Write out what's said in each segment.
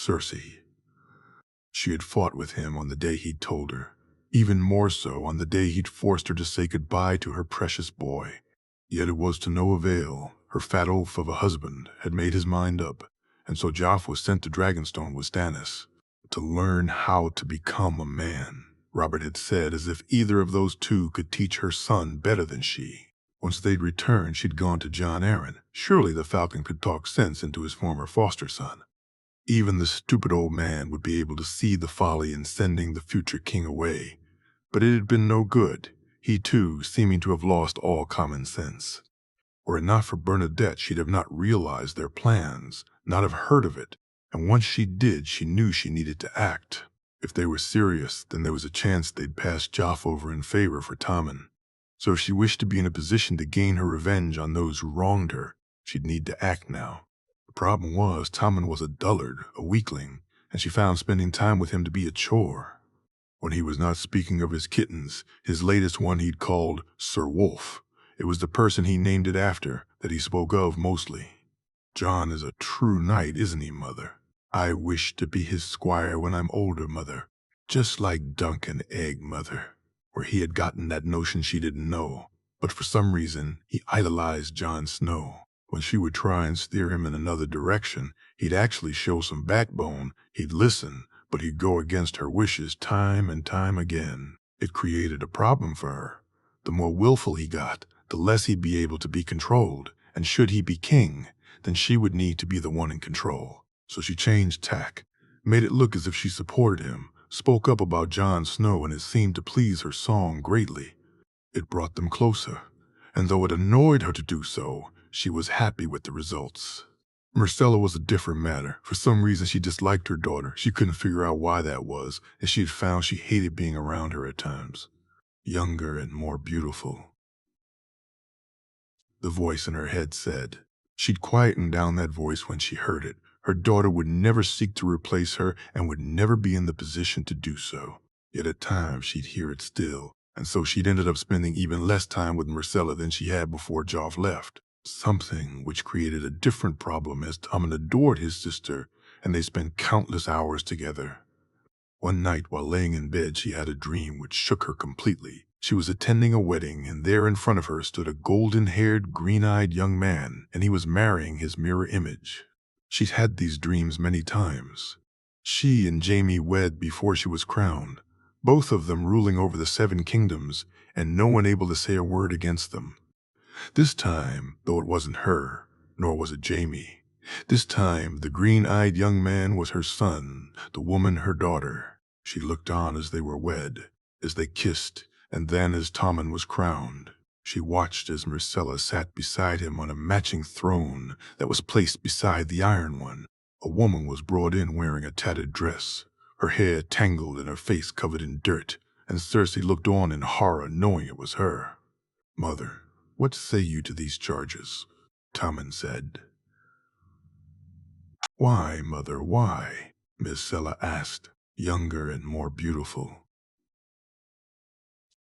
Cersei. She had fought with him on the day he'd told her, even more so on the day he'd forced her to say goodbye to her precious boy. Yet it was to no avail. Her fat oaf of a husband had made his mind up, and so Joff was sent to Dragonstone with Stannis to learn how to become a man. Robert had said, as if either of those two could teach her son better than she. Once they'd returned, she'd gone to Jon Arryn. Surely the Falcon could talk sense into his former foster son. Even the stupid old man would be able to see the folly in sending the future king away. But it had been no good, he too seeming to have lost all common sense. Were it not for Bernadette, she'd have not realized their plans, not have heard of it, and once she did, she knew she needed to act. If they were serious, then there was a chance they'd pass Joff over in favor for Tommen. So if she wished to be in a position to gain her revenge on those who wronged her, she'd need to act now. The problem was, Tommen was a dullard, a weakling, and she found spending time with him to be a chore. When he was not speaking of his kittens, his latest one he'd called Sir Wolf, it was the person he named it after that he spoke of mostly. Jon is a true knight, isn't he, Mother? I wish to be his squire when I'm older, Mother. Just like Dunk and Egg, Mother. Where he had gotten that notion she didn't know, but for some reason he idolized Jon Snow. When she would try and steer him in another direction, he'd actually show some backbone, he'd listen, but he'd go against her wishes time and time again. It created a problem for her. The more willful he got, the less he'd be able to be controlled, and should he be king, then she would need to be the one in control. So she changed tack, made it look as if she supported him, spoke up about Jon Snow, and it seemed to please her song greatly. It brought them closer, and though it annoyed her to do so, she was happy with the results. Myrcella was a different matter. For some reason she disliked her daughter. She couldn't figure out why that was, and she had found she hated being around her at times. Younger and more beautiful, the voice in her head said. She'd quietened down that voice when she heard it. Her daughter would never seek to replace her and would never be in the position to do so. Yet at times she'd hear it still, and so she'd ended up spending even less time with Myrcella than she had before Joff left. Something which created a different problem as Tommen adored his sister, and they spent countless hours together. One night while laying in bed, she had a dream which shook her completely. She was attending a wedding, and there in front of her stood a golden-haired, green-eyed young man, and he was marrying his mirror image. She'd had these dreams many times. She and Jaime wed before she was crowned, both of them ruling over the 7 kingdoms, and no one able to say a word against them. This time, though it wasn't her, nor was it Jaime, this time the green-eyed young man was her son, the woman her daughter. She looked on as they were wed, as they kissed, and then as Tommen was crowned. She watched as Myrcella sat beside him on a matching throne that was placed beside the iron one. A woman was brought in wearing a tattered dress, her hair tangled and her face covered in dirt, and Cersei looked on in horror knowing it was her. "Mother, what say you to these charges?" Tommen said. "Why, Mother, why?" Myrcella asked, younger and more beautiful.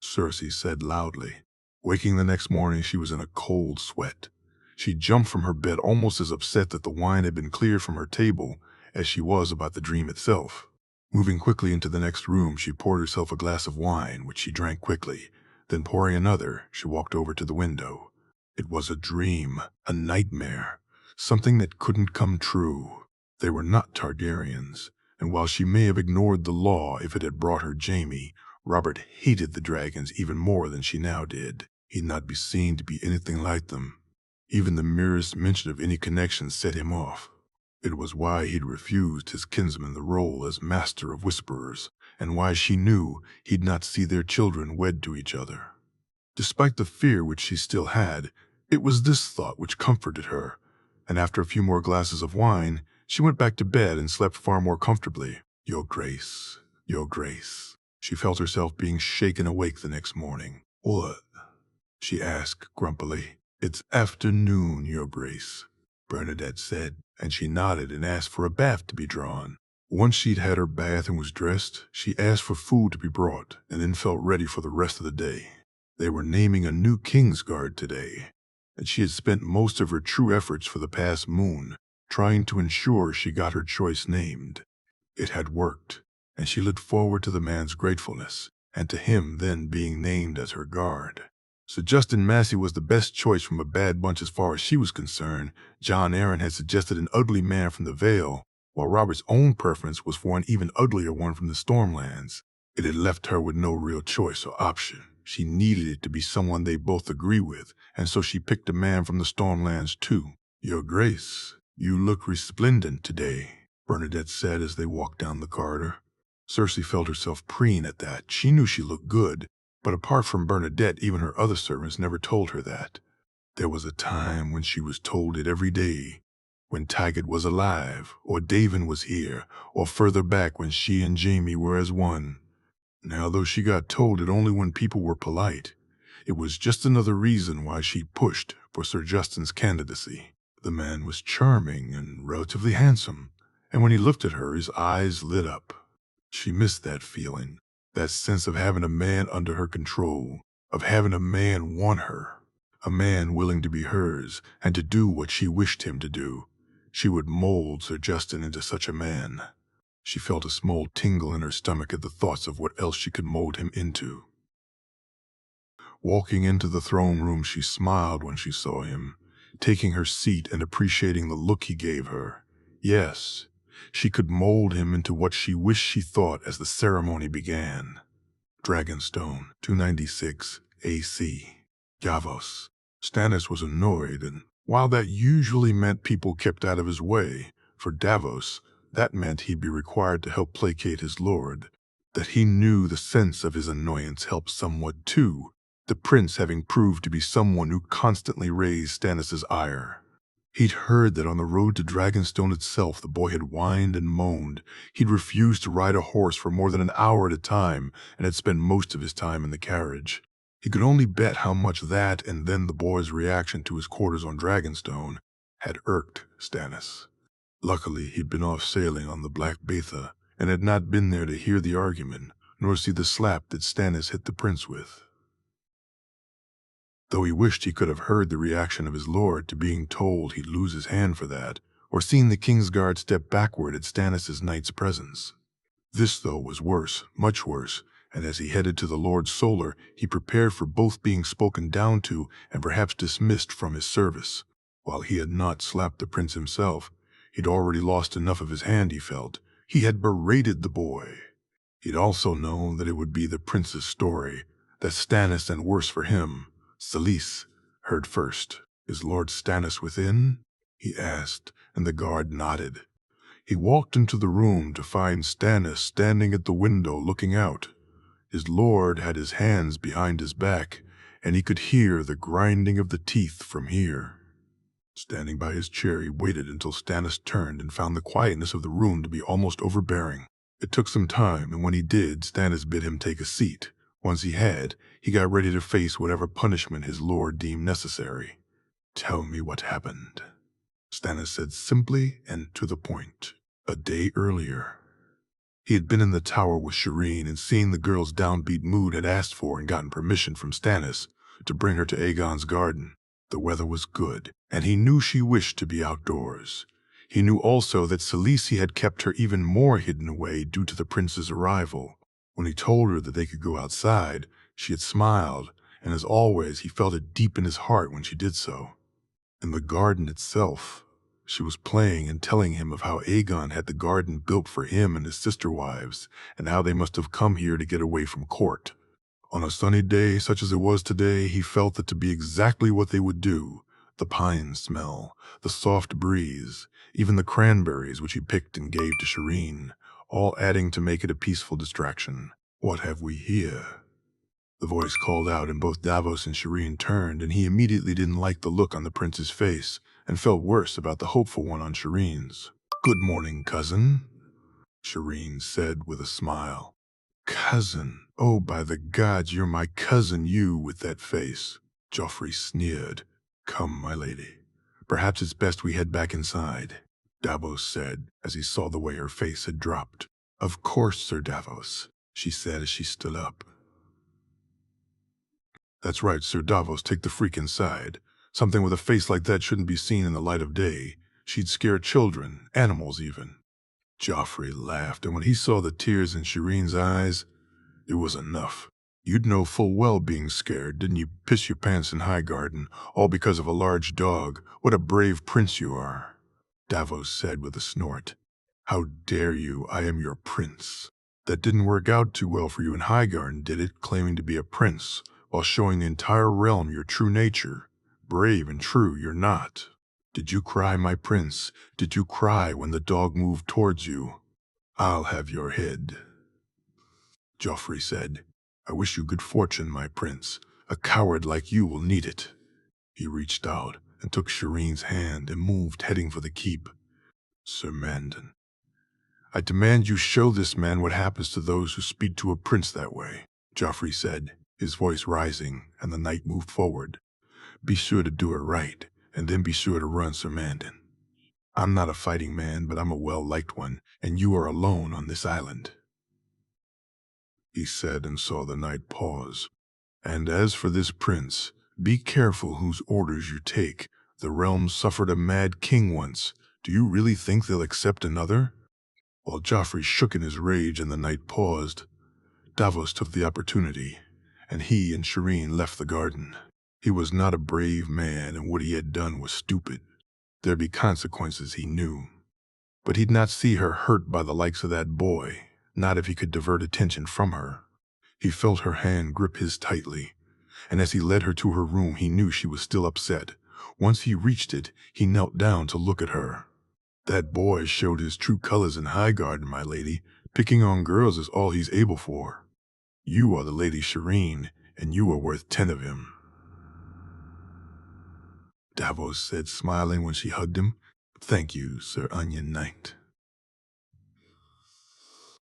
Cersei said loudly. Waking the next morning, she was in a cold sweat. She jumped from her bed almost as upset that the wine had been cleared from her table as she was about the dream itself. Moving quickly into the next room, she poured herself a glass of wine, which she drank quickly. Then pouring another, she walked over to the window. It was a dream, a nightmare, something that couldn't come true. They were not Targaryens, and while she may have ignored the law if it had brought her Jaime, Robert hated the dragons even more than she now did. He'd not be seen to be anything like them. Even the merest mention of any connection set him off. It was why he'd refused his kinsman the role as Master of Whisperers, and why she knew he'd not see their children wed to each other. Despite the fear which she still had, it was this thought which comforted her, and after a few more glasses of wine, she went back to bed and slept far more comfortably. "Your Grace, Your Grace." She felt herself being shaken awake the next morning. "What?" she asked grumpily. "It's afternoon, Your Grace," Bernadette said, and she nodded and asked for a bath to be drawn. Once she'd had her bath and was dressed, she asked for food to be brought, and then felt ready for the rest of the day. They were naming a new Kingsguard today, and she had spent most of her true efforts for the past moon trying to ensure she got her choice named. It had worked, and she looked forward to the man's gratefulness, and to him then being named as her guard. Sir Justin Massey was the best choice from a bad bunch as far as she was concerned. Jon Arryn had suggested an ugly man from the Vale, while Robert's own preference was for an even uglier one from the Stormlands. It had left her with no real choice or option. She needed it to be someone they both agree with, and so she picked a man from the Stormlands too. "Your Grace, you look resplendent today," Bernadette said as they walked down the corridor. Cersei felt herself preen at that. She knew she looked good, but apart from Bernadette, even her other servants never told her that. There was a time when she was told it every day, when Taggart was alive, or Daven was here, or further back when she and Jaime were as one. Now, though she got told it only when people were polite, it was just another reason why she pushed for Sir Justin's candidacy. The man was charming and relatively handsome, and when he looked at her, his eyes lit up. She missed that feeling, that sense of having a man under her control, of having a man want her, a man willing to be hers and to do what she wished him to do. She would mold Sir Justin into such a man. She felt a small tingle in her stomach at the thoughts of what else she could mold him into. Walking into the throne room, she smiled when she saw him, taking her seat and appreciating the look he gave her. Yes, she could mold him into what she wished she thought as the ceremony began. Dragonstone, 296 AC. Davos. Stannis was annoyed, and while that usually meant people kept out of his way, for Davos, that meant he'd be required to help placate his lord. That he knew the sense of his annoyance helped somewhat too, the prince having proved to be someone who constantly raised Stannis' ire. He'd heard that on the road to Dragonstone itself the boy had whined and moaned. He'd refused to ride a horse for more than an hour at a time and had spent most of his time in the carriage. He could only bet how much that and then the boy's reaction to his quarters on Dragonstone had irked Stannis. Luckily, he'd been off sailing on the Black Betha and had not been there to hear the argument, nor see the slap that Stannis hit the prince with. Though he wished he could have heard the reaction of his lord to being told he'd lose his hand for that, or seen the Kingsguard step backward at Stannis' knight's presence. This, though, was worse, much worse, and as he headed to the Lord Solar, he prepared for both being spoken down to and perhaps dismissed from his service. While he had not slapped the prince himself, he'd already lost enough of his hand, he felt. He had berated the boy. He'd also known that it would be the prince's story, that Stannis, and worse for him, Selyse, heard first. "Is Lord Stannis within?" he asked, and the guard nodded. He walked into the room to find Stannis standing at the window looking out. His lord had his hands behind his back, and he could hear the grinding of the teeth from here. Standing by his chair, he waited until Stannis turned and found the quietness of the room to be almost overbearing. It took some time, and when he did, Stannis bid him take a seat. Once he had, he got ready to face whatever punishment his lord deemed necessary. "Tell me what happened," Stannis said simply and to the point. A day earlier, he had been in the tower with Shireen and seeing the girl's downbeat mood had asked for and gotten permission from Stannis to bring her to Aegon's garden. The weather was good, and he knew she wished to be outdoors. He knew also that Selyse had kept her even more hidden away due to the prince's arrival. When he told her that they could go outside, she had smiled, and as always, he felt it deep in his heart when she did so. In the garden itself, she was playing and telling him of how Aegon had the garden built for him and his sister wives, and how they must have come here to get away from court. On a sunny day such as it was today, he felt that to be exactly what they would do. The pine smell, the soft breeze, even the cranberries which he picked and gave to Shireen, all adding to make it a peaceful distraction. "What have we here?" The voice called out, and both Davos and Shireen turned, and he immediately didn't like the look on the prince's face, and felt worse about the hopeful one on Shireen's. "Good morning, cousin," Shireen said with a smile. "Cousin? Oh, by the gods, you're my cousin, you with that face." Joffrey sneered. "Come, my lady. Perhaps it's best we head back inside," Davos said, as he saw the way her face had dropped. "Of course, Sir Davos," she said as she stood up. "That's right, Sir Davos, take the freak inside. Something with a face like that shouldn't be seen in the light of day. She'd scare children, animals even." Joffrey laughed, and when he saw the tears in Shireen's eyes, it was enough. You'd know full well being scared, didn't you? Piss your pants in Highgarden, all because of a large dog. What a brave prince you are, Davos said with a snort. How dare you? I am your prince. That didn't work out too well for you in Highgarden, did it? Claiming to be a prince, while showing the entire realm your true nature. Brave and true, you're not. Did you cry, my prince? Did you cry when the dog moved towards you? I'll have your head, Joffrey said. I wish you good fortune, my prince. A coward like you will need it. He reached out and took Shireen's hand and moved, heading for the keep. Sir Mandan, I demand you show this man what happens to those who speak to a prince that way, Joffrey said, his voice rising, and the knight moved forward. Be sure to do it right, and then be sure to run, Sir Mandan. I'm not a fighting man, but I'm a well-liked one, and you are alone on this island, he said, and saw the knight pause. And as for this prince, be careful whose orders you take. The realm suffered a mad king once. Do you really think they'll accept another? While Joffrey shook in his rage and the knight paused, Davos took the opportunity, and he and Shireen left the garden. He was not a brave man, and what he had done was stupid. There'd be consequences, he knew. But he'd not see her hurt by the likes of that boy, not if he could divert attention from her. He felt her hand grip his tightly, and as he led her to her room, he knew she was still upset. Once he reached it, he knelt down to look at her. That boy showed his true colors in Highgarden, my lady. Picking on girls is all he's able for. You are the Lady Shireen, and you are worth 10 of him, Davos said, smiling when she hugged him. Thank you, Sir Onion Knight,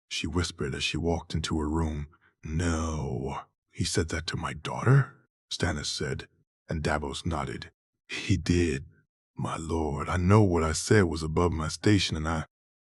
she whispered as she walked into her room. No, he said that to my daughter? Stannis said, and Davos nodded. He did. My lord, I know what I said was above my station, and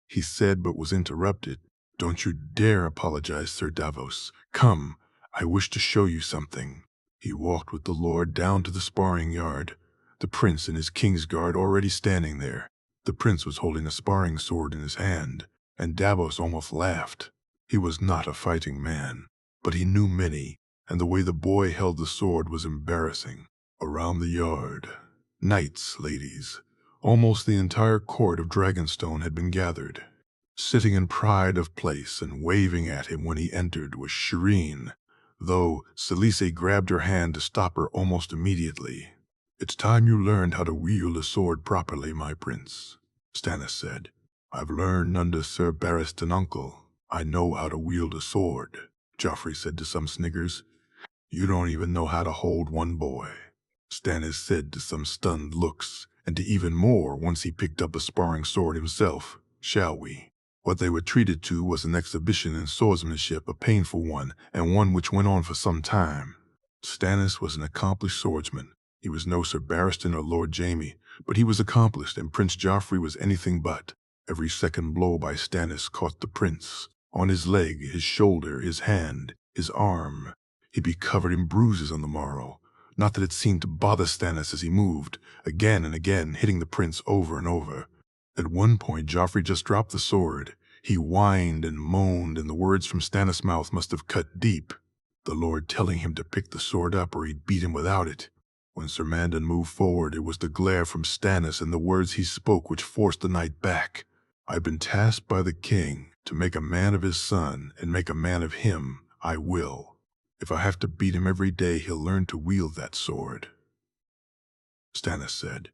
he said, but was interrupted. Don't you dare apologize, Sir Davos. Come, I wish to show you something. He walked with the lord down to the sparring yard, the prince and his kingsguard already standing there. The prince was holding a sparring sword in his hand, and Davos almost laughed. He was not a fighting man, but he knew many, and the way the boy held the sword was embarrassing. Around the yard, knights, ladies, almost the entire court of Dragonstone had been gathered. Sitting in pride of place and waving at him when he entered was Shireen, though Cersei grabbed her hand to stop her almost immediately. It's time you learned how to wield a sword properly, my prince, Stannis said. I've learned under Sir Barristan uncle. I know how to wield a sword, Joffrey said to some sniggers. You don't even know how to hold one boy, Stannis said to some stunned looks, and to even more once he picked up a sparring sword himself. Shall we? What they were treated to was an exhibition in swordsmanship, a painful one, and one which went on for some time. Stannis was an accomplished swordsman. He was no Sir Barristan or Lord Jaime, but he was accomplished, and Prince Joffrey was anything but. Every second blow by Stannis caught the prince. On his leg, his shoulder, his hand, his arm. He'd be covered in bruises on the morrow. Not that it seemed to bother Stannis as he moved, again and again, hitting the prince over and over. At one point, Joffrey just dropped the sword. He whined and moaned, and the words from Stannis' mouth must have cut deep. The Lord telling him to pick the sword up or he'd beat him without it. When Sir Mandan moved forward, it was the glare from Stannis and the words he spoke which forced the knight back. I've been tasked by the king to make a man of his son and make a man of him. I will. If I have to beat him every day, he'll learn to wield that sword, Stannis said.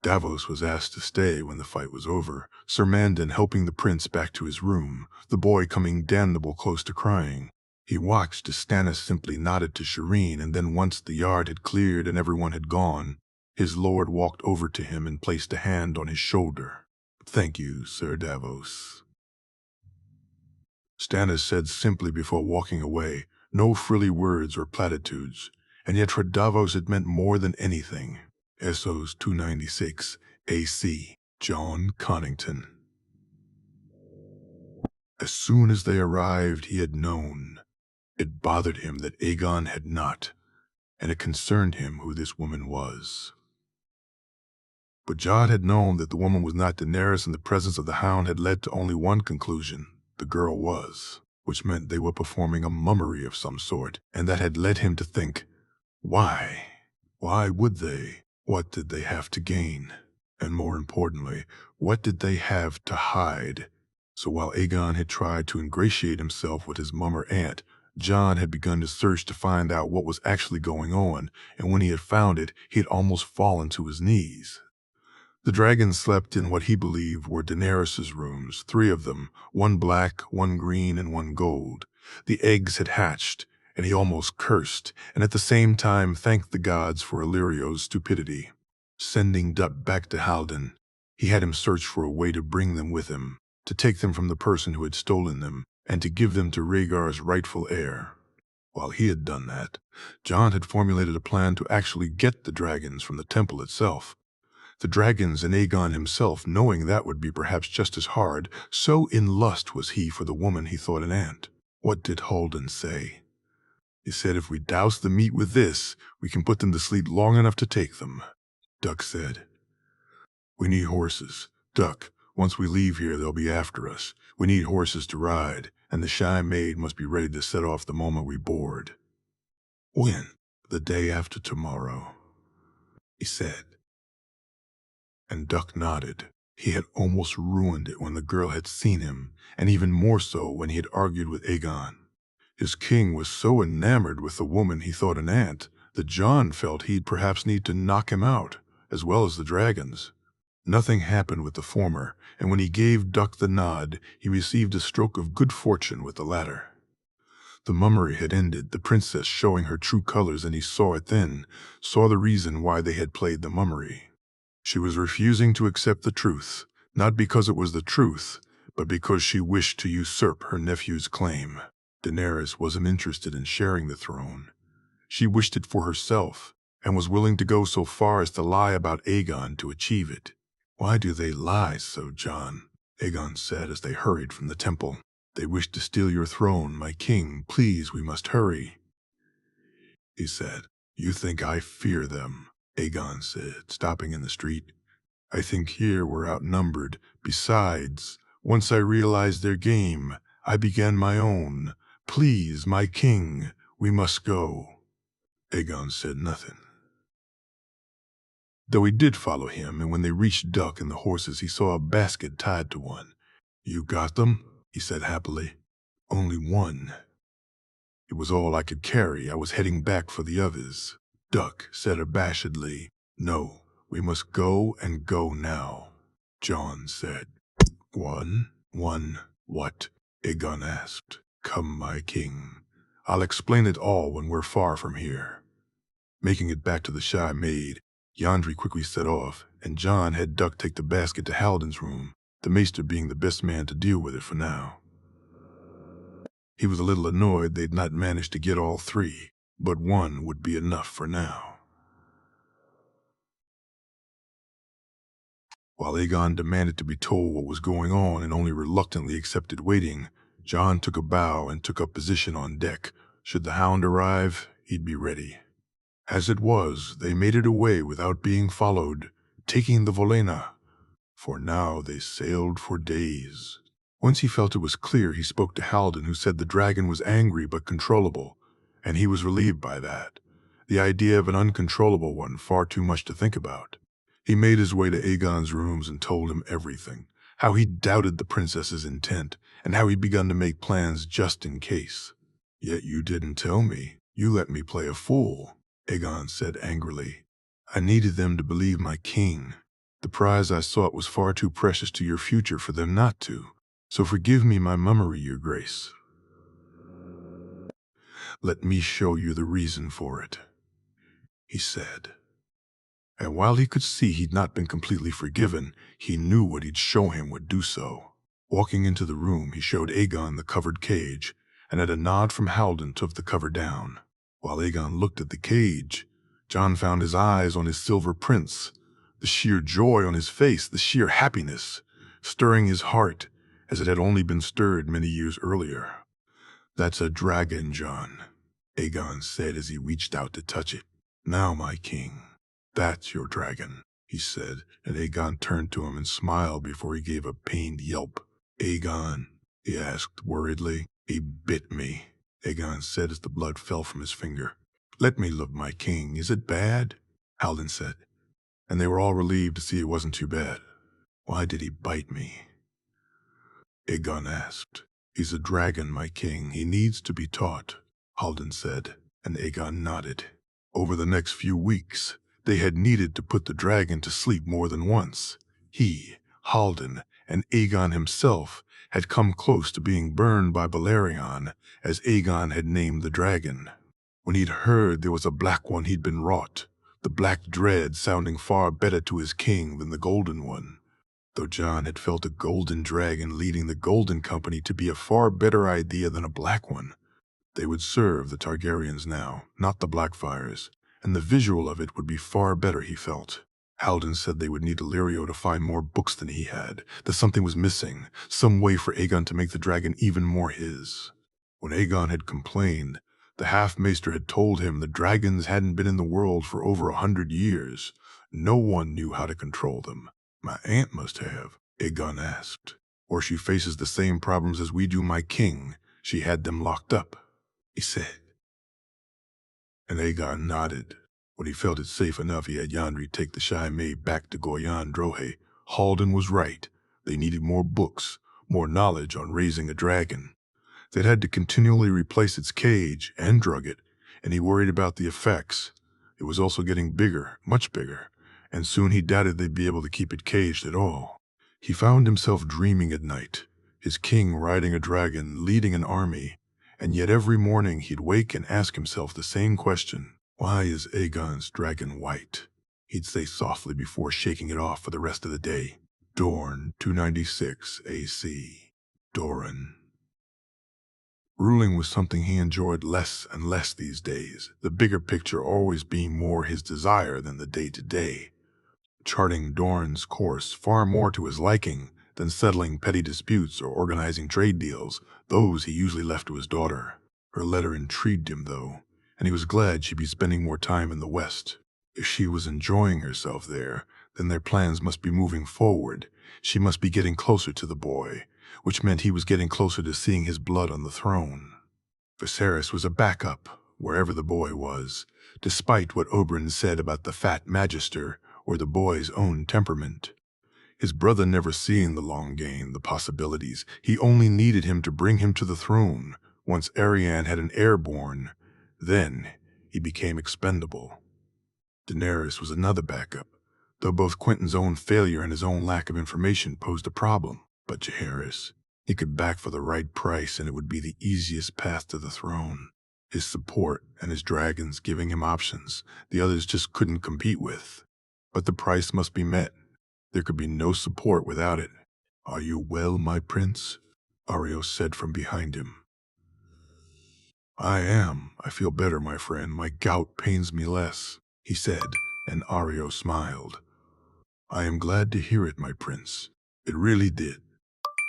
Davos was asked to stay when the fight was over, Sir Mandan helping the prince back to his room, the boy coming damnable close to crying. He watched as Stannis simply nodded to Shireen, and then once the yard had cleared and everyone had gone, his lord walked over to him and placed a hand on his shoulder. Thank you, Sir Davos, Stannis said simply before walking away, no frilly words or platitudes, and yet for Davos it meant more than anything. Essos 296 AC, John Connington. As soon as they arrived, he had known. It bothered him that Aegon had not, and it concerned him who this woman was. But Jon had known that the woman was not Daenerys, and the presence of the Hound had led to only one conclusion: the girl was, which meant they were performing a mummery of some sort, and that had led him to think, why? Why would they? What did they have to gain? And more importantly, what did they have to hide? So while Aegon had tried to ingratiate himself with his mummer aunt, Jon had begun to search to find out what was actually going on, and when he had found it, he had almost fallen to his knees. The dragons slept in what he believed were Daenerys' rooms, 3 of them, one black, one green, and one gold. The eggs had hatched, and he almost cursed, and at the same time thanked the gods for Illyrio's stupidity. Sending Duck back to Haldon, he had him search for a way to bring them with him, to take them from the person who had stolen them, and to give them to Rhaegar's rightful heir. While he had done that, Jon had formulated a plan to actually get the dragons from the temple itself. The dragons and Aegon himself, knowing that would be perhaps just as hard, so in lust was he for the woman he thought an aunt. What did Haldon say? He said, if we douse the meat with this, we can put them to sleep long enough to take them. Duck said, we need horses. Duck, once we leave here, they'll be after us. We need horses to ride, and the shy maid must be ready to set off the moment we board. When? The day after tomorrow, he said. And Duck nodded. He had almost ruined it when the girl had seen him, and even more so when he had argued with Aegon. His king was so enamored with the woman he thought an aunt that Jon felt he'd perhaps need to knock him out, as well as the dragons. Nothing happened with the former, and when he gave Duck the nod, he received a stroke of good fortune with the latter. The mummery had ended, the princess showing her true colors, and he saw it then, saw the reason why they had played the mummery. She was refusing to accept the truth, not because it was the truth, but because she wished to usurp her nephew's claim. Daenerys wasn't interested in sharing the throne. She wished it for herself, and was willing to go so far as to lie about Aegon to achieve it. Why do they lie so, Jon? Aegon said as they hurried from the temple. They wish to steal your throne, my king. Please, we must hurry. He said, you think I fear them? Aegon said, stopping in the street. I think here we're outnumbered. Besides, once I realized their game, I began my own. Please, my king, we must go. Aegon said nothing, though he did follow him, and when they reached Duck and the horses, he saw a basket tied to one. You got them? He said happily. Only one. It was all I could carry. I was heading back for the others. Duck said abashedly, no, we must go and go now. Jon said. One, what? Aegon asked. Come, my king. I'll explain it all when we're far from here. Making it back to the shy maid, Yandri quickly set off, and Jon had Duck take the basket to Haldon's room, the maester being the best man to deal with it for now. He was a little annoyed they'd not managed to get all 3, but one would be enough for now. While Aegon demanded to be told what was going on and only reluctantly accepted waiting, Jon took a bow and took up position on deck. Should the Hound arrive, he'd be ready. As it was, they made it away without being followed, taking the Volena. For now they sailed for days. Once he felt it was clear, he spoke to Haldon, who said the dragon was angry but controllable, and he was relieved by that. The idea of an uncontrollable one far too much to think about. He made his way to Aegon's rooms and told him everything, how he doubted the princess's intent, and how he'd begun to make plans just in case. Yet you didn't tell me. You let me play a fool, Aegon said angrily. I needed them to believe my king. The prize I sought was far too precious to your future for them not to. So forgive me my mummery, your grace. Let me show you the reason for it, he said. And while he could see he'd not been completely forgiven, he knew what he'd show him would do so. Walking into the room, he showed Aegon the covered cage, and at a nod from Haldon took the cover down. While Aegon looked at the cage, Jon found his eyes on his silver prince, the sheer joy on his face, the sheer happiness, stirring his heart as it had only been stirred many years earlier. That's a dragon, Jon, Aegon said as he reached out to touch it. Now, my king, that's your dragon. he said, and Aegon turned to him and smiled before he gave a pained yelp. Aegon, he asked worriedly. He bit me, Aegon said as the blood fell from his finger. Let me love my king. Is it bad? Haldon said, and they were all relieved to see it wasn't too bad. Why did he bite me? Aegon asked. He's a dragon, my king. He needs to be taught, Haldon said, and Aegon nodded. Over the next few weeks, they had needed to put the dragon to sleep more than once. He, Haldon, and Aegon himself had come close to being burned by Balerion, as Aegon had named the dragon. When he'd heard there was a black one he'd been wrought, the black dread sounding far better to his king than the golden one. Though Jon had felt a golden dragon leading the Golden Company to be a far better idea than a black one. They would serve the Targaryens now, not the Blackfyres, and the visual of it would be far better, he felt. Haldon said they would need Illyrio to find more books than he had, that something was missing, some way for Aegon to make the dragon even more his. When Aegon had complained, the half-maester had told him the dragons hadn't been in the world for over 100 years. No one knew how to control them. My aunt must have, Aegon asked. Or she faces the same problems as we do, my king. She had them locked up, he said. And Aegon nodded. When he felt it safe enough, he had Yandri take the shy maid back to Goyan Drohe. Haldon was right. They needed more books, more knowledge on raising a dragon. They'd had to continually replace its cage and drug it, and he worried about the effects. It was also getting bigger, much bigger, and soon he doubted they'd be able to keep it caged at all. He found himself dreaming at night, his king riding a dragon, leading an army, and yet every morning he'd wake and ask himself the same question. Why is Aegon's dragon white? He'd say softly before shaking it off for the rest of the day. Dorn, 296 AC. Doran. Ruling was something he enjoyed less and less these days, the bigger picture always being more his desire than the day-to-day. Charting Doran's course far more to his liking than settling petty disputes or organizing trade deals. Those he usually left to his daughter. Her letter intrigued him, though, and he was glad she'd be spending more time in the West. If she was enjoying herself there, then their plans must be moving forward. She must be getting closer to the boy, which meant he was getting closer to seeing his blood on the throne. Viserys was a backup, wherever the boy was, despite what Oberyn said about the fat magister or the boy's own temperament. His brother never seen the long game, the possibilities. He only needed him to bring him to the throne. Once Arianne had an heir born, then he became expendable. Daenerys was another backup, though both Quentyn's own failure and his own lack of information posed a problem. But Jaehaerys, he could back for the right price and it would be the easiest path to the throne. His support and his dragons giving him options the others just couldn't compete with. But the price must be met. There could be no support without it. Are you well, my prince? Aryo said from behind him. I am. I feel better, my friend. My gout pains me less, he said, and Aryo smiled. I am glad to hear it, my prince. It really did.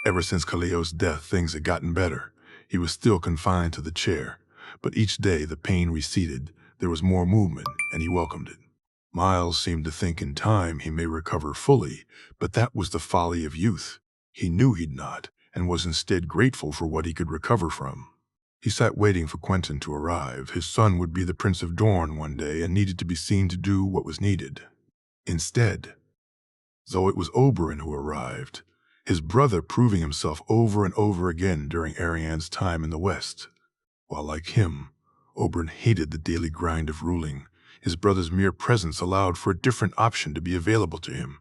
Ever since Kaleo's death, things had gotten better. He was still confined to the chair, but each day the pain receded, there was more movement, and he welcomed it. Miles seemed to think in time he may recover fully, but that was the folly of youth. He knew he'd not, and was instead grateful for what he could recover from. He sat waiting for Quentyn to arrive. His son would be the Prince of Dorne one day and needed to be seen to do what was needed. Instead, though it was Oberyn who arrived, his brother proving himself over and over again during Arianne's time in the West. While like him, Oberyn hated the daily grind of ruling, his brother's mere presence allowed for a different option to be available to him.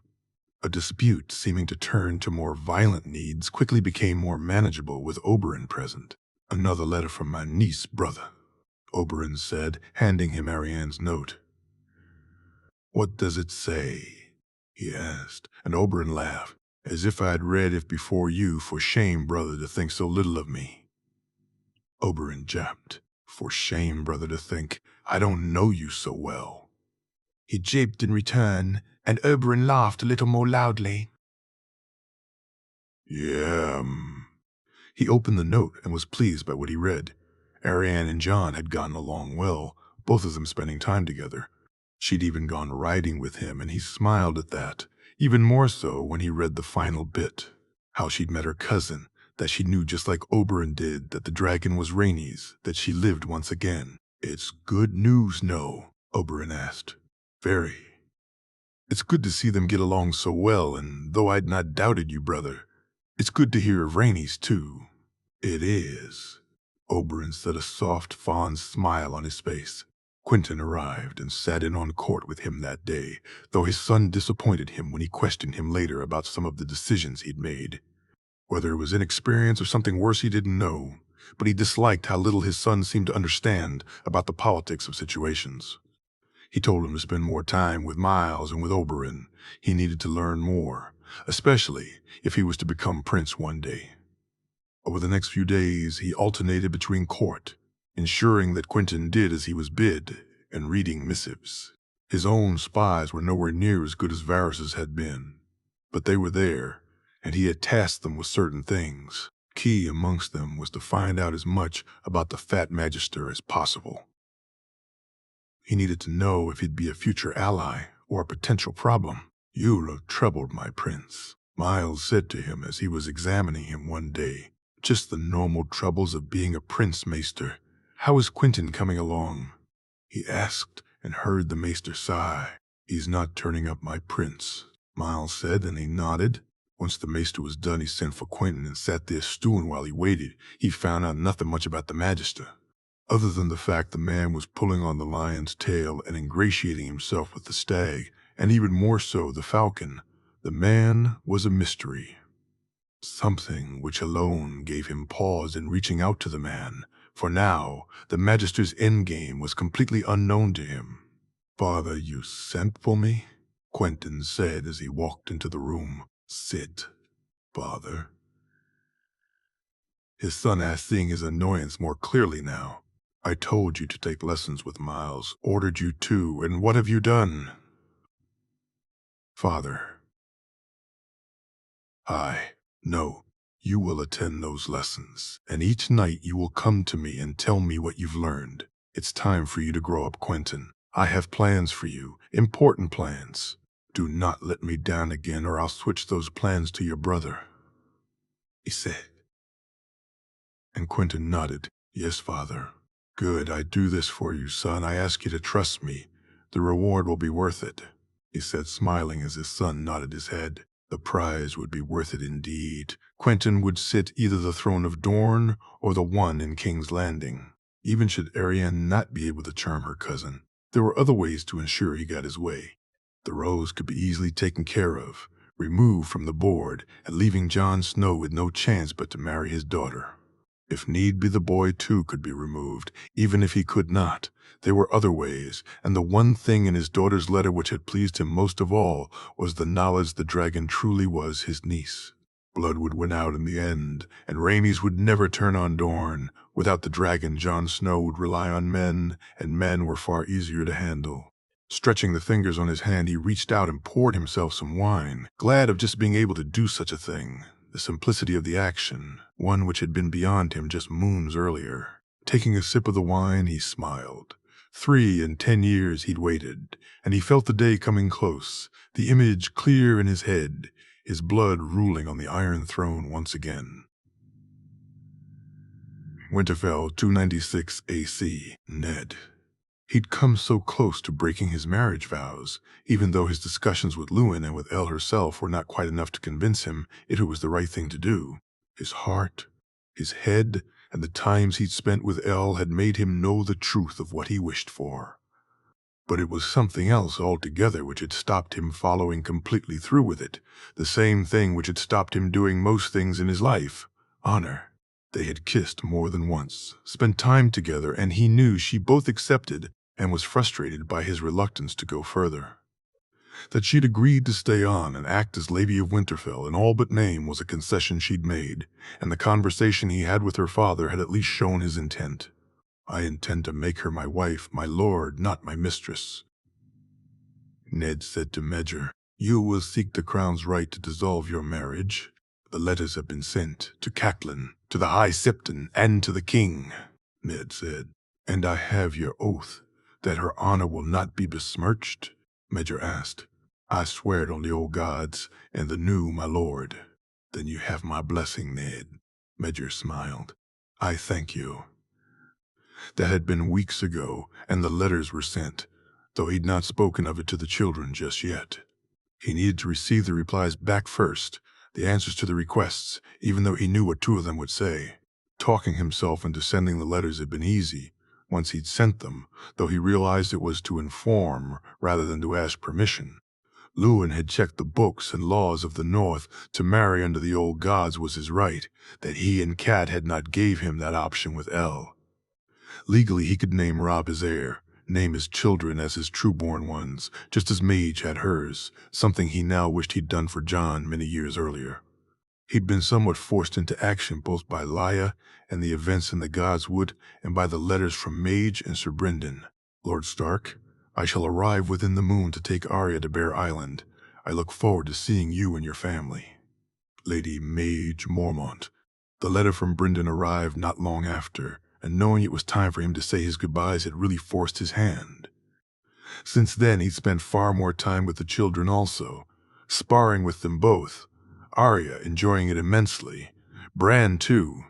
A dispute seeming to turn to more violent needs quickly became more manageable with Oberyn present. Another letter from my niece, brother, Oberyn said, handing him Arianne's note. What does it say? He asked, and Oberyn laughed. As if I had read it before you. For shame, brother, to think so little of me. Oberyn jabbed. For shame, brother, to think I don't know you so well. He japed in return, and Oberyn laughed a little more loudly. Yeah. He opened the note and was pleased by what he read. Arianne and Jon had gotten along well, both of them spending time together. She'd even gone riding with him, and he smiled at that, even more so when he read the final bit. How she'd met her cousin, that she knew just like Oberyn did that the dragon was Rhaenys, that she lived once again. "It's good news, no?" Oberyn asked. "Very. It's good to see them get along so well, and though I'd not doubted you, brother, it's good to hear of Rhaenys, too." "It is." Oberyn set a soft, fond smile on his face. Quentyn arrived and sat in on court with him that day, though his son disappointed him when he questioned him later about some of the decisions he'd made. Whether it was inexperience or something worse, he didn't know, but he disliked how little his son seemed to understand about the politics of situations. He told him to spend more time with Miles and with Oberyn. He needed to learn more, especially if he was to become prince one day. Over the next few days, he alternated between court, ensuring that Quentyn did as he was bid, and reading missives. His own spies were nowhere near as good as Varys's had been, but they were there, and he had tasked them with certain things. Key amongst them was to find out as much about the Fat Magister as possible. He needed to know if he'd be a future ally or a potential problem. "You look troubled, my prince," Miles said to him as he was examining him one day. "Just the normal troubles of being a prince, maester. How is Quentyn coming along?" he asked, and heard the maester sigh. "He's not turning up, my prince," Miles said, and he nodded. Once the maester was done, he sent for Quentyn and sat there stewing while he waited. He found out nothing much about the magister, other than the fact the man was pulling on the lion's tail and ingratiating himself with the stag, and even more so the falcon. The man was a mystery. Something which alone gave him pause in reaching out to the man, for now the magister's endgame was completely unknown to him. "Father, you sent for me?" Quentyn said as he walked into the room. "Sit, father," his son asked, seeing his annoyance more clearly now. "I told you to take lessons with Miles, ordered you to, and what have you done?" "Father, no, you will attend those lessons, and each night you will come to me and tell me what you've learned. It's time for you to grow up, Quentyn. I have plans for you, important plans. Do not let me down again, or I'll switch those plans to your brother," he said. And Quentyn nodded. "Yes, father." "Good, I do this for you, son. I ask you to trust me. The reward will be worth it," he said, smiling as his son nodded his head. The prize would be worth it indeed. Quentyn would sit either the throne of Dorne or the one in King's Landing. Even should Arianne not be able to charm her cousin, there were other ways to ensure he got his way. The Rose could be easily taken care of, removed from the board, and leaving Jon Snow with no chance but to marry his daughter. If need be, the boy too could be removed. Even if he could not, there were other ways, and the one thing in his daughter's letter which had pleased him most of all was the knowledge the dragon truly was his niece. Blood would win out in the end, and Rhaenys would never turn on Dorne. Without the dragon, Jon Snow would rely on men, and men were far easier to handle. Stretching the fingers on his hand, he reached out and poured himself some wine, glad of just being able to do such a thing. The simplicity of the action, one which had been beyond him just moons earlier. Taking a sip of the wine, he smiled. 3 and 10 years he'd waited, and he felt the day coming close, the image clear in his head, his blood ruling on the Iron Throne once again. Winterfell 296 AC, Ned. He'd come so close to breaking his marriage vows, even though his discussions with Luwin and with Elle herself were not quite enough to convince him it was the right thing to do. His heart, his head, and the times he'd spent with Elle had made him know the truth of what he wished for. But it was something else altogether which had stopped him following completely through with it, the same thing which had stopped him doing most things in his life: honor. They had kissed more than once, spent time together, and he knew she both accepted and was frustrated by his reluctance to go further. That she'd agreed to stay on and act as Lady of Winterfell in all but name was a concession she'd made, and the conversation he had with her father had at least shown his intent. "I intend to make her my wife, my lord, not my mistress," Ned said to Medgar. "You will seek the crown's right to dissolve your marriage. The letters have been sent to Catelyn, to the High Septon, and to the king," Ned said. "And I have your oath That her honor will not be besmirched? Major asked. I swear it on the old gods and the new, my lord. Then you have my blessing, Ned. Major smiled. I thank you. That had been weeks ago, and the letters were sent, though he'd not spoken of it to the children just yet. He needed to receive the replies back first, the answers to the requests, even though he knew what two of them would say. Talking himself into sending the letters had been easy, once he'd sent them, though he realized it was to inform rather than to ask permission. Lewin had checked the books and laws of the North. To marry under the old gods was his right, that he and Cat had not gave him that option with Elle. Legally he could name Robb his heir, name his children as his true-born ones, just as Mage had hers, something he now wished he'd done for Jon many years earlier. He'd been somewhat forced into action both by Lya and the events in the Godswood and by the letters from Mage and Sir Brynden. Lord Stark, I shall arrive within the moon to take Arya to Bear Island. I look forward to seeing you and your family. Lady Mage Mormont. The letter from Brynden arrived not long after, and knowing it was time for him to say his goodbyes had really forced his hand. Since then he'd spent far more time with the children also, sparring with them both, Arya enjoying it immensely, Bran too,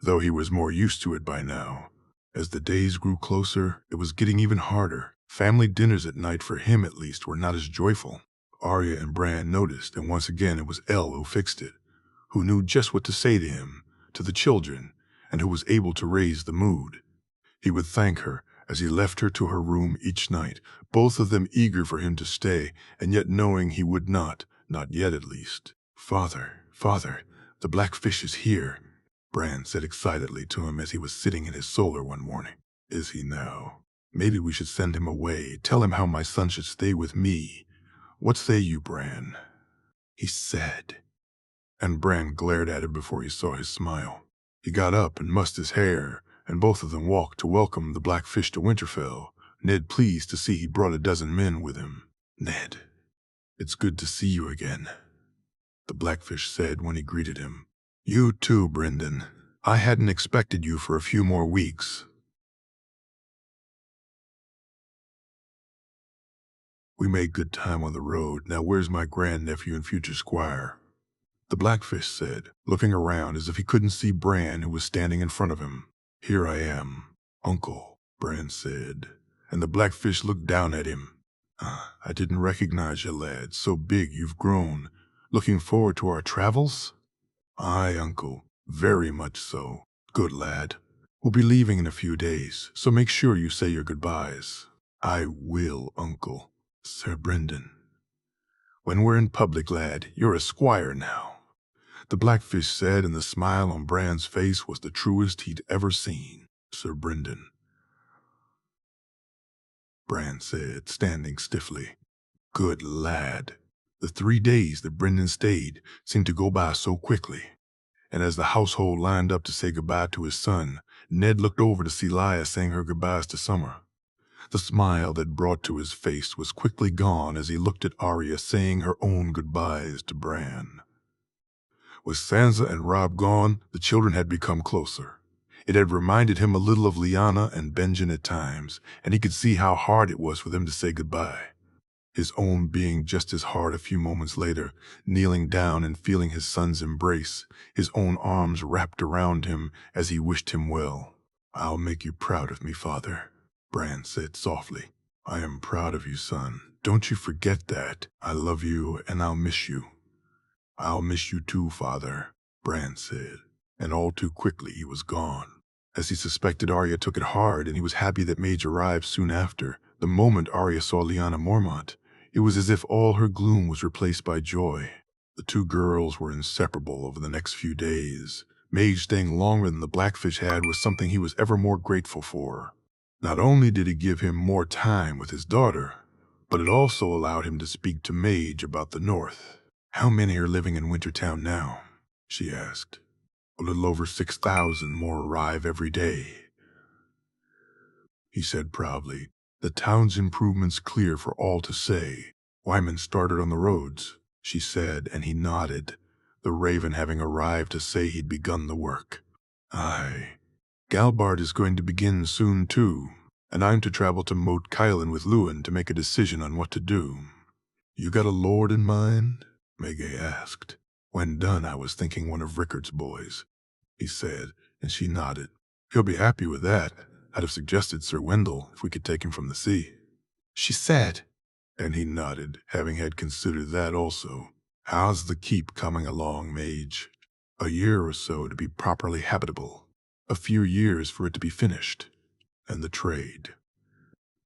though he was more used to it by now. As the days grew closer, it was getting even harder. Family dinners at night, for him at least, were not as joyful. Arya and Bran noticed, and once again it was Elle who fixed it, who knew just what to say to him, to the children, and who was able to raise the mood. He would thank her as he left her to her room each night, both of them eager for him to stay, and yet knowing he would not yet at least. Father, the black fish is here, Bran said excitedly to him as he was sitting in his solar one morning. Is he now? Maybe we should send him away, tell him how my son should stay with me. What say you, Bran? He said, and Bran glared at him before he saw his smile. He got up and mussed his hair, and both of them walked to welcome the black fish to Winterfell, Ned pleased to see he brought a dozen men with him. Ned, it's good to see you again, the blackfish said when he greeted him. You too, Brynden. I hadn't expected you for a few more weeks. We made good time on the road. Now where's my grandnephew and future squire? The blackfish said, looking around as if he couldn't see Bran, who was standing in front of him. Here I am, Uncle, Bran said, and the blackfish looked down at him. I didn't recognize you, lad. So big you've grown. Looking forward to our travels? Aye, Uncle, very much so. Good lad. We'll be leaving in a few days, so make sure you say your goodbyes. I will, Uncle. Sir Brynden. When we're in public, lad, you're a squire now, the blackfish said, and the smile on Bran's face was the truest he'd ever seen. Sir Brynden, Bran said, standing stiffly. Good lad. The 3 days that Brynden stayed seemed to go by so quickly, and as the household lined up to say goodbye to his son, Ned looked over to see Lya saying her goodbyes to Summer. The smile that brought to his face was quickly gone as he looked at Arya saying her own goodbyes to Bran. With Sansa and Robb gone, the children had become closer. It had reminded him a little of Lyanna and Benjen at times, and he could see how hard it was for them to say goodbye. His own being just as hard a few moments later, kneeling down and feeling his son's embrace, his own arms wrapped around him as he wished him well. I'll make you proud of me, father, Bran said softly. I am proud of you, son. Don't you forget that. I love you and I'll miss you. I'll miss you too, father, Bran said, and all too quickly he was gone. As he suspected, Arya took it hard, and he was happy that Mage arrived soon after. The moment Arya saw Lyanna Mormont, it was as if all her gloom was replaced by joy. The two girls were inseparable over the next few days. Mage staying longer than the blackfish had was something he was ever more grateful for. Not only did it give him more time with his daughter, but it also allowed him to speak to Mage about the North. How many are living in Wintertown now? She asked. A little over 6,000 more arrive every day, he said proudly. The town's improvements clear for all to say. Wyman started on the roads, she said, and he nodded, the raven having arrived to say he'd begun the work. Aye. Galbard is going to begin soon too, and I'm to travel to Moat Kylan with Lewin to make a decision on what to do." "You got a lord in mind?" Maegay asked. "When done, I was thinking one of Rickard's boys," he said, and she nodded. "He'll be happy with that. I'd have suggested Sir Wendell if we could take him from the sea," she said, and he nodded, having had considered that also. "How's the keep coming along, Mage?" "A year or so to be properly habitable. A few years for it to be finished. And the trade.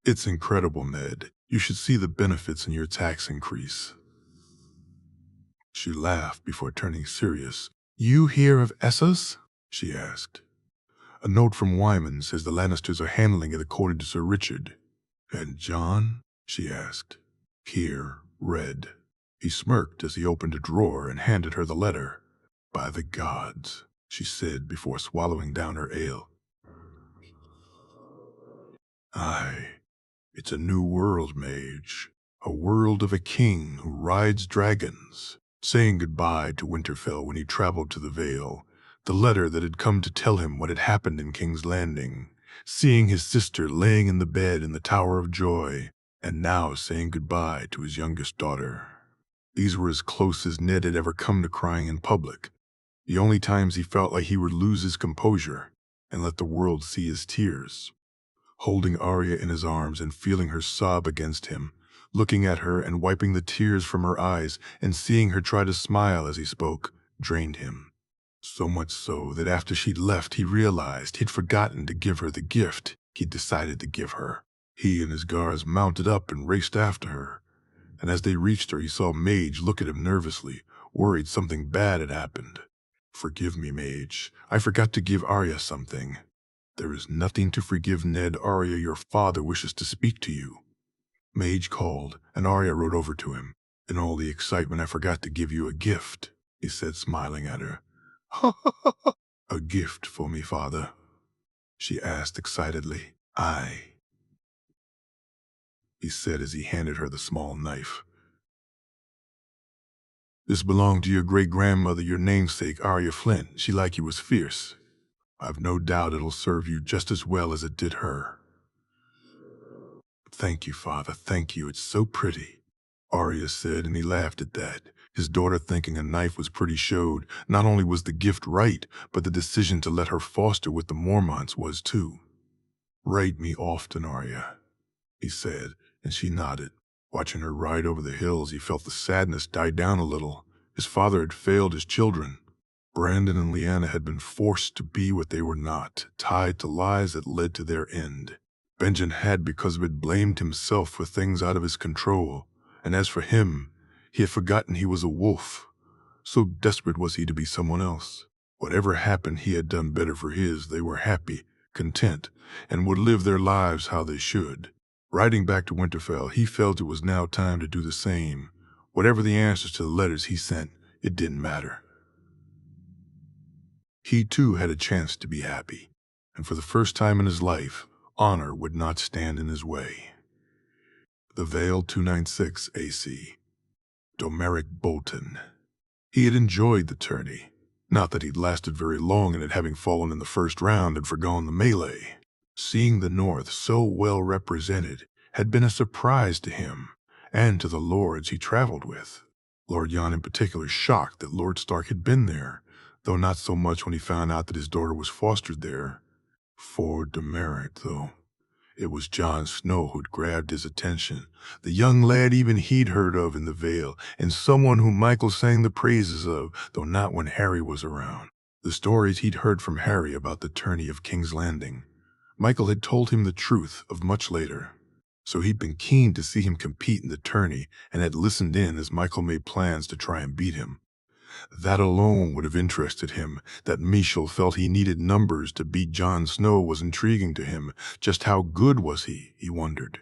It's incredible, Ned. You should see the benefits in your tax increase." She laughed before turning serious. "You hear of Essos?" she asked. "A note from Wyman says the Lannisters are handling it according to Sir Richard." "And John?" she asked. Keir read. He smirked as he opened a drawer and handed her the letter. "By the gods," she said before swallowing down her ale. "Aye, it's a new world, Mage. A world of a king who rides dragons." Saying goodbye to Winterfell when he traveled to the Vale, the letter that had come to tell him what had happened in King's Landing, seeing his sister laying in the bed in the Tower of Joy, and now saying goodbye to his youngest daughter. These were as close as Ned had ever come to crying in public, the only times he felt like he would lose his composure and let the world see his tears. Holding Arya in his arms and feeling her sob against him, looking at her and wiping the tears from her eyes and seeing her try to smile as he spoke, drained him. So much so that after she'd left he realized he'd forgotten to give her the gift he'd decided to give her. He and his guards mounted up and raced after her, and as they reached her he saw Mage look at him nervously, worried something bad had happened. "Forgive me, Mage. I forgot to give Arya something." "There is nothing to forgive, Ned. Arya, your father, wishes to speak to you." Mage called, and Arya rode over to him. "In all the excitement I forgot to give you a gift," he said, smiling at her. "Ha ha ha ha! A gift for me, father?" she asked excitedly. "Aye," he said as he handed her the small knife. "This belonged to your great-grandmother, your namesake, Arya Flint. She like you was fierce. I've no doubt it'll serve you just as well as it did her." "Thank you, father, thank you. It's so pretty," Arya said, and he laughed at that. His daughter thinking a knife was pretty showed not only was the gift right, but the decision to let her foster with the Mormonts was too. "Write me often, Arya," he said, and she nodded. Watching her ride over the hills, he felt the sadness die down a little. His father had failed his children. Brandon and Lyanna had been forced to be what they were not, tied to lies that led to their end. Benjen had, because of it, blamed himself for things out of his control, and as for him, he had forgotten he was a wolf. So desperate was he to be someone else. Whatever happened, he had done better for his. They were happy, content, and would live their lives how they should. Riding back to Winterfell, he felt it was now time to do the same. Whatever the answers to the letters he sent, it didn't matter. He too had a chance to be happy, and for the first time in his life, honor would not stand in his way. The Vale 296 AC. Demeric Bolton. He had enjoyed the tourney. Not that he'd lasted very long in it, having fallen in the first round and forgone the melee. Seeing the North so well represented had been a surprise to him, and to the lords he traveled with. Lord Jan in particular shocked that Lord Stark had been there, though not so much when he found out that his daughter was fostered there. For Demeric, though, it was Jon Snow who'd grabbed his attention, the young lad even he'd heard of in the Vale, and someone whom Michael sang the praises of, though not when Harry was around. The stories he'd heard from Harry about the tourney of King's Landing, Michael had told him the truth of much later. So he'd been keen to see him compete in the tourney and had listened in as Michael made plans to try and beat him. That alone would have interested him. That Michel felt he needed numbers to beat Jon Snow was intriguing to him. Just how good was he wondered.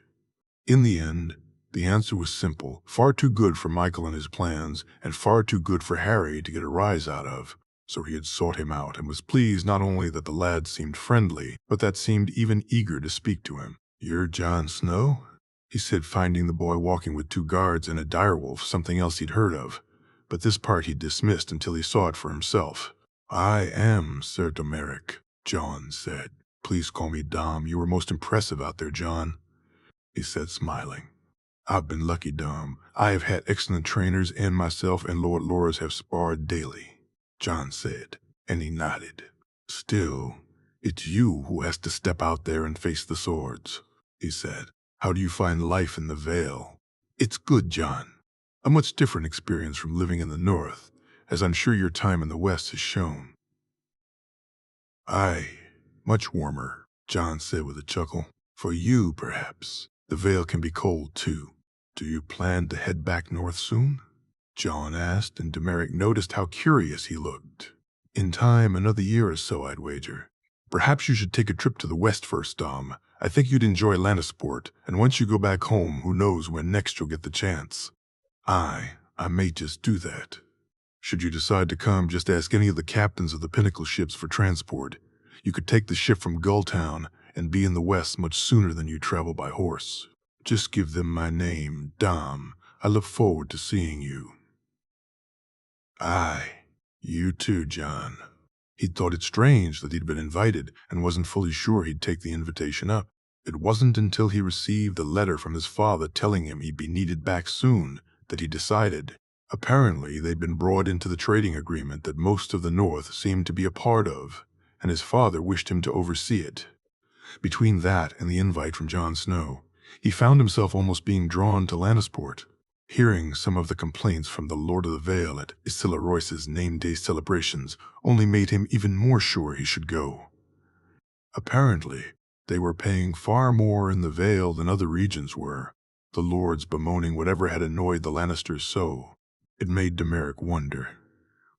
In the end, the answer was simple. Far too good for Michael and his plans, and far too good for Harry to get a rise out of. So he had sought him out and was pleased not only that the lad seemed friendly, but that seemed even eager to speak to him. "You're Jon Snow?" he said, finding the boy walking with 2 guards and a direwolf, something else he'd heard of. But this part he dismissed until he saw it for himself. "I am Sir Demeric," Jon said. Please call me Dom. You were most impressive out there, John, he said, smiling. I've been lucky, Dom. I have had excellent trainers, and myself and Lord Loras have sparred daily, John said, and he nodded. Still, it's you who has to step out there and face the swords, he said. How do you find life in the Vale? It's good, John. A much different experience from living in the North, as I'm sure your time in the West has shown. Aye, much warmer, John said with a chuckle. For you, perhaps. The Vale can be cold, too. Do you plan to head back north soon? John asked, and Demeric noticed how curious he looked. In time, another year or so, I'd wager. Perhaps you should take a trip to the west first, Dom. I think you'd enjoy Lannisport, and once you go back home, who knows when next you'll get the chance. Aye, I may just do that. Should you decide to come, just ask any of the captains of the Pinnacle ships for transport. You could take the ship from Gulltown and be in the west much sooner than you travel by horse. Just give them my name, Dom. I look forward to seeing you. Aye, you too, John. He'd thought it strange that he'd been invited and wasn't fully sure he'd take the invitation up. It wasn't until he received a letter from his father telling him he'd be needed back soon that he decided. Apparently, they'd been brought into the trading agreement that most of the North seemed to be a part of, and his father wished him to oversee it. Between that and the invite from Jon Snow, he found himself almost being drawn to Lannisport. Hearing some of the complaints from the Lord of the Vale at Isilla Royce's name-day celebrations only made him even more sure he should go. Apparently, they were paying far more in the Vale than other regions were, the lords bemoaning whatever had annoyed the Lannisters so. It made Demeric wonder.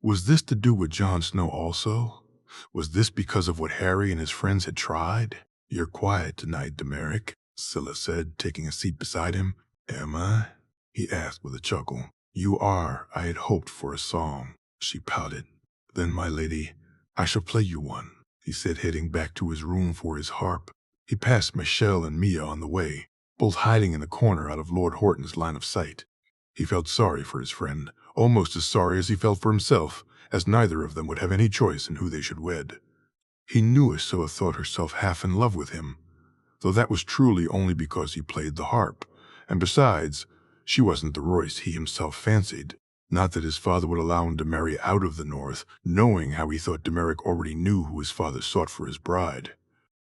Was this to do with Jon Snow also? Was this because of what Harry and his friends had tried? You're quiet tonight, Demeric, Scylla said, taking a seat beside him. Am I? He asked with a chuckle. You are. I had hoped for a song, she pouted. Then, my lady, I shall play you one, he said, heading back to his room for his harp. He passed Michelle and Mia on the way, both hiding in a corner out of Lord Horton's line of sight. He felt sorry for his friend, almost as sorry as he felt for himself, as neither of them would have any choice in who they should wed. He knew Essos thought herself half in love with him, though that was truly only because he played the harp, and besides, she wasn't the Royce he himself fancied. Not that his father would allow him to marry out of the North, knowing how he thought Demeric already knew who his father sought for his bride.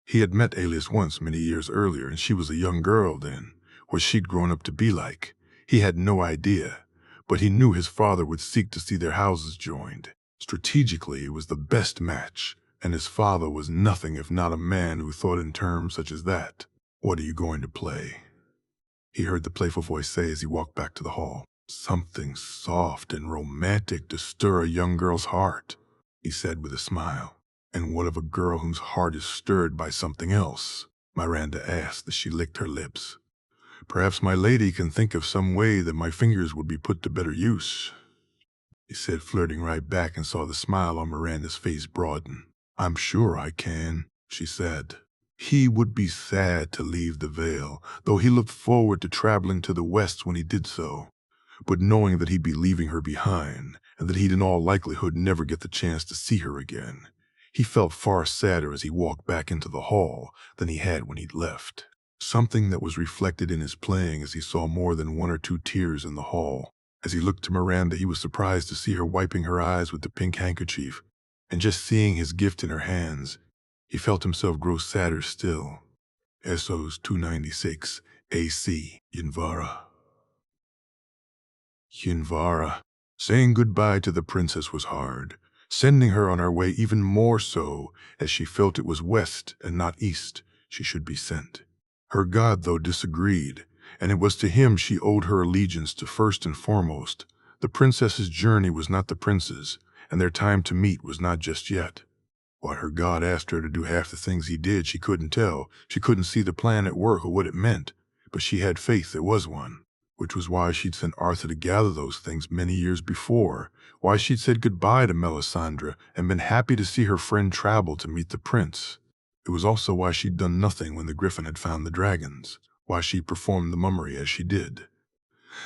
He had met Aelias once many years earlier, and she was a young girl then. What she'd grown up to be like, he had no idea, but he knew his father would seek to see their houses joined. Strategically, it was the best match, and his father was nothing if not a man who thought in terms such as that. What are you going to play? He heard the playful voice say as he walked back to the hall. Something soft and romantic to stir a young girl's heart, he said with a smile. And what of a girl whose heart is stirred by something else? Miranda asked as she licked her lips. Perhaps my lady can think of some way that my fingers would be put to better use, he said, flirting right back, and saw the smile on Miranda's face broaden. I'm sure I can, she said. He would be sad to leave the Vale, though he looked forward to traveling to the west when he did so. But knowing that he'd be leaving her behind, and that he'd in all likelihood never get the chance to see her again, he felt far sadder as he walked back into the hall than he had when he'd left. Something that was reflected in his playing as he saw more than one or two tears in the hall. As he looked to Miranda, he was surprised to see her wiping her eyes with the pink handkerchief, and just seeing his gift in her hands, he felt himself grow sadder still. Essos 296, AC, Yinvara. Yinvara. Saying goodbye to the princess was hard, sending her on her way even more so as she felt it was west and not east she should be sent. Her god, though, disagreed, and it was to him she owed her allegiance to first and foremost. The princess's journey was not the prince's, and their time to meet was not just yet. Why her god asked her to do half the things he did, she couldn't tell. She couldn't see the plan at work or what it meant, but she had faith there was one, which was why she'd sent Arthur to gather those things many years before, why she'd said goodbye to Melisandre and been happy to see her friend travel to meet the prince. It was also why she'd done nothing when the griffin had found the dragons, why she performed the mummery as she did.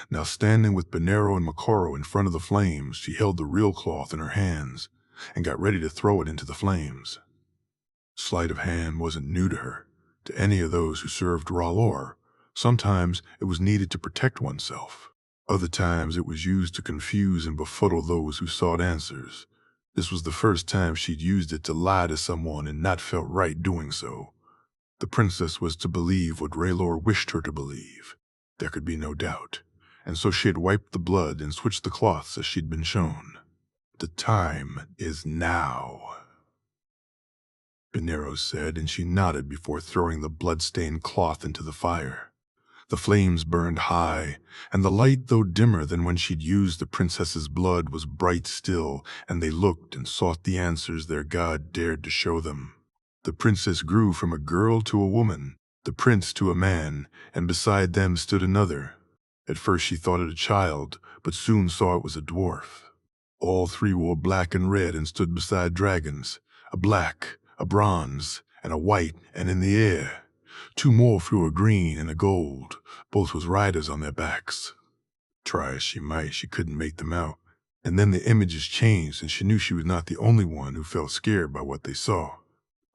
Now, standing with Benero and Makoro in front of the flames, she held the real cloth in her hands and got ready to throw it into the flames. Sleight of hand wasn't new to her, to any of those who served R'hllor. Sometimes it was needed to protect oneself. Other times it was used to confuse and befuddle those who sought answers. This was the first time she'd used it to lie to someone and not felt right doing so. The princess was to believe what R'hllor wished her to believe. There could be no doubt, and so she had wiped the blood and switched the cloths as she'd been shown. The time is now, Beneros said, and she nodded before throwing the blood-stained cloth into the fire. The flames burned high, and the light, though dimmer than when she'd used the princess's blood, was bright still, and they looked and sought the answers their god dared to show them. The princess grew from a girl to a woman, the prince to a man, and beside them stood another. At first she thought it a child, but soon saw it was a dwarf. All three wore black and red and stood beside dragons, a black, a bronze, and a white, and in the air. Two more flew a green and a gold, both with riders on their backs. Try as she might, she couldn't make them out. And then the images changed, and she knew she was not the only one who felt scared by what they saw.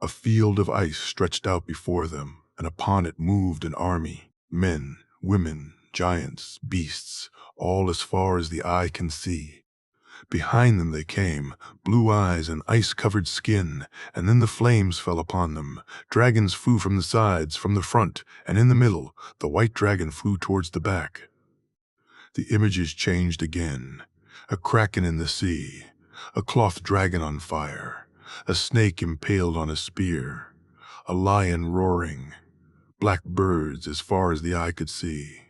A field of ice stretched out before them, and upon it moved an army, men, women, giants, beasts, all as far as the eye can see. Behind them they came, blue eyes and ice-covered skin, and then the flames fell upon them. Dragons flew from the sides, from the front, and in the middle, the white dragon flew towards the back. The images changed again. A kraken in the sea, a cloth dragon on fire, a snake impaled on a spear, a lion roaring, black birds as far as the eye could see,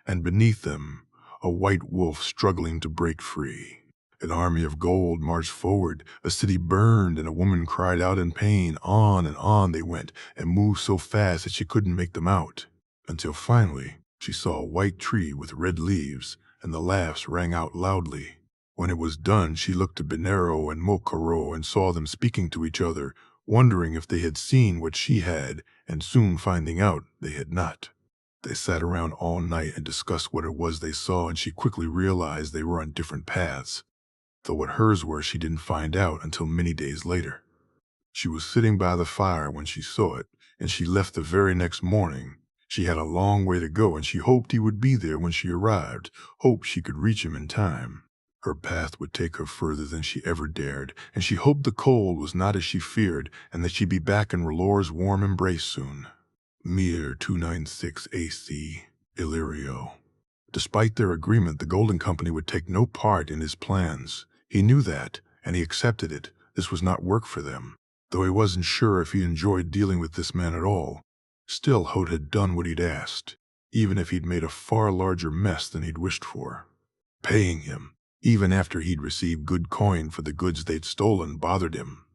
and beneath them, a white wolf struggling to break free. An army of gold marched forward, a city burned, and a woman cried out in pain. On and on they went, and moved so fast that she couldn't make them out, until finally she saw a white tree with red leaves, and the laughs rang out loudly. When it was done, she looked at Benero and Mokaro and saw them speaking to each other, wondering if they had seen what she had, and soon finding out they had not. They sat around all night and discussed what it was they saw, and she quickly realized they were on different paths. Though what hers were she didn't find out until many days later. She was sitting by the fire when she saw it, and she left the very next morning. She had a long way to go, and she hoped he would be there when she arrived, hoped she could reach him in time. Her path would take her further than she ever dared, and she hoped the cold was not as she feared, and that she'd be back in R'hllor's warm embrace soon. Mir 296 AC, Illyrio. Despite their agreement, the Golden Company would take no part in his plans. He knew that, and he accepted it. This was not work for them, though he wasn't sure if he enjoyed dealing with this man at all. Still, Holt had done what he'd asked, even if he'd made a far larger mess than he'd wished for. Paying him, even after he'd received good coin for the goods they'd stolen, bothered him.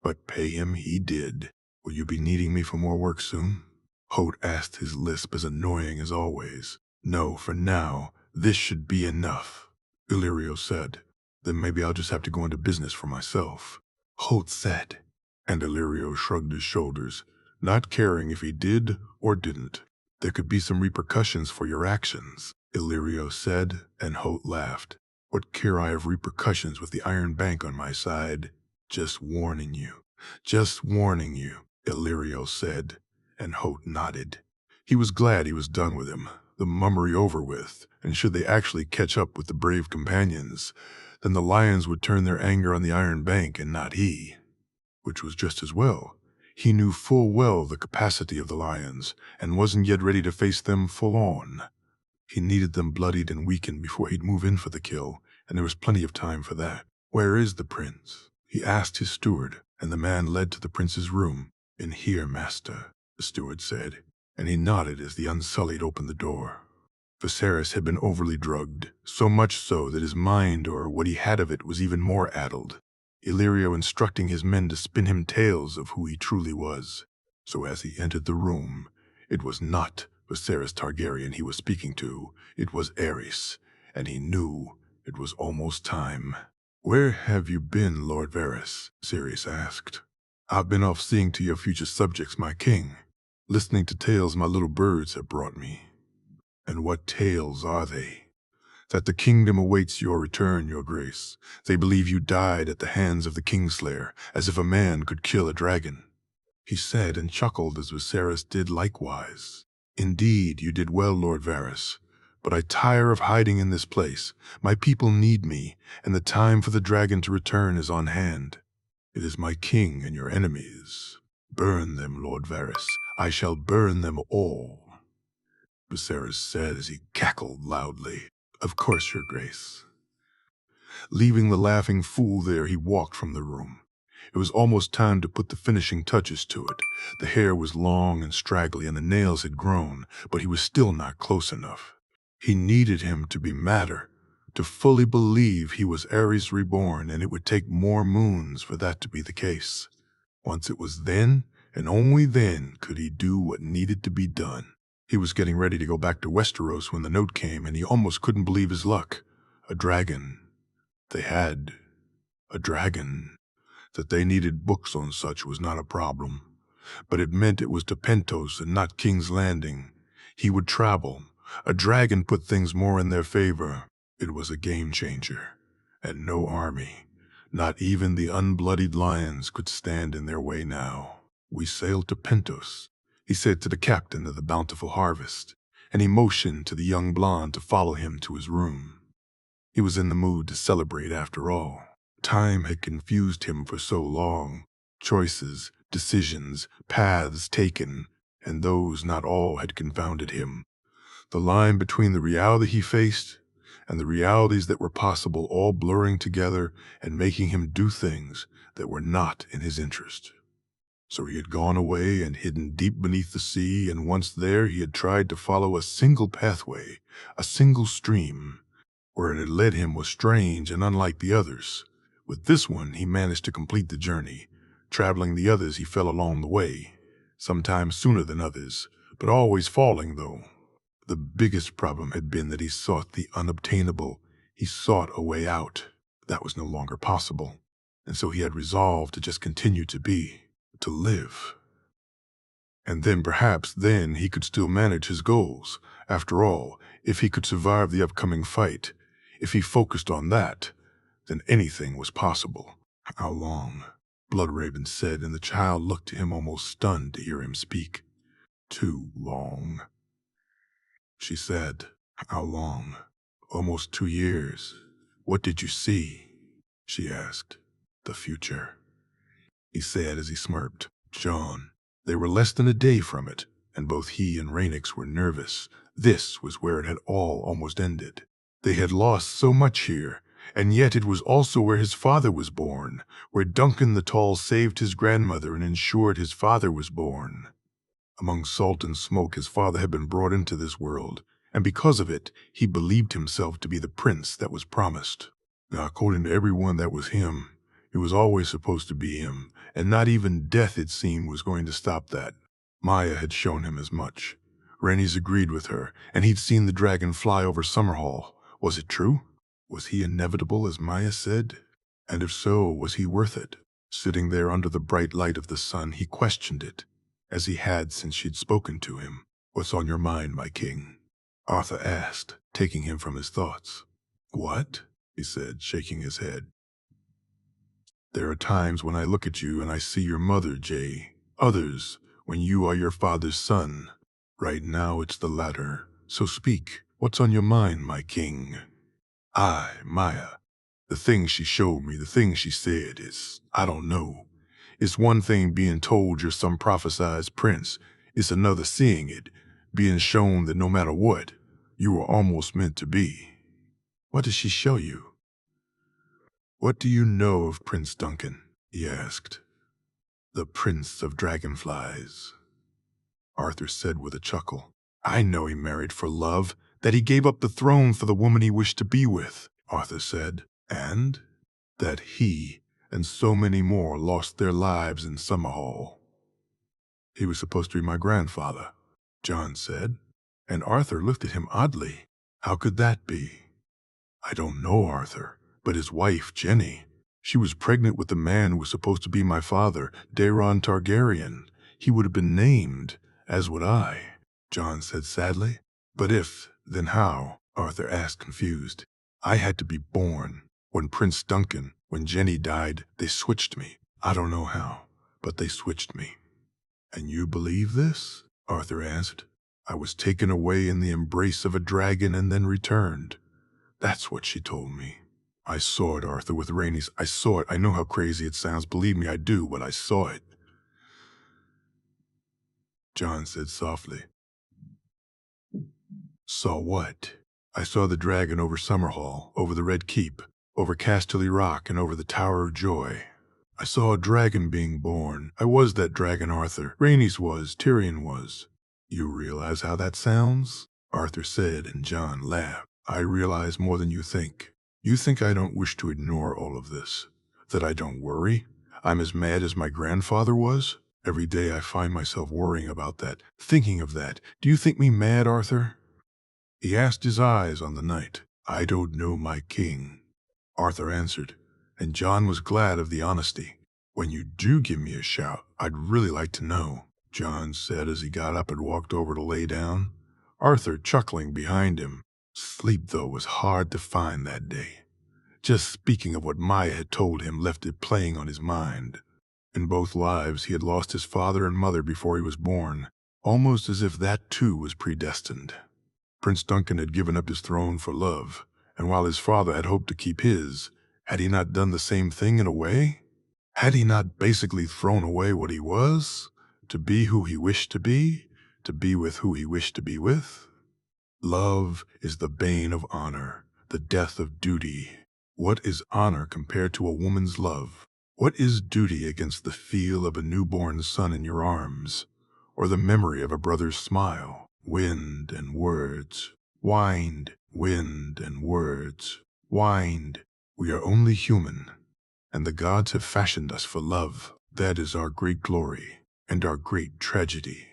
But pay him he did. Will you be needing me for more work soon? Holt asked, his lisp as annoying as always. No, for now, this should be enough, Illyrio said. Then maybe I'll just have to go into business for myself, Holt said. And Illyrio shrugged his shoulders, not caring if he did or didn't. There could be some repercussions for your actions, Illyrio said, and Holt laughed. What care I of repercussions with the Iron Bank on my side? Just warning you, Illyrio said, and Holt nodded. He was glad he was done with him, the mummery over with, and should they actually catch up with the brave companions, then the lions would turn their anger on the Iron Bank and not he. Which was just as well. He knew full well the capacity of the lions, and wasn't yet ready to face them full on. He needed them bloodied and weakened before he'd move in for the kill, and there was plenty of time for that. Where is the prince? He asked his steward, and the man led to the prince's room. In here, master, the steward said, and he nodded as the Unsullied opened the door. Viserys had been overly drugged, so much so that his mind, or what he had of it, was even more addled. Illyrio instructing his men to spin him tales of who he truly was. So as he entered the room, it was not Viserys Targaryen he was speaking to, it was Aerys, and he knew it was almost time. Where have you been, Lord Varys? Sirius asked. I've been off seeing to your future subjects, my king, listening to tales my little birds have brought me. And what tales are they? That the kingdom awaits your return, your grace. They believe you died at the hands of the Kingslayer, as if a man could kill a dragon. he said and chuckled as Viserys did likewise. Indeed, you did well, Lord Varys. But I tire of hiding in this place. My people need me, and the time for the dragon to return is on hand. It is my king and your enemies. Burn them, Lord Varys. I shall burn them all. Viserys said as he cackled loudly. Of course, your grace. Leaving the laughing fool there, he walked from the room. It was almost time to put the finishing touches to it. The hair was long and straggly and the nails had grown, but he was still not close enough. He needed him to be madder, to fully believe he was Ares reborn, and it would take more moons for that to be the case. Once it was then, and only then, could he do what needed to be done. He was getting ready to go back to Westeros when the note came, and he almost couldn't believe his luck. A dragon. They had a dragon. That they needed books on such was not a problem, but it meant it was to Pentos and not King's Landing. He would travel. A dragon put things more in their favor. It was a game changer, and no army, not even the unbloodied lions, could stand in their way now. We sailed to Pentos, he said to the captain of the Bountiful Harvest, and he motioned to the young blonde to follow him to his room. He was in the mood to celebrate after all. Time had confused him for so long. Choices, decisions, paths taken, and those not all had confounded him. The line between the reality he faced and the realities that were possible all blurring together and making him do things that were not in his interest. So he had gone away and hidden deep beneath the sea, and once there he had tried to follow a single pathway, a single stream. Where it had led him was strange and unlike the others. With this one, he managed to complete the journey. Traveling the others, he fell along the way, sometimes sooner than others, but always falling, though. The biggest problem had been that he sought the unobtainable. He sought a way out. That was no longer possible, and so he had resolved to just continue to be, to live. And then perhaps then he could still manage his goals. After all, if he could survive the upcoming fight, if he focused on that, then anything was possible. How long? Bloodraven said, and the child looked to him almost stunned to hear him speak. Too long. She said, How long? Almost 2 years. What did you see? She asked. The future. He said as he smirked. Jon. They were less than a day from it, and both he and Rhaenys were nervous. This was where it had all almost ended. They had lost so much here, and yet it was also where his father was born, where Duncan the Tall saved his grandmother and ensured his father was born. Among salt and smoke, his father had been brought into this world, and because of it, he believed himself to be the prince that was promised. Now, according to everyone, that was him. It was always supposed to be him, and not even death, it seemed, was going to stop that. Maya had shown him as much. Rhaenys agreed with her, and he'd seen the dragon fly over Summerhall. Was it true? Was he inevitable, as Maya said? And if so, was he worth it? Sitting there under the bright light of the sun, he questioned it, as he had since she'd spoken to him. What's on your mind, my king? Arthur asked, taking him from his thoughts. What? He said, shaking his head. There are times when I look at you and I see your mother, Jay. Others, when you are your father's son. Right now it's the latter. So speak. What's on your mind, my king? Maya. The things she showed me, the things she said is, I don't know. It's one thing being told you're some prophesized prince. It's another seeing it, being shown that no matter what, you were almost meant to be. What does she show you? What do you know of Prince Duncan? He asked. The Prince of Dragonflies, Arthur said with a chuckle. I know he married for love, that he gave up the throne for the woman he wished to be with, Arthur said, and that he and so many more lost their lives in Summerhall. He was supposed to be my grandfather, Jon said, and Arthur looked at him oddly. How could that be? I don't know, Arthur, but his wife, Jenny, she was pregnant with the man who was supposed to be my father, Daeron Targaryen. He would have been named, as would I, Jon said sadly. But if, then how? Arthur asked, confused. I had to be born. When Prince Duncan, when Jenny died, they switched me. I don't know how, but they switched me. "And you believe this?" Arthur asked. "I was taken away in the embrace of a dragon and then returned. That's what she told me." "I saw it, Arthur, with Rhaenys. I saw it. I know how crazy it sounds. Believe me, I do, but I saw it," Jon said softly. "Saw what?" "I saw the dragon over Summerhall, over the Red Keep, over Casterly Rock, and over the Tower of Joy. I saw a dragon being born. I was that dragon, Arthur. Rhaenys was. Tyrion was." "You realize how that sounds?" Arthur said, and Jon laughed. "I realize more than you think. You think I don't wish to ignore all of this? That I don't worry? I'm as mad as my grandfather was? Every day I find myself worrying about that, thinking of that. Do you think me mad, Arthur?" He asked, his eyes on the night. "I don't know, my king," Arthur answered, and Jon was glad of the honesty. "When you do give me a shout, I'd really like to know," Jon said as he got up and walked over to lay down, Arthur chuckling behind him. Sleep, though, was hard to find that day. Just speaking of what Maya had told him left it playing on his mind. In both lives, he had lost his father and mother before he was born, almost as if that too was predestined. Prince Duncan had given up his throne for love, and while his father had hoped to keep his, had he not done the same thing in a way? Had he not basically thrown away what he was, to be who he wished to be with who he wished to be with? Love is the bane of honor, the death of duty. What is honor compared to a woman's love? What is duty against the feel of a newborn son in your arms, or the memory of a brother's smile? Wind and words, wind, wind and words, wind. We are only human, and the gods have fashioned us for love. That is our great glory and our great tragedy.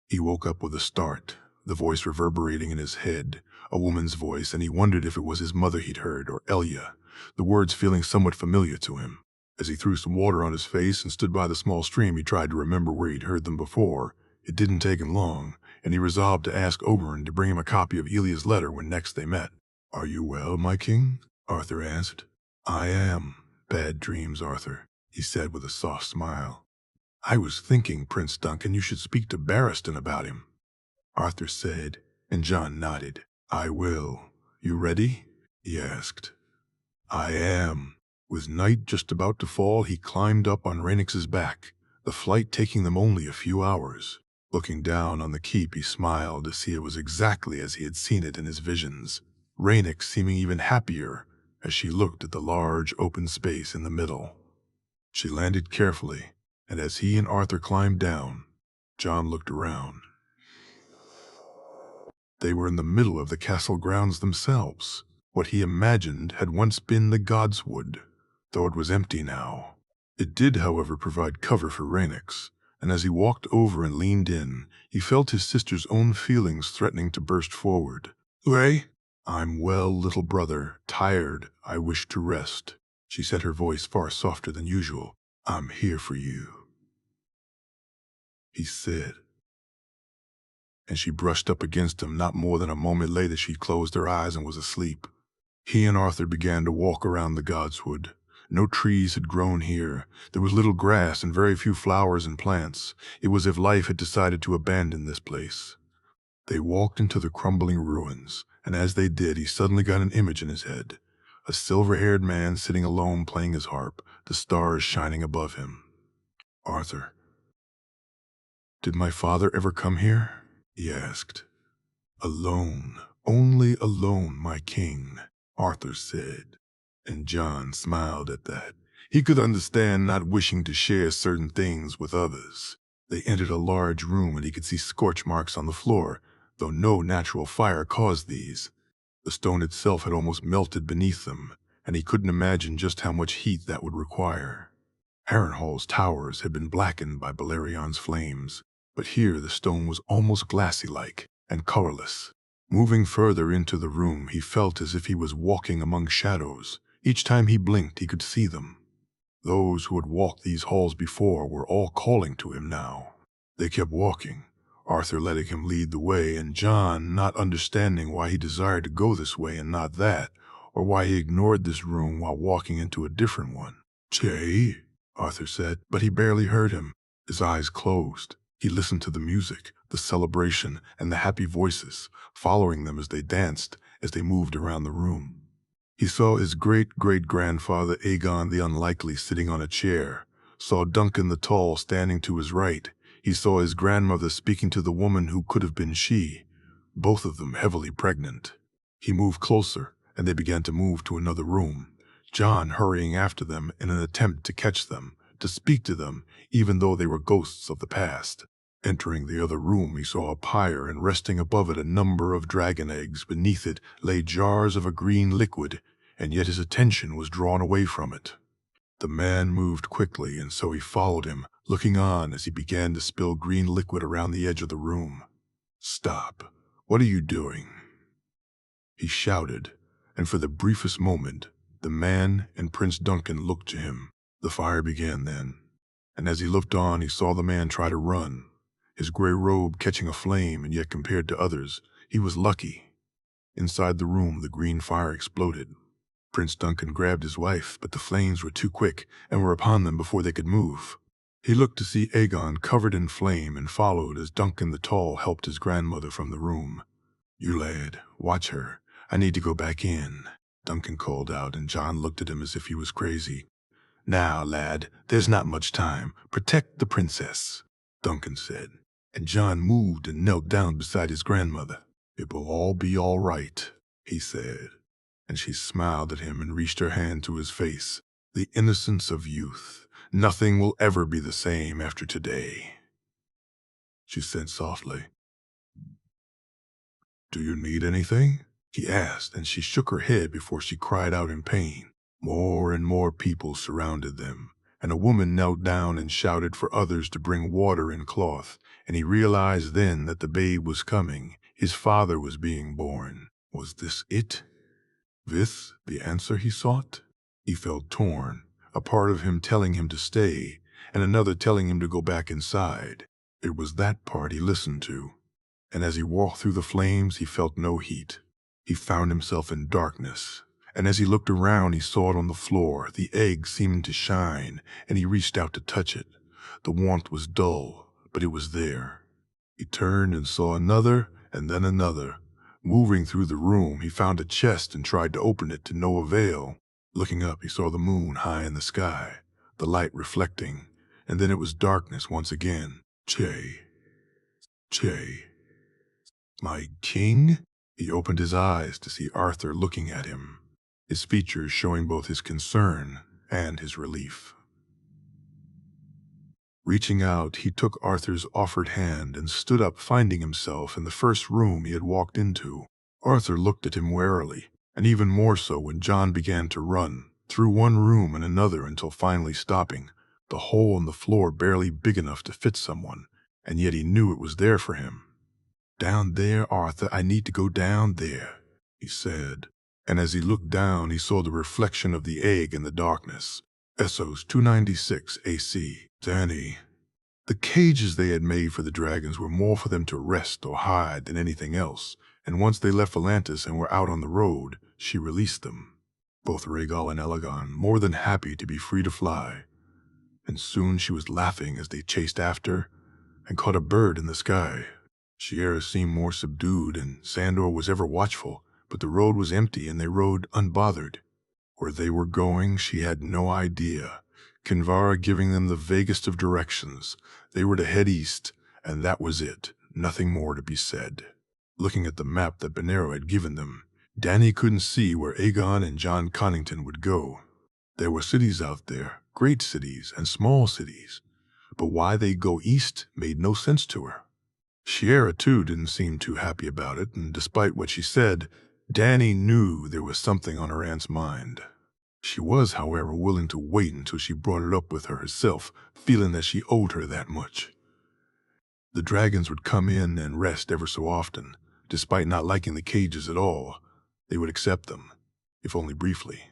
He woke up with a start, the voice reverberating in his head, a woman's voice, and he wondered if it was his mother he'd heard, or Elia, the words feeling somewhat familiar to him. As he threw some water on his face and stood by the small stream, he tried to remember where he'd heard them before. It didn't take him long, and he resolved to ask Oberyn to bring him a copy of Elia's letter when next they met. "Are you well, my king?" Arthur asked. "I am. Bad dreams, Arthur," he said with a soft smile. "I was thinking, Prince Duncan, you should speak to Barristan about him," Arthur said, and Jon nodded. "I will. You ready?" he asked. "I am." With night just about to fall, he climbed up on Rhaenys's back, the flight taking them only a few hours. Looking down on the keep, he smiled to see it was exactly as he had seen it in his visions, Rhaenys seeming even happier as she looked at the large open space in the middle. She landed carefully, and as he and Arthur climbed down, Jon looked around. They were in the middle of the castle grounds themselves. What he imagined had once been the godswood, though it was empty now. It did, however, provide cover for Rhaenys, and as he walked over and leaned in, he felt his sister's own feelings threatening to burst forward. "Ray?" "I'm well, little brother. Tired. I wish to rest," she said, her voice far softer than usual. "I'm here for you," he said. And she brushed up against him. Not more than a moment later, she closed her eyes and was asleep. He and Arthur began to walk around the godswood. No trees had grown here. There was little grass and very few flowers and plants. It was as if life had decided to abandon this place. They walked into the crumbling ruins, and as they did, he suddenly got an image in his head. A silver-haired man sitting alone playing his harp, the stars shining above him. "Arthur, did my father ever come here?" he asked. "Alone, only alone, my king," Arthur said, and Jon smiled at that. He could understand not wishing to share certain things with others. They entered a large room, and he could see scorch marks on the floor, though no natural fire caused these. The stone itself had almost melted beneath them, and he couldn't imagine just how much heat that would require. Harrenhal's towers had been blackened by Balerion's flames, but here the stone was almost glassy-like and colorless. Moving further into the room, he felt as if he was walking among shadows. Each time he blinked, he could see them. Those who had walked these halls before were all calling to him now. They kept walking, Arthur letting him lead the way, and Jon not understanding why he desired to go this way and not that, or why he ignored this room while walking into a different one. "Jay," Arthur said, but he barely heard him. His eyes closed. He listened to the music, the celebration, and the happy voices, following them as they danced, as they moved around the room. He saw his great-great-grandfather Aegon the Unlikely sitting on a chair, saw Duncan the Tall standing to his right. He saw his grandmother speaking to the woman who could have been she, both of them heavily pregnant. He moved closer, and they began to move to another room, Jon hurrying after them in an attempt to catch them, to speak to them, even though they were ghosts of the past. Entering the other room, he saw a pyre, and resting above it a number of dragon eggs. Beneath it lay jars of a green liquid, and yet his attention was drawn away from it. The man moved quickly, and so he followed him, looking on as he began to spill green liquid around the edge of the room. "Stop! What are you doing?" he shouted, and for the briefest moment, the man and Prince Duncan looked to him. The fire began then, and as he looked on, he saw the man try to run, his gray robe catching a flame, and yet compared to others, he was lucky. Inside the room, the green fire exploded. Prince Duncan grabbed his wife, but the flames were too quick and were upon them before they could move. He looked to see Aegon covered in flame and followed as Duncan the Tall helped his grandmother from the room. "You lad, watch her. I need to go back in," Duncan called out, and Jon looked at him as if he was crazy. "Now, lad, there's not much time. Protect the princess," Duncan said, and Jon moved and knelt down beside his grandmother. "It will all be all right," he said, and she smiled at him and reached her hand to his face. "The innocence of youth. Nothing will ever be the same after today," she said softly. "Do you need anything?" he asked, and she shook her head before she cried out in pain. More and more people surrounded them, and a woman knelt down and shouted for others to bring water and cloth, and he realized then that the babe was coming. His father was being born. Was this it? This the answer he sought? He felt torn, a part of him telling him to stay, and another telling him to go back inside. It was that part he listened to, and as he walked through the flames, he felt no heat. He found himself in darkness, and as he looked around, he saw it on the floor. The egg seemed to shine, and he reached out to touch it. The warmth was dull, but it was there. He turned and saw another, and then another. Moving through the room, he found a chest and tried to open it to no avail. Looking up, he saw the moon high in the sky, the light reflecting, and then it was darkness once again. Che, my king? He opened his eyes to see Arthur looking at him, his features showing both his concern and his relief. Reaching out, he took Arthur's offered hand and stood up, finding himself in the first room he had walked into. Arthur looked at him warily, and even more so when Jon began to run, through one room and another until finally stopping, the hole in the floor barely big enough to fit someone, and yet he knew it was there for him. "Down there, Arthur, I need to go down there," he said, and as he looked down, he saw the reflection of the egg in the darkness. Essos 296 AC. Dany. The cages they had made for the dragons were more for them to rest or hide than anything else, and once they left Volantis and were out on the road, she released them. Both Rhaegal and Aegon more than happy to be free to fly, and soon she was laughing as they chased after and caught a bird in the sky. Shiera seemed more subdued, and Sandor was ever watchful, but the road was empty and they rode unbothered. Where they were going, she had no idea. Kinvara giving them the vaguest of directions. They were to head east, and that was it. Nothing more to be said. Looking at the map that Benero had given them, Dany couldn't see where Aegon and Jon Connington would go. There were cities out there, great cities and small cities, but why they go east made no sense to her. Shiera, too, didn't seem too happy about it, and despite what she said, Dany knew there was something on her aunt's mind. She was, however, willing to wait until she brought it up with her herself, feeling that she owed her that much. The dragons would come in and rest ever so often. Despite not liking the cages at all, they would accept them, if only briefly.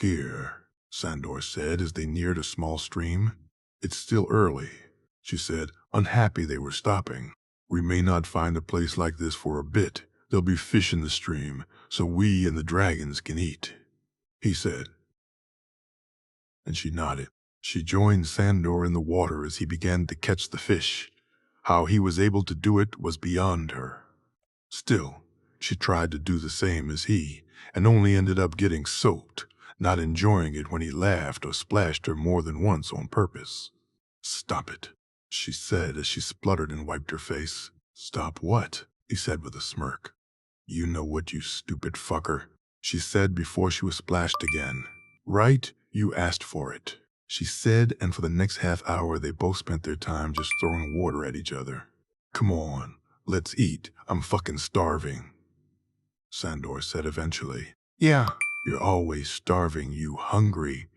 "Here," Sandor said as they neared a small stream. "It's still early," she said, unhappy they were stopping. "We may not find a place like this for a bit. There'll be fish in the stream, so we and the dragons can eat," he said. And she nodded. She joined Sandor in the water as he began to catch the fish. How he was able to do it was beyond her. Still, she tried to do the same as he, and only ended up getting soaked, not enjoying it when he laughed or splashed her more than once on purpose. "Stop it," she said as she spluttered and wiped her face. "Stop what?" he said with a smirk. "You know what, you stupid fucker," she said before she was splashed again. "Right? You asked for it," she said, and for the next half hour they both spent their time just throwing water at each other. "Come on, let's eat. I'm fucking starving," Sandor said eventually. "Yeah, you're always starving, you hungry,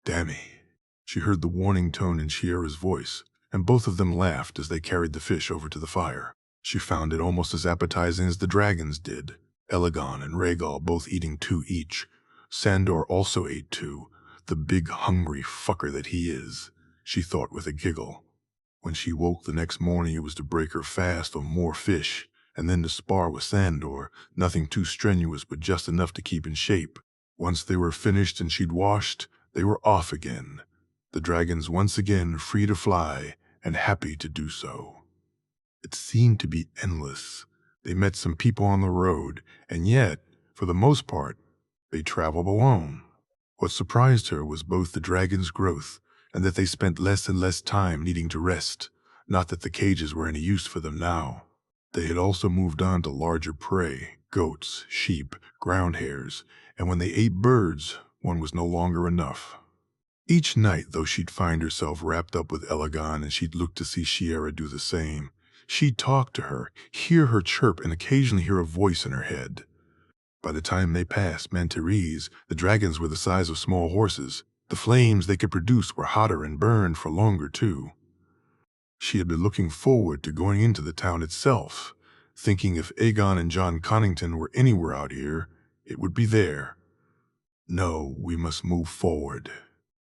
Dammy." She heard the warning tone in Shiera's voice, and both of them laughed as they carried the fish over to the fire. She found it almost as appetizing as the dragons did, Aegon and Rhaegal both eating 2 each. Sandor also ate 2, the big hungry fucker that he is, she thought with a giggle. When she woke the next morning, it was to break her fast on more fish, and then to spar with Sandor, nothing too strenuous but just enough to keep in shape. Once they were finished and she'd washed, they were off again, the dragons once again free to fly and happy to do so. It seemed to be endless. They met some people on the road, and yet, for the most part, they traveled alone. What surprised her was both the dragons' growth and that they spent less and less time needing to rest, not that the cages were any use for them now. They had also moved on to larger prey, goats, sheep, ground hares, and when they ate birds, one was no longer enough. Each night, though, she'd find herself wrapped up with Aegon and she'd look to see Shiera do the same. She'd talk to her, hear her chirp, and occasionally hear a voice in her head. By the time they passed Mantares, the dragons were the size of small horses. The flames they could produce were hotter and burned for longer, too. She had been looking forward to going into the town itself, thinking if Aegon and Jon Connington were anywhere out here, it would be there. "No, we must move forward,"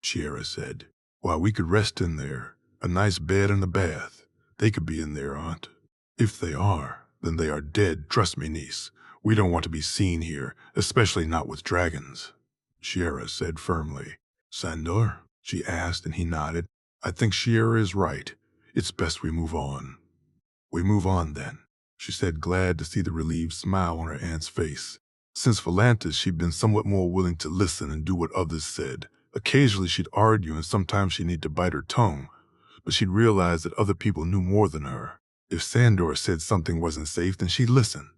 Shiera said. "While we could rest in there, a nice bed and a bath, they could be in there, Aunt. If they are, then they are dead, trust me, niece. We don't want to be seen here, especially not with dragons," Shiera said firmly. "Sandor?" she asked, and he nodded. "I think Shiera is right. It's best we move on." "We move on, then," she said, glad to see the relieved smile on her aunt's face. Since Volantis, she'd been somewhat more willing to listen and do what others said. Occasionally she'd argue, and sometimes she'd need to bite her tongue, but she'd realize that other people knew more than her. If Sandor said something wasn't safe, then she'd listen.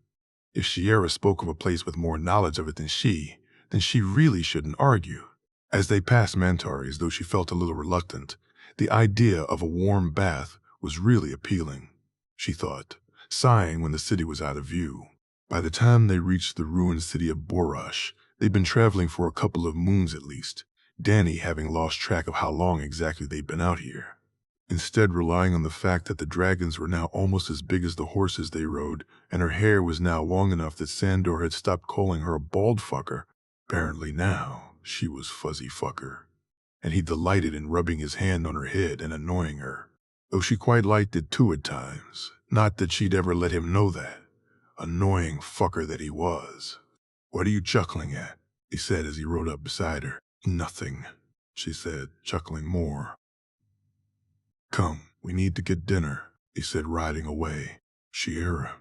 If Shiera spoke of a place with more knowledge of it than she, then she really shouldn't argue. As they passed Mantares, though she felt a little reluctant, the idea of a warm bath was really appealing, she thought, sighing when the city was out of view. By the time they reached the ruined city of Borash, they'd been traveling for a couple of moons at least, Dany having lost track of how long exactly they'd been out here. Instead, relying on the fact that the dragons were now almost as big as the horses they rode, and her hair was now long enough that Sandor had stopped calling her a bald fucker. Apparently now, she was fuzzy fucker. And he delighted in rubbing his hand on her head and annoying her. Though she quite liked it too at times. Not that she'd ever let him know that. Annoying fucker that he was. "What are you chuckling at?" he said as he rode up beside her. "Nothing," she said, chuckling more. "Come, we need to get dinner," he said, riding away. "Shiera."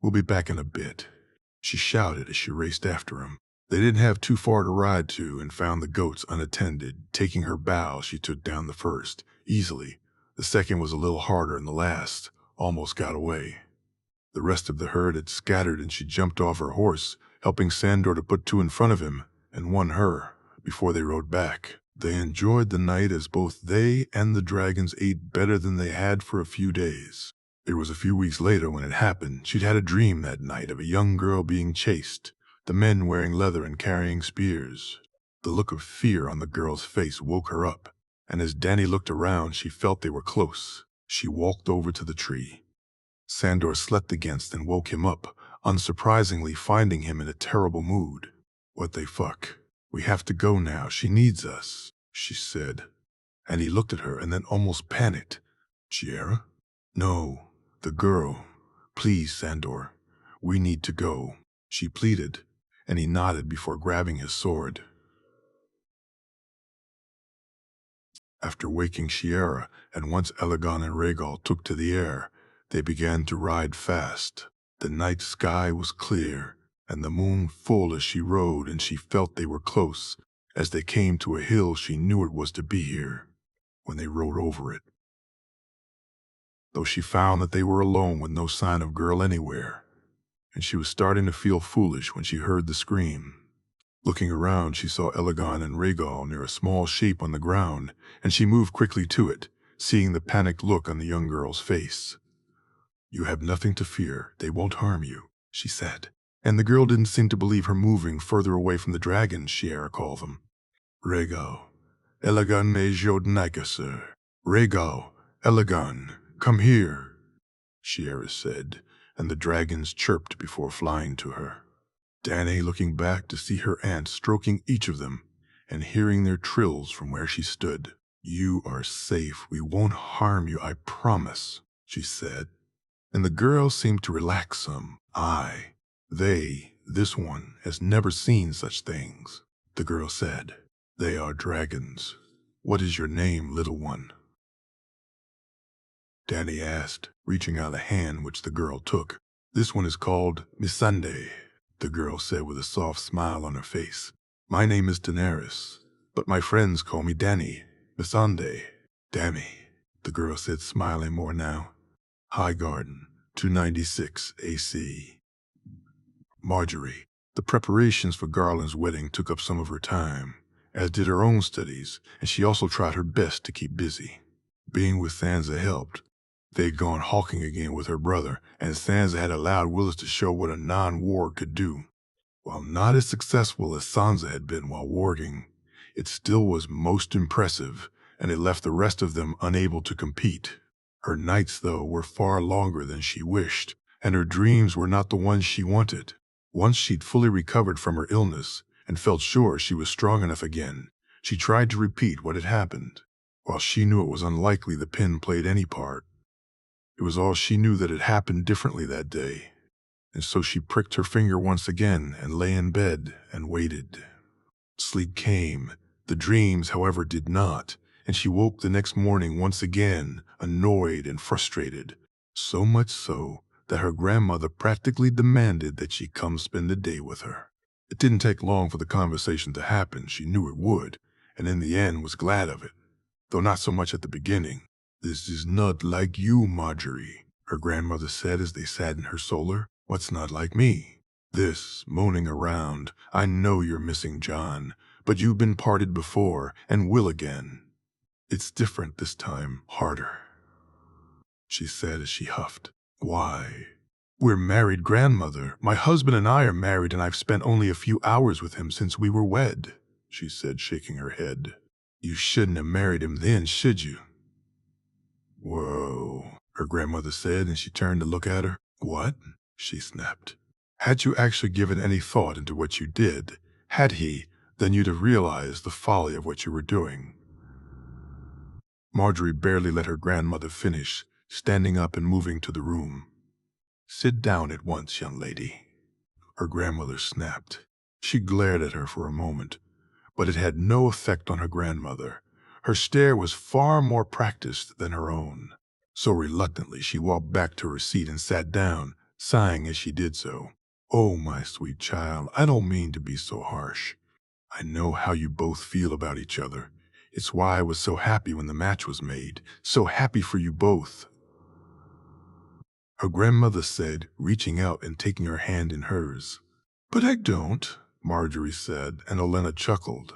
"We'll be back in a bit," she shouted as she raced after him. They didn't have too far to ride to and found the goats unattended. Taking her bow, she took down the first, easily. The second was a little harder, and the last almost got away. The rest of the herd had scattered and she jumped off her horse, helping Sandor to put 2 in front of him and 1 her, before they rode back. They enjoyed the night as both they and the dragons ate better than they had for a few days. It was a few weeks later when it happened. She'd had a dream that night of a young girl being chased, the men wearing leather and carrying spears. The look of fear on the girl's face woke her up, and as Dany looked around, she felt they were close. She walked over to the tree. Sandor slept against and woke him up, unsurprisingly finding him in a terrible mood. "What the fuck? We have to go now. She needs us," she said. And he looked at her and then almost panicked. "Shiera?" "No, the girl. Please, Sandor. We need to go," she pleaded, and he nodded before grabbing his sword. After waking Shiera, and once Aegon and Rhaegal took to the air, they began to ride fast. The night sky was clear, and the moon full as she rode, and she felt they were close. As they came to a hill, she knew it was to be here, when they rode over it. Though she found that they were alone with no sign of girl anywhere, and she was starting to feel foolish when she heard the scream. Looking around, she saw Aegon and Rhaegal near a small shape on the ground, and she moved quickly to it, seeing the panicked look on the young girl's face. "You have nothing to fear. They won't harm you," she said. And the girl didn't seem to believe her. Moving further away from the dragons, Shiera called them. "Rhaegal, Aegon me jodnaika, sir. Rhaegal, Aegon, come here," Shiera said, and the dragons chirped before flying to her. Dany, looking back to see her aunt stroking each of them and hearing their trills from where she stood. "You are safe. We won't harm you, I promise," she said. And the girl seemed to relax some. This one has never seen such things," the girl said. "They are dragons. What is your name, little one?" Dany asked, reaching out a hand which the girl took. "This one is called Missandei," the girl said with a soft smile on her face. "My name is Daenerys, but my friends call me Dany. Missandei." "Dany," the girl said, smiling more now. "Highgarden, 296 AC. Marjorie. The preparations for Garland's wedding took up some of her time, as did her own studies, and she also tried her best to keep busy. Being with Sansa helped. They'd gone hawking again with her brother, and Sansa had allowed Willis to show what a non-warg could do. While not as successful as Sansa had been while warging, it still was most impressive, and it left the rest of them unable to compete. Her nights, though, were far longer than she wished, and her dreams were not the ones she wanted. Once she'd fully recovered from her illness and felt sure she was strong enough again, she tried to repeat what had happened. While she knew it was unlikely the pen played any part, it was all she knew that had happened differently that day. And so she pricked her finger once again and lay in bed and waited. Sleep came. The dreams, however, did not, and she woke the next morning once again, annoyed and frustrated. So much so that her grandmother practically demanded that she come spend the day with her. It didn't take long for the conversation to happen. She knew it would, and in the end was glad of it, though not so much at the beginning. "This is not like you, Marjorie," her grandmother said as they sat in her solar. "What's not like me?" "This, moaning around. I know you're missing John, but you've been parted before and will again. It's different this time, harder," she said as she huffed. "Why?" "We're married, grandmother. My husband and I are married, and I've spent only a few hours with him since we were wed," she said, shaking her head. "You shouldn't have married him then, should you?" "Whoa," her grandmother said, and she turned to look at her. "What?" she snapped. "Had you actually given any thought into what you did, then you'd have realized the folly of what you were doing." Marjorie barely let her grandmother finish, standing up and moving to the room. "Sit down at once, young lady," her grandmother snapped. She glared at her for a moment, but it had no effect on her grandmother. Her stare was far more practiced than her own. So reluctantly she walked back to her seat and sat down, sighing as she did so. "Oh, my sweet child, I don't mean to be so harsh. I know how you both feel about each other. It's why I was so happy when the match was made, so happy for you both," her grandmother said, reaching out and taking her hand in hers. "But I don't," Marjorie said, and Olenna chuckled.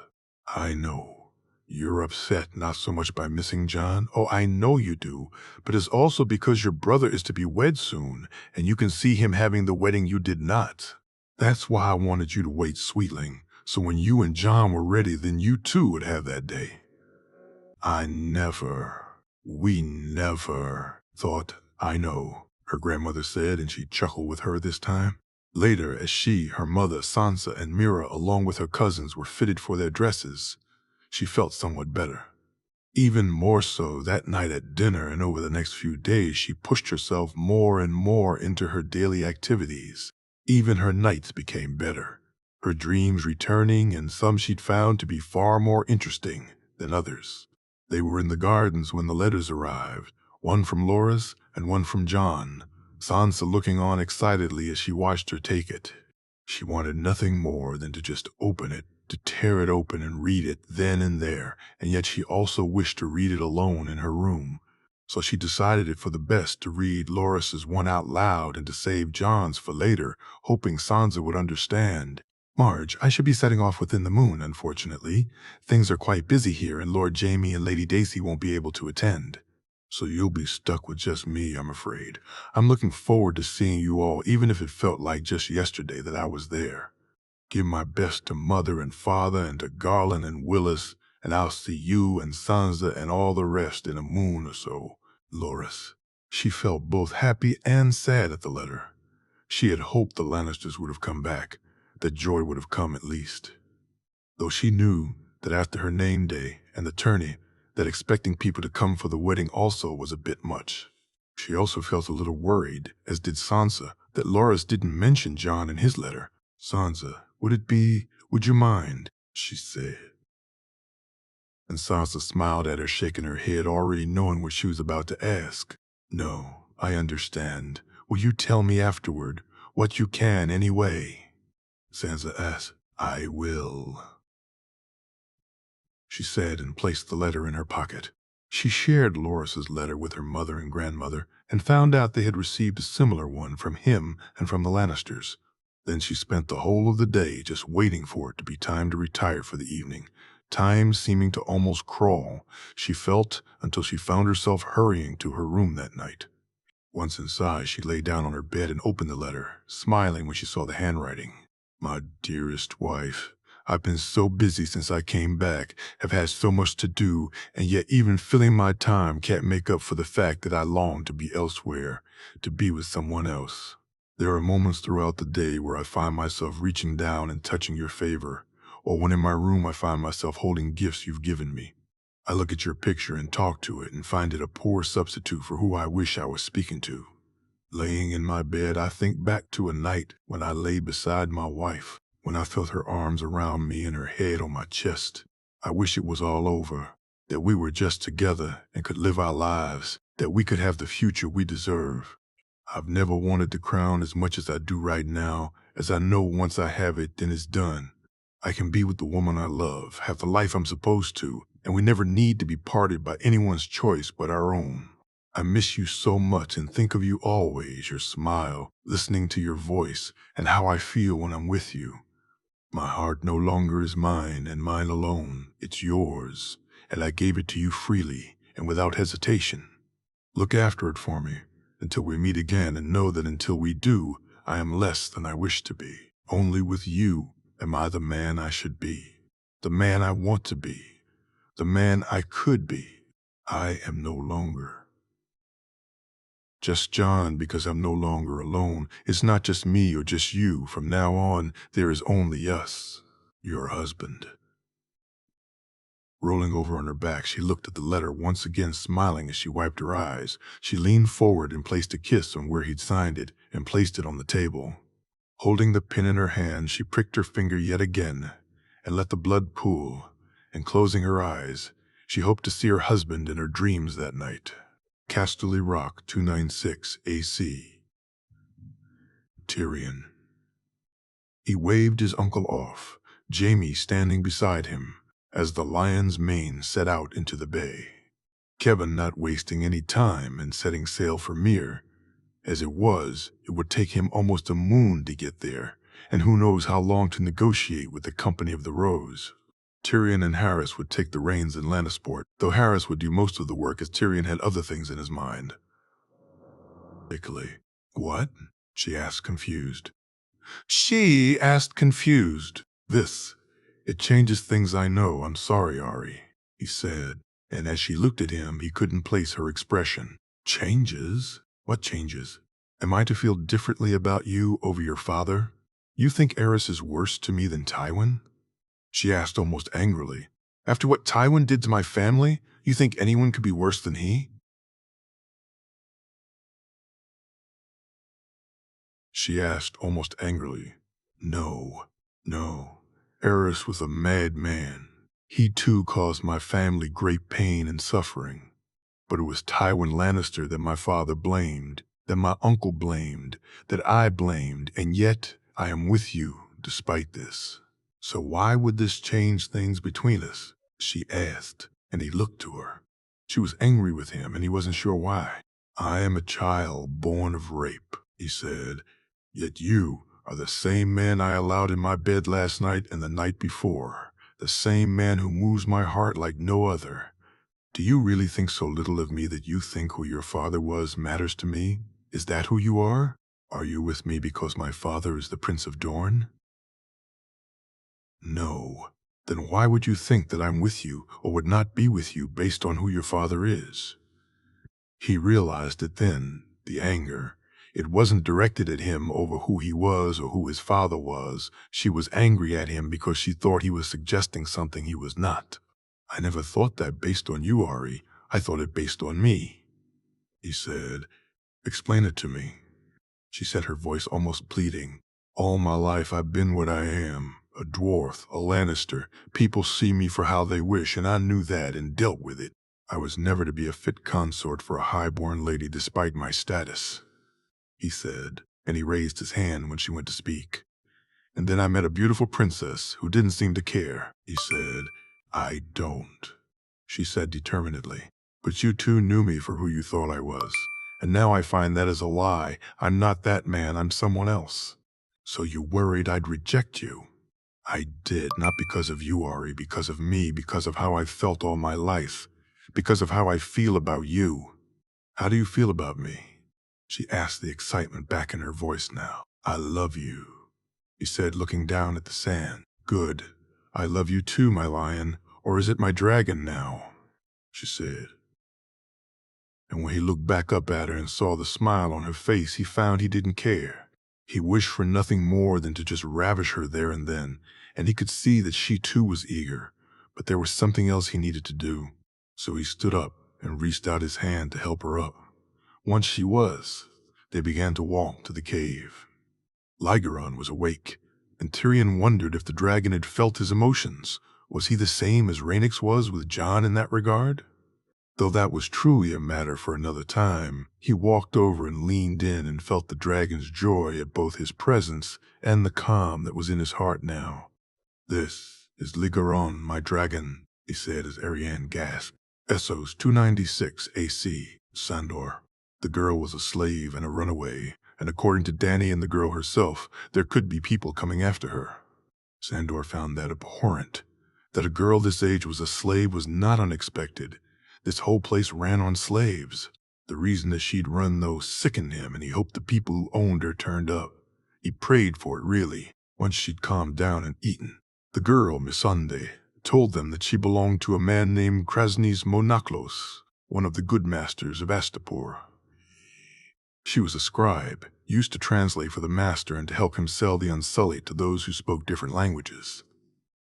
"I know. You're upset not so much by missing John. Oh, I know you do, but it's also because your brother is to be wed soon, and you can see him having the wedding you did not. That's why I wanted you to wait, sweetling, so when you and John were ready, then you too would have that day." We never thought, "I know," her grandmother said, and she chuckled with her this time. Later, as she, her mother, Sansa, and Mira, along with her cousins, were fitted for their dresses, she felt somewhat better. Even more so that night at dinner, and over the next few days she pushed herself more and more into her daily activities. Even her nights became better, her dreams returning, and some she'd found to be far more interesting than others. They were in the gardens when the letters arrived, one from Loras and one from Jon, Sansa looking on excitedly as she watched her take it. She wanted nothing more than to just open it, to tear it open and read it then and there, and yet she also wished to read it alone in her room. So she decided it for the best to read Loras's one out loud and to save Jon's for later, hoping Sansa would understand. "Marge, I should be setting off within the moon, unfortunately. Things are quite busy here and Lord Jaime and Lady Dacey won't be able to attend. So you'll be stuck with just me, I'm afraid. I'm looking forward to seeing you all, even if it felt like just yesterday that I was there. Give my best to Mother and Father and to Garland and Willis, and I'll see you and Sansa and all the rest in a moon or so, Loras." She felt both happy and sad at the letter. She had hoped the Lannisters would have come back, that joy would have come at least. Though she knew that after her name day and the tourney, that expecting people to come for the wedding also was a bit much. She also felt a little worried, as did Sansa, that Loras didn't mention Jon in his letter. "Sansa, would you mind?" she said. And Sansa smiled at her, shaking her head, already knowing what she was about to ask. "No, I understand. Will you tell me afterward, what you can anyway?" Sansa asked. "I will," she said, and placed the letter in her pocket. She shared Loras's letter with her mother and grandmother, and found out they had received a similar one from him and from the Lannisters. Then she spent the whole of the day just waiting for it to be time to retire for the evening, time seeming to almost crawl, she felt, until she found herself hurrying to her room that night. Once inside, she lay down on her bed and opened the letter, smiling when she saw the handwriting. "My dearest wife, I've been so busy since I came back, have had so much to do, and yet even filling my time can't make up for the fact that I long to be elsewhere, to be with someone else. There are moments throughout the day where I find myself reaching down and touching your favor, or when in my room I find myself holding gifts you've given me. I look at your picture and talk to it and find it a poor substitute for who I wish I was speaking to. Laying in my bed, I think back to a night when I lay beside my wife, when I felt her arms around me and her head on my chest. I wish it was all over, that we were just together and could live our lives, that we could have the future we deserve. I've never wanted the crown as much as I do right now, as I know once I have it, then it's done. I can be with the woman I love, have the life I'm supposed to, and we never need to be parted by anyone's choice but our own. I miss you so much and think of you always, your smile, listening to your voice, and how I feel when I'm with you. My heart no longer is mine and mine alone, it's yours, and I gave it to you freely and without hesitation. Look after it for me until we meet again, and know that until we do, I am less than I wish to be. Only with you am I the man I should be, the man I want to be, the man I could be. I am no longer just Jon because I'm no longer alone. It's not just me or just you. From now on, there is only us. Your husband." Rolling over on her back, she looked at the letter, once again smiling as she wiped her eyes. She leaned forward and placed a kiss on where he'd signed it and placed it on the table. Holding the pen in her hand, she pricked her finger yet again and let the blood pool, and closing her eyes, she hoped to see her husband in her dreams that night. Casterly Rock, 296 AC. Tyrion. He waved his uncle off, Jaime standing beside him, as the Lion's Mane set out into the bay. Kevin not wasting any time and setting sail for Myr. As it was, it would take him almost a moon to get there, and who knows how long to negotiate with the Company of the Rose. Tyrion and Harris would take the reins in Lannisport, though Harris would do most of the work as Tyrion had other things in his mind. "What?" she asked confused. "This. It changes things, I know. I'm sorry, Ari," he said, and as she looked at him, he couldn't place her expression. "Changes? What changes? Am I to feel differently about you over your father? You think Eris is worse to me than Tywin?" she asked almost angrily. "After what Tywin did to my family, you think anyone could be worse than he?" She asked almost angrily. No. Eris was a madman. He too caused my family great pain and suffering. But it was Tywin Lannister that my father blamed, that my uncle blamed, that I blamed, and yet I am with you despite this. So why would this change things between us? She asked, and he looked to her. She was angry with him, and he wasn't sure why. I am a child born of rape, he said, yet you are the same man I allowed in my bed last night and the night before, the same man who moves my heart like no other. Do you really think so little of me that you think who your father was matters to me? Is that who you are? Are you with me because my father is the Prince of Dorne? No. Then why would you think that I'm with you or would not be with you based on who your father is? He realized it then, the anger. It wasn't directed at him over who he was or who his father was. She was angry at him because she thought he was suggesting something he was not. I never thought that based on you, Ari. I thought it based on me, he said. Explain it to me. She said, her voice almost pleading. All my life I've been what I am, a dwarf, a Lannister. People see me for how they wish, and I knew that and dealt with it. I was never to be a fit consort for a high-born lady despite my status, he said, and he raised his hand when she went to speak. And then I met a beautiful princess who didn't seem to care, he said. I don't, she said determinedly. But you too knew me for who you thought I was. And now I find that is a lie. I'm not that man, I'm someone else. So you worried I'd reject you? I did, not because of you, Ari, because of me, because of how I've felt all my life, because of how I feel about you. How do you feel about me? She asked, the excitement back in her voice now. I love you, he said, looking down at the sand. Good. I love you too, my lion. Or is it my dragon now? She said. And when he looked back up at her and saw the smile on her face, he found he didn't care. He wished for nothing more than to just ravish her there and then, and he could see that she too was eager, but there was something else he needed to do. So he stood up and reached out his hand to help her up. Once she was, they began to walk to the cave. Lygaron was awake, and Tyrion wondered if the dragon had felt his emotions. Was he the same as Rhaenys was with Jon in that regard? Though that was truly a matter for another time, he walked over and leaned in and felt the dragon's joy at both his presence and the calm that was in his heart now. This is Lygaron, my dragon, he said as Arianne gasped. Essos 296 AC, Sandor. The girl was a slave and a runaway, and according to Dany and the girl herself, there could be people coming after her. Sandor found that abhorrent. That a girl this age was a slave was not unexpected. This whole place ran on slaves. The reason that she'd run, though, sickened him, and he hoped the people who owned her turned up. He prayed for it, really, once she'd calmed down and eaten. The girl, Missandei, told them that she belonged to a man named Krasnys Monaklos, one of the good masters of Astapor. She was a scribe, used to translate for the master and to help him sell the Unsullied to those who spoke different languages.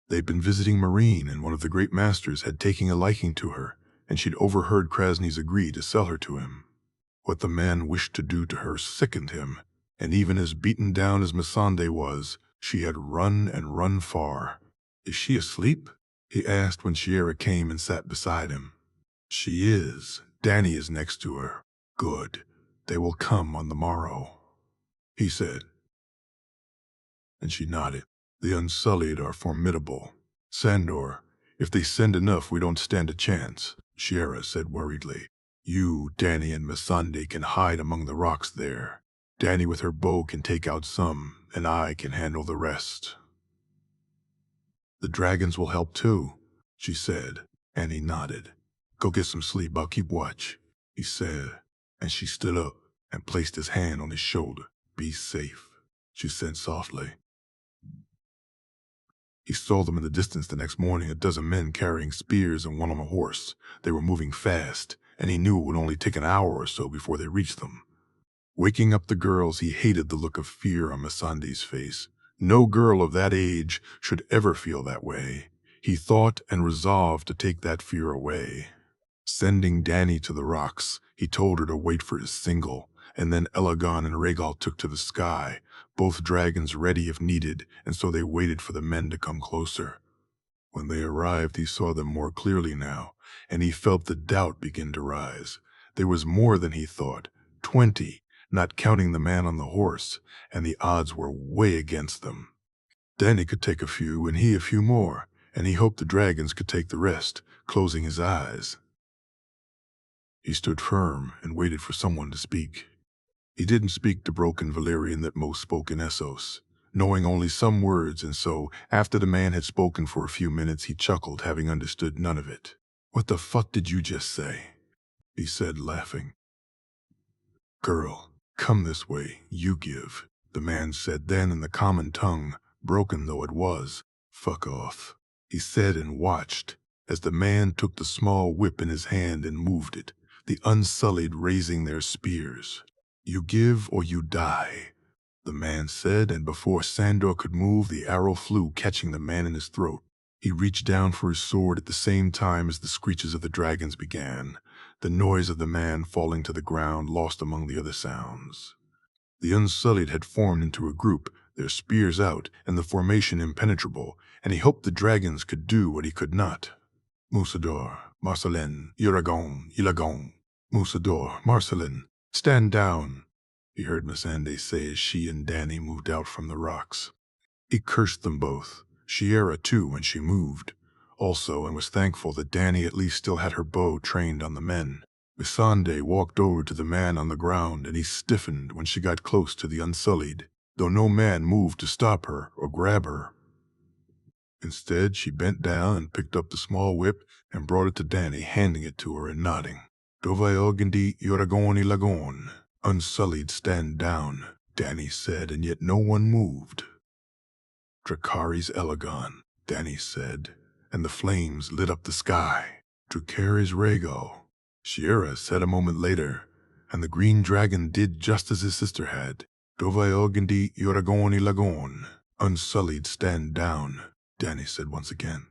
They'd been visiting Meereen, and one of the great masters had taken a liking to her, and she'd overheard Krasnys agree to sell her to him. What the man wished to do to her sickened him, and even as beaten down as Missandei was, she had run and run far. Is she asleep? He asked when Shiera came and sat beside him. She is. Dany is next to her. Good. They will come on the morrow, he said. And she nodded. The Unsullied are formidable. Sandor, if they send enough, we don't stand a chance, Shiera said worriedly. You, Dany, and Missandei can hide among the rocks there. Dany with her bow can take out some, and I can handle the rest. The dragons will help too, she said, and he nodded. Go get some sleep, I'll keep watch, he said, and she stood up and placed his hand on his shoulder. Be safe, she said softly. He saw them in the distance the next morning, a dozen men carrying spears and one on a horse. They were moving fast, and he knew it would only take an hour or so before they reached them. Waking up the girls, he hated the look of fear on Missandei's face. No girl of that age should ever feel that way. He thought and resolved to take that fear away. Sending Dany to the rocks, he told her to wait for his single, and then Aegon and Rhaegal took to the sky, both dragons ready if needed, and so they waited for the men to come closer. When they arrived, he saw them more clearly now, and he felt the doubt begin to rise. There was more than he thought. 20, not counting the man on the horse, and the odds were way against them. Danny could take a few, and he a few more, and he hoped the dragons could take the rest, closing his eyes. He stood firm and waited for someone to speak. He didn't speak the broken Valyrian that most spoke in Essos, knowing only some words, and so, after the man had spoken for a few minutes, he chuckled, having understood none of it. "What the fuck did you just say?" he said, laughing. "Girl, come this way, you give," the man said then in the common tongue, broken though it was. "Fuck off," he said, and watched as the man took the small whip in his hand and moved it, the Unsullied raising their spears. "You give or you die," the man said, and before Sandor could move, the arrow flew, catching the man in his throat. He reached down for his sword at the same time as the screeches of the dragons began, the noise of the man falling to the ground lost among the other sounds. The Unsullied had formed into a group, their spears out and the formation impenetrable, and he hoped the dragons could do what he could not. "Musador, Marcelin, Iragon, Ilagon. Musador, Marcelin, stand down," he heard Missandei say as she and Danny moved out from the rocks. He cursed them both, Shiera too, when she moved, also, and was thankful that Danny at least still had her bow trained on the men. Missandei walked over to the man on the ground, and he stiffened when she got close to the Unsullied, though no man moved to stop her or grab her. Instead, she bent down and picked up the small whip and brought it to Danny, handing it to her and nodding. "Dovaiogandi Yoragoni Lagon. Unsullied, stand down," Danny said, and yet no one moved. "Dracarys Elagon," Danny said, and the flames lit up the sky. "Dracarys Rhaego," Shiera said a moment later, and the green dragon did just as his sister had. "Dovaiogandi Yoragoni Lagon. Unsullied, stand down," Danny said once again.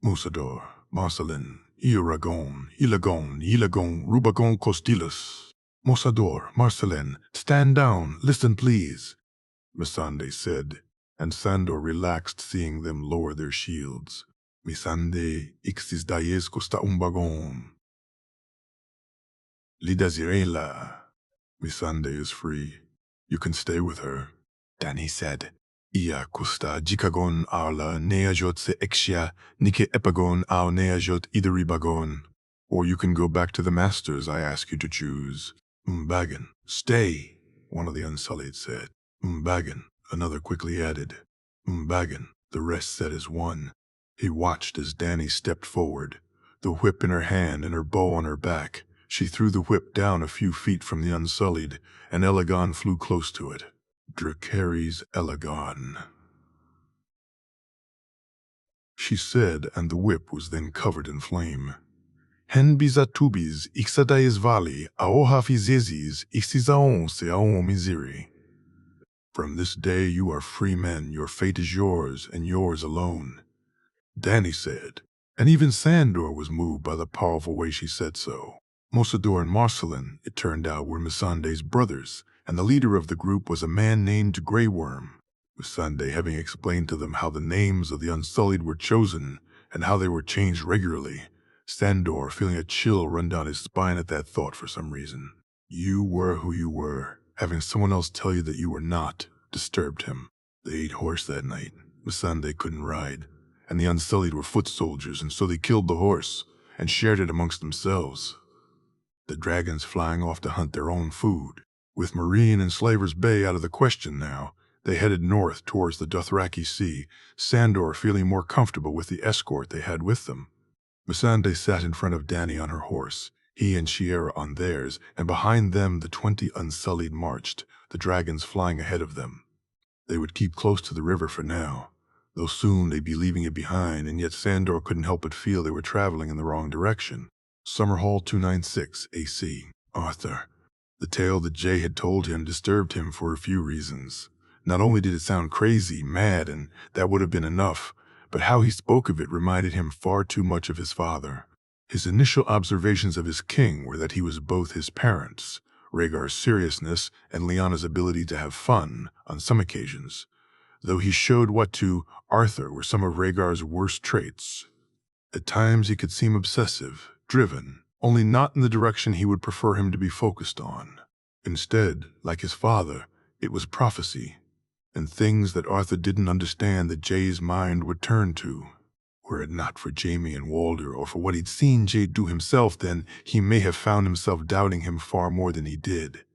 "Musador, Marcelin, Iragon, Ilagon, Rubagon Costilus. Musador, Marcelin, stand down, listen please," Missandei said, and Sandor relaxed, seeing them lower their shields. "Missandei ixis daies costa umbagon. Lidazirela. Missandei is free. You can stay with her," Danny said. "Ia costa jikagon arla neajot se exia nike epagon au neajot ideribagon. Or you can go back to the masters. I ask you to choose." "Mbagan, stay," one of the Unsullied said. "Mbagan," another quickly added. "Mbagan," the rest said as one. He watched as Danny stepped forward, the whip in her hand and her bow on her back. She threw the whip down a few feet from the Unsullied, and Elagon flew close to it. "Dracarys Elagon," she said, and the whip was then covered in flame. "Hen bizatubis ixadais vali aohafizezis ixizaon se aon misiri. From this day you are free men, your fate is yours, and yours alone," Danny said, and even Sandor was moved by the powerful way she said so. Musador and Marcelin, it turned out, were Missandei's brothers, and the leader of the group was a man named Grey Worm. Missandei having explained to them how the names of the Unsullied were chosen and how they were changed regularly, Sandor feeling a chill run down his spine at that thought for some reason. You were who you were. Having someone else tell you that you were not disturbed him. They ate horse that night. Missandei couldn't ride, and the Unsullied were foot soldiers, and so they killed the horse and shared it amongst themselves. The dragons flying off to hunt their own food. With Marine and Slaver's Bay out of the question now, they headed north towards the Dothraki Sea, Sandor feeling more comfortable with the escort they had with them. Missandei sat in front of Danny on her horse, he and Shiera on theirs, and behind them the 20 Unsullied marched, the dragons flying ahead of them. They would keep close to the river for now, though soon they'd be leaving it behind, and yet Sandor couldn't help but feel they were traveling in the wrong direction. Summerhall 296 AC. Arthur. The tale that Jay had told him disturbed him for a few reasons. Not only did it sound crazy, mad, and that would have been enough, but how he spoke of it reminded him far too much of his father. His initial observations of his king were that he was both his parents, Rhaegar's seriousness and Lyanna's ability to have fun on some occasions. though he showed what to Arthur were some of Rhaegar's worst traits. At times he could seem obsessive, driven, only not in the direction he would prefer him to be focused on. Instead, like his father, it was prophecy, and things that Arthur didn't understand that Jay's mind would turn to. Were it not for Jaime and Walder, or for what he'd seen Jay do himself, then he may have found himself doubting him far more than he did.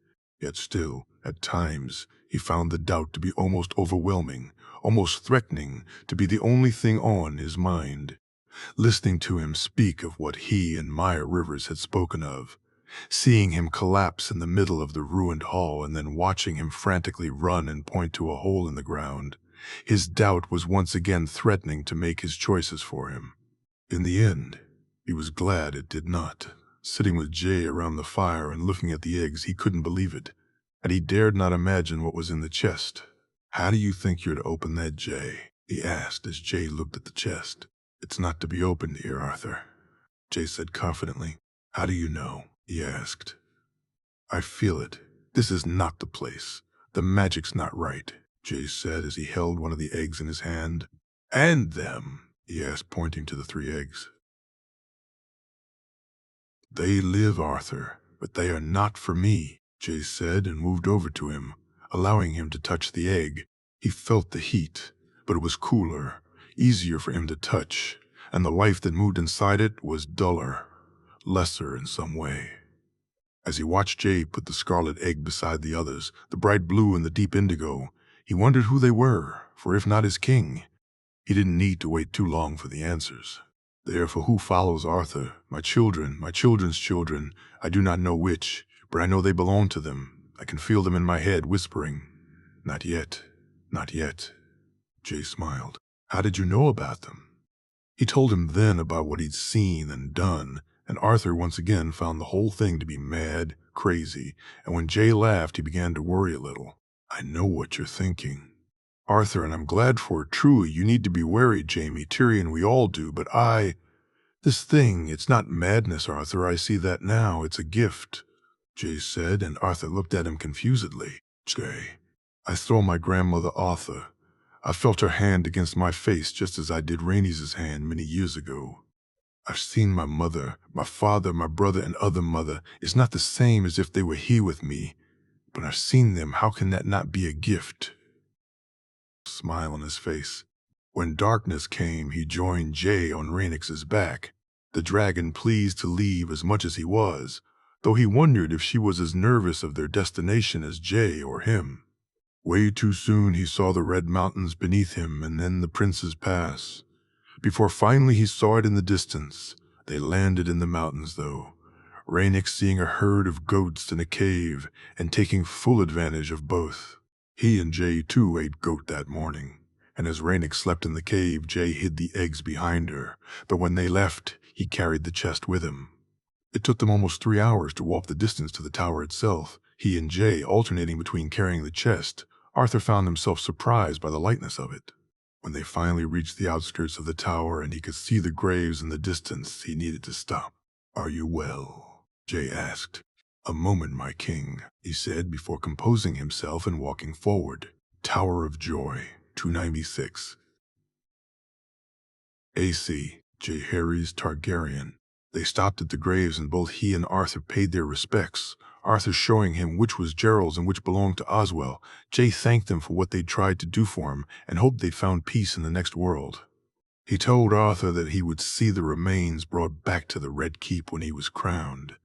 Yet still, at times, he found the doubt to be almost overwhelming, almost threatening to be the only thing on his mind. Listening to him speak of what he and Maya Rivers had spoken of, seeing him collapse in the middle of the ruined hall and then watching him frantically run and point to a hole in the ground, his doubt was once again threatening to make his choices for him. In the end, he was glad it did not. Sitting with Jay around the fire and looking at the eggs, he couldn't believe it, and he dared not imagine what was in the chest. "How do you think you're to open that, Jay?" he asked as Jay looked at the chest. "It's not to be opened here, Arthur," Jay said confidently. "How do you know?" he asked. "I feel it. This is not the place. The magic's not right," Jay said as he held one of the eggs in his hand. "And them?" he asked, pointing to the 3 eggs. "They live, Arthur, but they are not for me," Jay said and moved over to him, allowing him to touch the egg. He felt the heat, but it was cooler, easier for him to touch, and the life that moved inside it was duller, lesser in some way. As he watched Jay put the scarlet egg beside the others, the bright blue and the deep indigo, he wondered who they were, for if not his king, he didn't need to wait too long for the answers. "They are for who follows Arthur, my children, my children's children. I do not know which, but I know they belong to them. I can feel them in my head whispering, 'Not yet, not yet.'" Jay smiled. "How did you know about them?" He told him then about what he'd seen and done, and Arthur once again found the whole thing to be mad, crazy, and when Jay laughed, he began to worry a little. "I know what you're thinking, Arthur, and I'm glad for it. Truly, you need to be wary, Jaime. Tyrion, we all do, but this thing, it's not madness, Arthur. I see that now. It's a gift," Jay said, and Arthur looked at him confusedly. "Jay, I saw my grandmother Arthur. I felt her hand against my face just as I did Rhaenys' hand many years ago. I've seen my mother, my father, my brother, and other mother. It's not the same as if they were here with me, but I've seen them. How can that not be a gift?" Smile on his face. When darkness came, he joined Jay on Rhaenys' back, the dragon pleased to leave as much as he was, though he wondered if she was as nervous of their destination as Jay or him. Way too soon he saw the red mountains beneath him and then the prince's pass. Before finally he saw it in the distance. They landed in the mountains, though, Rhaenys seeing a herd of goats in a cave and taking full advantage of both. He and Jay too ate goat that morning, and as Rhaenys slept in the cave, Jay hid the eggs behind her, but when they left, he carried the chest with him. It took them almost 3 hours to walk the distance to the tower itself, he and Jay alternating between carrying the chest. Arthur found himself surprised by the lightness of it. When they finally reached the outskirts of the tower and he could see the graves in the distance, he needed to stop. "Are you well?" Jay asked. "A moment, my king," he said before composing himself and walking forward. Tower of Joy, 296. AC, Jaehaerys Targaryen. They stopped at the graves and both he and Arthur paid their respects, Arthur showing him which was Gerald's and which belonged to Oswell. Jay thanked them for what they'd tried to do for him and hoped they'd found peace in the next world. He told Arthur that he would see the remains brought back to the Red Keep when he was crowned,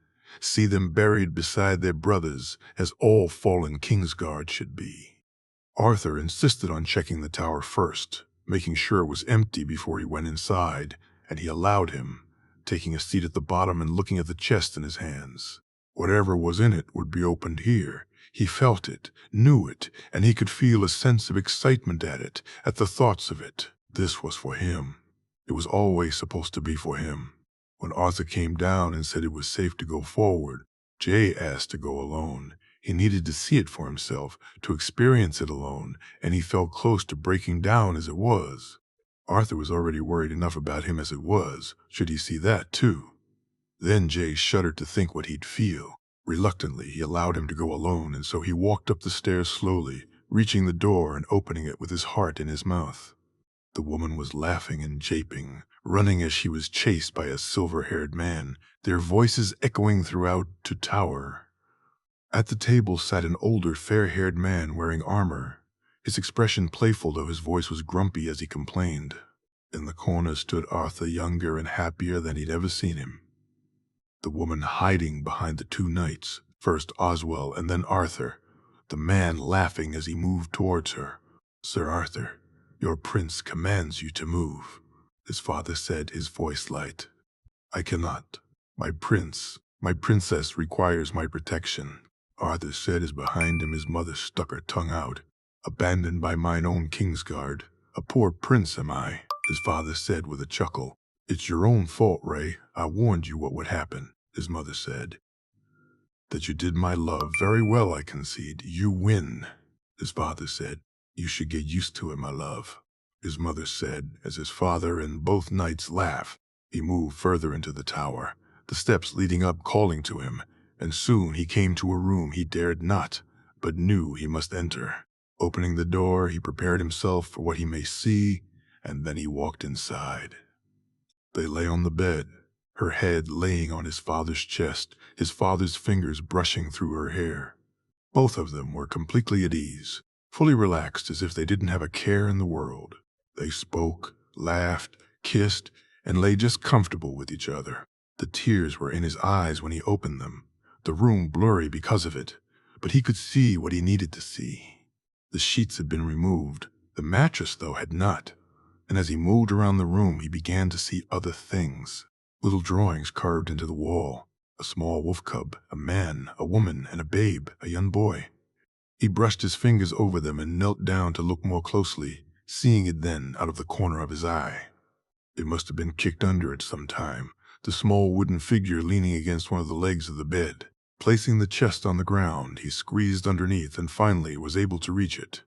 see them buried beside their brothers as all fallen Kingsguard should be. Arthur insisted on checking the tower first, making sure it was empty before he went inside, and he allowed him, taking a seat at the bottom and looking at the chest in his hands. Whatever was in it would be opened here. He felt it, knew it, and he could feel a sense of excitement at it, at the thoughts of it. This was for him. It was always supposed to be for him. When Arthur came down and said it was safe to go forward, Jay asked to go alone. He needed to see it for himself, to experience it alone, and he felt close to breaking down as it was. Arthur was already worried enough about him as it was. Should he see that too? Then Jay shuddered to think what he'd feel. Reluctantly, he allowed him to go alone, and so he walked up the stairs slowly, reaching the door and opening it with his heart in his mouth. The woman was laughing and japing, running as she was chased by a silver-haired man, their voices echoing throughout to tower. At the table sat an older, fair-haired man wearing armor, his expression playful though his voice was grumpy as he complained. In the corner stood Arthur, younger and happier than he'd ever seen him. The woman hiding behind the two knights, first Oswell and then Arthur, the man laughing as he moved towards her. "Sir Arthur, your prince commands you to move," his father said, his voice light. "I cannot. My princess requires my protection," Arthur said as behind him his mother stuck her tongue out. "Abandoned by mine own Kingsguard. A poor prince am I," his father said with a chuckle. "It's your own fault, Ray. I warned you what would happen," his mother said. "That you did my love very well, I concede. You win," his father said. "You should get used to it, my love," his mother said as his father and both knights laughed. He moved further into the tower, the steps leading up calling to him, and soon he came to a room he dared not, but knew he must enter. Opening the door, he prepared himself for what he may see, and then he walked inside. They lay on the bed, her head laying on his father's chest, his father's fingers brushing through her hair. Both of them were completely at ease, fully relaxed as if they didn't have a care in the world. They spoke, laughed, kissed, and lay just comfortable with each other. The tears were in his eyes when he opened them, the room blurry because of it, but he could see what he needed to see. The sheets had been removed, the mattress, though, had not, and as he moved around the room he began to see other things. Little drawings carved into the wall, a small wolf cub, a man, a woman, and a babe, a young boy. He brushed his fingers over them and knelt down to look more closely, seeing it then out of the corner of his eye. It must have been kicked under at some time, the small wooden figure leaning against one of the legs of the bed. Placing the chest on the ground, he squeezed underneath and finally was able to reach it.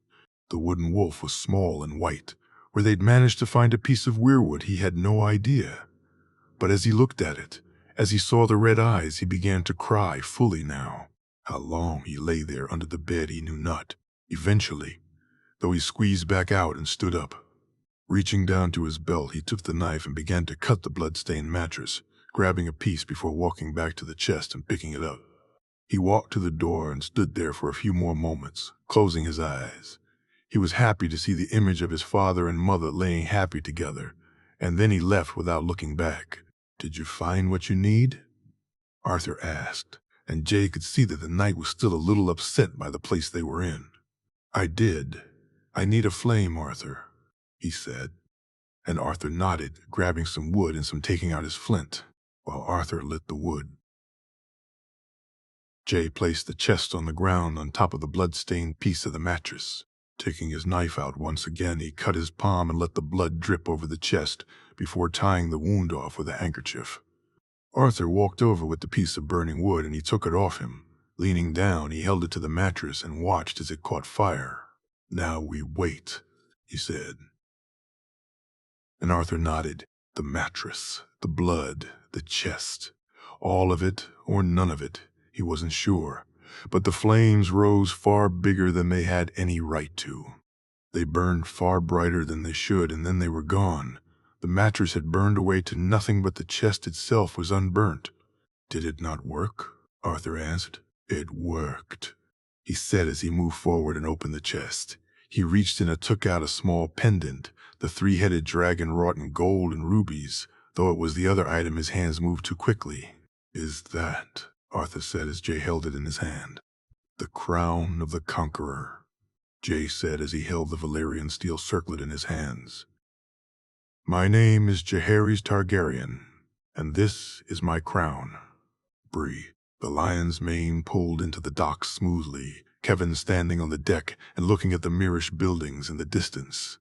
The wooden wolf was small and white. Where they'd managed to find a piece of weirwood, he had no idea. But as he looked at it, as he saw the red eyes, he began to cry fully now. How long he lay there under the bed he knew not. Eventually, though, he squeezed back out and stood up. Reaching down to his belt, he took the knife and began to cut the blood-stained mattress, grabbing a piece before walking back to the chest and picking it up. He walked to the door and stood there for a few more moments, closing his eyes. He was happy to see the image of his father and mother laying happy together, and then he left without looking back. "Did you find what you need?" Arthur asked, and Jay could see that the knight was still a little upset by the place they were in. "I did. I need a flame, Arthur," he said. And Arthur nodded, grabbing some wood and taking out his flint, while Arthur lit the wood. Jay placed the chest on the ground on top of the blood-stained piece of the mattress. Taking his knife out once again, he cut his palm and let the blood drip over the chest before tying the wound off with a handkerchief. Arthur walked over with the piece of burning wood and he took it off him. Leaning down, he held it to the mattress and watched as it caught fire. "Now we wait," he said. And Arthur nodded. The mattress, the blood, the chest, all of it or none of it, he wasn't sure. But the flames rose far bigger than they had any right to. They burned far brighter than they should, and then they were gone. The mattress had burned away to nothing, but the chest itself was unburnt. "Did it not work?" Arthur asked. "It worked," he said as he moved forward and opened the chest. He reached in and took out a small pendant, the three-headed dragon wrought in gold and rubies. Though it was the other item, his hands moved too quickly. "Is that," Arthur said as Jay held it in his hand, "the crown of the conqueror?" Jay said as he held the Valyrian steel circlet in his hands. "My name is Jaehaerys Targaryen, and this is my crown." Bree. The lion's mane pulled into the docks smoothly, Kevin standing on the deck and looking at the Mirish buildings in the distance.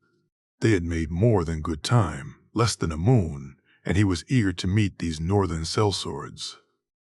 They had made more than good time, less than a moon, and he was eager to meet these northern sellswords.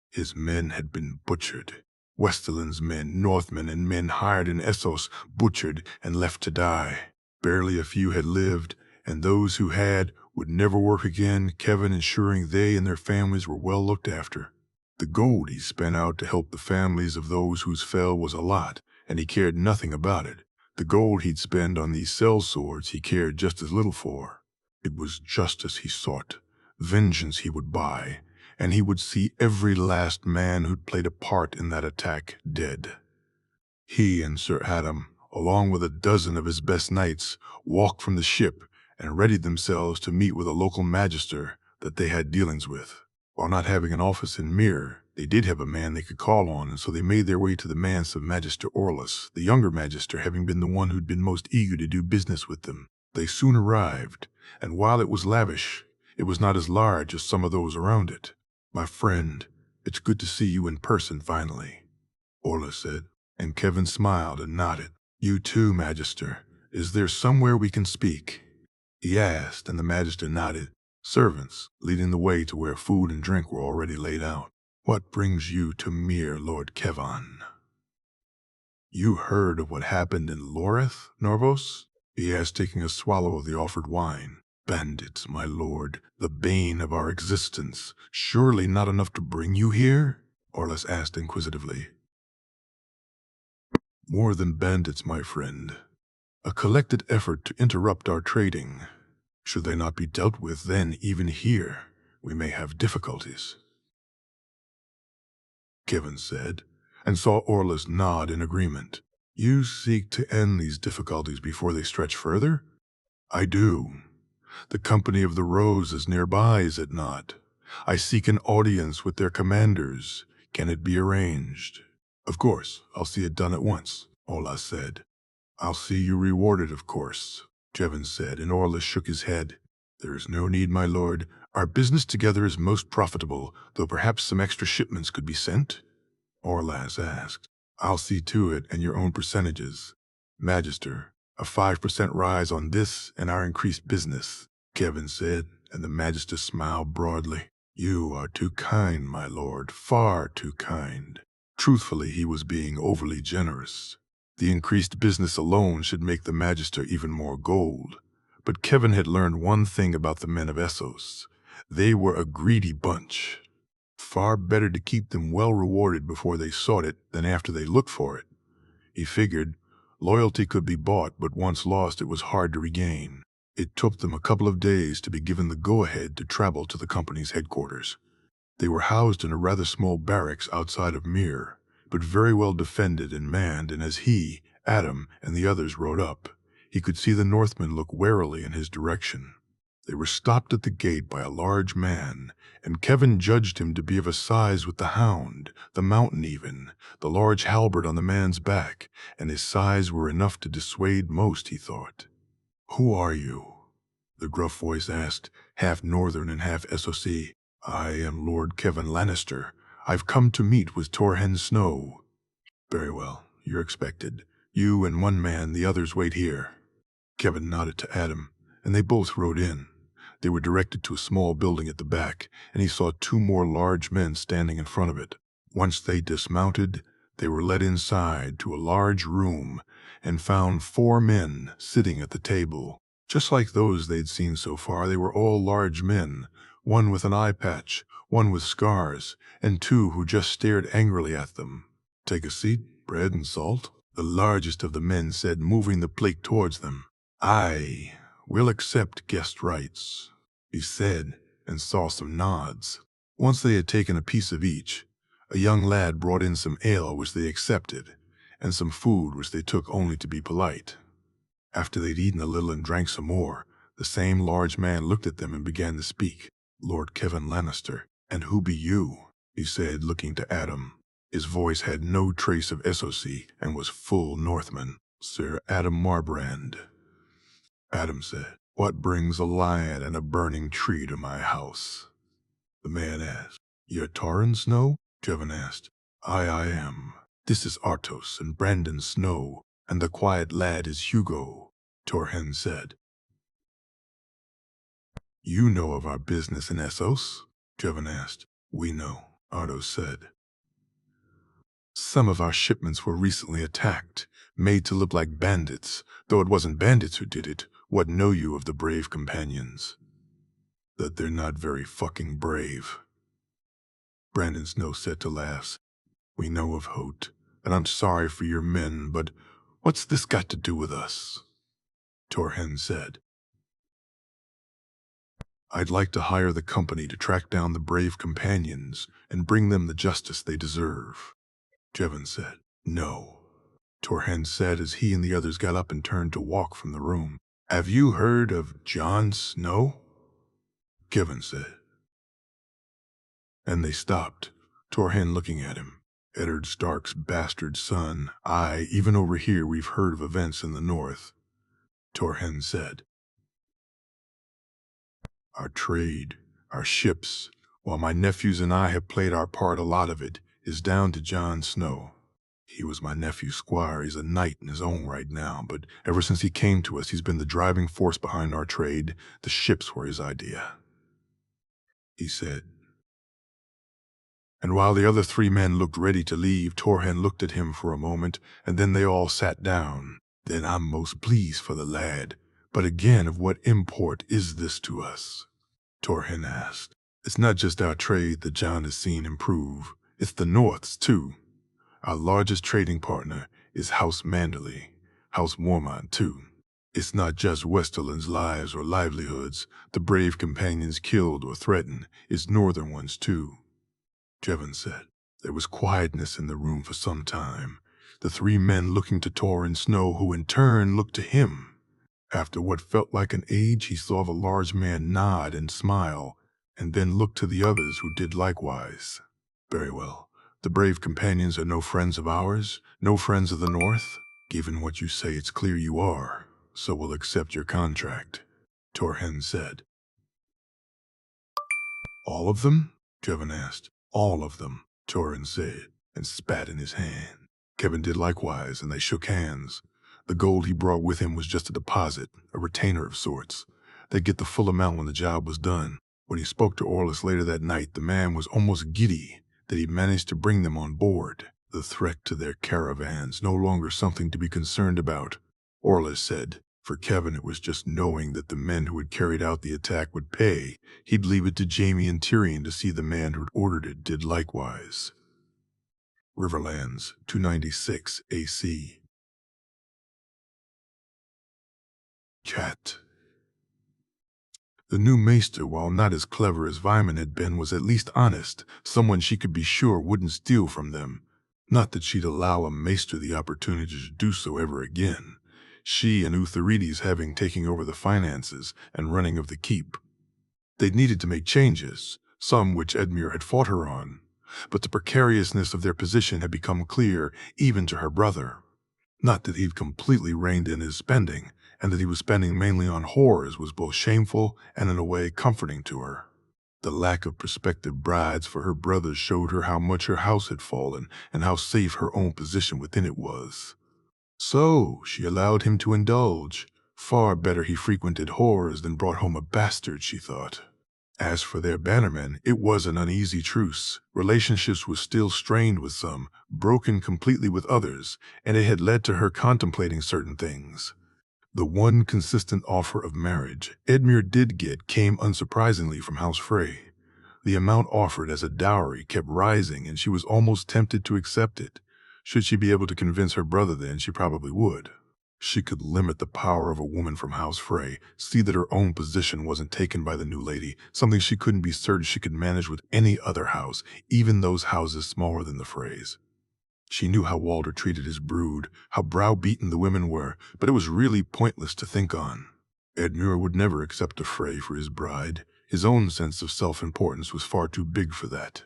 His men had been butchered. Westerland's men, Northmen, and men hired in Essos, butchered and left to die. Barely a few had lived, and those who had would never work again, Kevin ensuring they and their families were well looked after. The gold he spent out to help the families of those whose fell was a lot, and he cared nothing about it. The gold he'd spend on these sellswords he cared just as little for. It was justice he sought, vengeance he would buy, and he would see every last man who'd played a part in that attack dead. He and Sir Adam, along with a dozen of his best knights, walked from the ship and readied themselves to meet with a local magister that they had dealings with. While not having an office in Myr, they did have a man they could call on, and so they made their way to the manse of Magister Orlus, the younger magister having been the one who'd been most eager to do business with them. They soon arrived, and while it was lavish, it was not as large as some of those around it. "My friend, it's good to see you in person finally," Orlus said, and Kevin smiled and nodded. "You too, Magister. Is there somewhere we can speak?" he asked, and the Magister nodded. Servants leading the way to where food and drink were already laid out. "What brings you to Myr, Lord Kevon?" "You heard of what happened in Loreth, Norvos?" he asked, taking a swallow of the offered wine. "Bandits, my lord, the bane of our existence. Surely not enough to bring you here?" Orlus asked inquisitively. "More than bandits, my friend. A collected effort to interrupt our trading. Should they not be dealt with, then even here we may have difficulties," Kevin said, and saw Orlus nod in agreement. "You seek to end these difficulties before they stretch further?" "I do. The Company of the Rose is nearby, is it not? I seek an audience with their commanders. Can it be arranged?" "Of course, I'll see it done at once," Orlus said. "I'll see you rewarded, of course," Kevin said, and Orlus shook his head. "There is no need, my lord. Our business together is most profitable, though perhaps some extra shipments could be sent?" Orlus asked. "I'll see to it, and your own percentages. Magister, a 5% rise on this and our increased business," Kevin said, and the Magister smiled broadly. "You are too kind, my lord, far too kind." Truthfully, he was being overly generous. The increased business alone should make the Magister even more gold. But Kevin had learned one thing about the men of Essos. They were a greedy bunch. Far better to keep them well rewarded before they sought it than after they looked for it. He figured loyalty could be bought, but once lost it was hard to regain. It took them a couple of days to be given the go-ahead to travel to the company's headquarters. They were housed in a rather small barracks outside of Myr, but very well defended and manned, and as he, Adam, and the others rode up, he could see the Northmen look warily in his direction. They were stopped at the gate by a large man, and Kevin judged him to be of a size with the Hound, the Mountain even, the large halberd on the man's back, and his size were enough to dissuade most, he thought. "Who are you?" the gruff voice asked, half northern and half Essos. "I am Lord Kevin Lannister. I've come to meet with Torhen Snow." "Very well, you're expected. You and one man, the others wait here." Kevin nodded to Adam, and they both rode in. They were directed to a small building at the back, and he saw two more large men standing in front of it. Once they dismounted, they were led inside to a large room and found 4 men sitting at the table. Just like those they'd seen so far, they were all large men, one with an eye patch, one with scars, and 2 who just stared angrily at them. "Take a seat, bread and salt," the largest of the men said, moving the plate towards them. "Aye, we'll accept guest rights," he said, and saw some nods. Once they had taken a piece of each, a young lad brought in some ale which they accepted, and some food which they took only to be polite. After they'd eaten a little and drank some more, the same large man looked at them and began to speak. "Lord Kevin Lannister, and who be you?" he said, looking to Adam. His voice had no trace of Essos and was full Northman. "Sir Adam Marbrand," Adam said. "What brings a lion and a burning tree to my house?" the man asked. "You're Torren Snow?" Kevin asked. I am. This is Artos and Brandon Snow, and the quiet lad is Hugo," Torhen said. "You know of our business in Essos?" Kevin asked. "We know," Artos said. "Some of our shipments were recently attacked, made to look like bandits, though it wasn't bandits who did it. What know you of the brave companions?" "That they're not very fucking brave," Brandon Snow said to laugh. "We know of Hote, and I'm sorry for your men, but "What's this got to do with us?" Torhen said. "I'd like to hire the company to track down the brave companions and bring them the justice they deserve," Jevon said. "No," Torhen said as he and the others got up and turned to walk from the room. "Have you heard of Jon Snow?" Kevin said. And they stopped, Torhen looking at him. "Eddard Stark's bastard son. Aye, even over here we've heard of events in the north," Torhen said. "Our trade, our ships, while my nephews and I have played our part, a lot of it is down to Jon Snow. He was my nephew's squire. He's a knight in his own right now, but ever since he came to us, he's been the driving force behind our trade. The ships were his idea," he said. And while the other three men looked ready to leave, Torhen looked at him for a moment, and then they all sat down. "Then I'm most pleased for the lad. But again, of what import is this to us?" Torhen asked. "It's not just our trade that Jon has seen improve. It's the North's, too. Our largest trading partner is House Manderly, House Mormont, too. It's not just Westerland's lives or livelihoods, the brave companions killed or threatened. It's Northern ones, too," Jevon said. There was quietness in the room for some time, the three men looking to Torrhen Snow, who in turn looked to him. After what felt like an age, he saw the large man nod and smile, and then look to the others who did likewise. "Very well. The brave companions are no friends of ours, no friends of the North. Given what you say, it's clear you are, so we'll accept your contract," Torhen said. "All of them?" Jevon asked. "All of them," Torhen said, and spat in his hand. Kevin did likewise, and they shook hands. The gold he brought with him was just a deposit, a retainer of sorts. They'd get the full amount when the job was done. When he spoke to Orlys later that night, the man was almost giddy that he'd managed to bring them on board. The threat to their caravans, no longer something to be concerned about, Orlys said. For Kevin, it was just knowing that the men who had carried out the attack would pay. He'd leave it to Jaime and Tyrion to see the man who'd ordered it did likewise. Riverlands, 296 AC. Cat. The new maester, while not as clever as Vyman had been, was at least honest, someone she could be sure wouldn't steal from them. Not that she'd allow a maester the opportunity to do so ever again. She and Utharides having taken over the finances and running of the keep. They'd needed to make changes, some which Edmure had fought her on, but the precariousness of their position had become clear even to her brother. Not that he'd completely reined in his spending, and that he was spending mainly on whores was both shameful and in a way comforting to her. The lack of prospective brides for her brothers showed her how much her house had fallen and how safe her own position within it was. So she allowed him to indulge. Far better he frequented whores than brought home a bastard, she thought. As for their bannermen, it was an uneasy truce. Relationships were still strained with some, broken completely with others, and it had led to her contemplating certain things. The one consistent offer of marriage Edmure did get came unsurprisingly from House Frey. The amount offered as a dowry kept rising, and she was almost tempted to accept it. Should she be able to convince her brother then, she probably would. She could limit the power of a woman from House Frey, see that her own position wasn't taken by the new lady, something she couldn't be certain she could manage with any other house, even those houses smaller than the Freys. She knew how Walder treated his brood, how browbeaten the women were, but it was really pointless to think on. Edmure would never accept a Frey for his bride. His own sense of self-importance was far too big for that.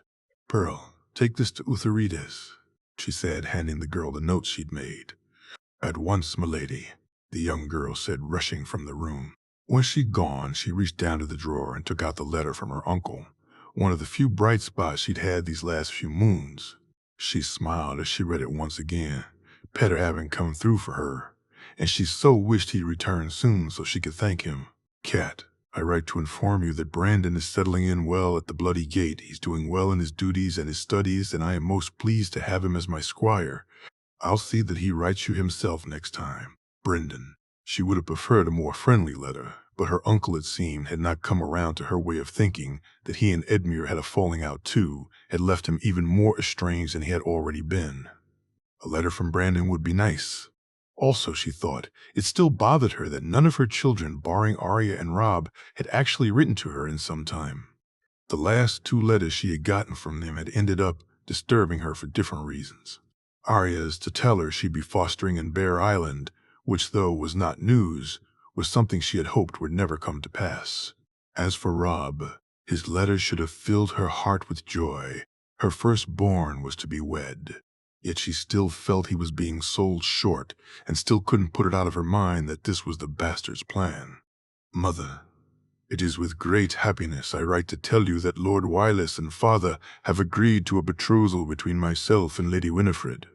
"Pearl, take this to Utharides," she said, handing the girl the note she'd made. "At once, milady," the young girl said, rushing from the room. Once she'd gone, she reached down to the drawer and took out the letter from her uncle, one of the few bright spots she'd had these last few moons. She smiled as she read it once again, Petter having come through for her, and she so wished he'd return soon so she could thank him. "Cat, I write to inform you that Brandon is settling in well at the Bloody Gate. He's doing well in his duties and his studies, and I am most pleased to have him as my squire. I'll see that he writes you himself next time. Brendan." She would have preferred a more friendly letter, but her uncle, it seemed, had not come around to her way of thinking. That he and Edmure had a falling out too had left him even more estranged than he had already been. A letter from Brandon would be nice. Also, she thought, it still bothered her that none of her children, barring Arya and Robb, had actually written to her in some time. The last 2 letters she had gotten from them had ended up disturbing her for different reasons. Arya's to tell her she'd be fostering in Bear Island, which, though was not news, was something she had hoped would never come to pass. As for Robb, his letters should have filled her heart with joy. Her firstborn was to be wed. Yet she still felt he was being sold short and still couldn't put it out of her mind that this was the bastard's plan. Mother, it is with great happiness I write to tell you that Lord Wyllis and Father have agreed to a betrothal between myself and Lady Winifred.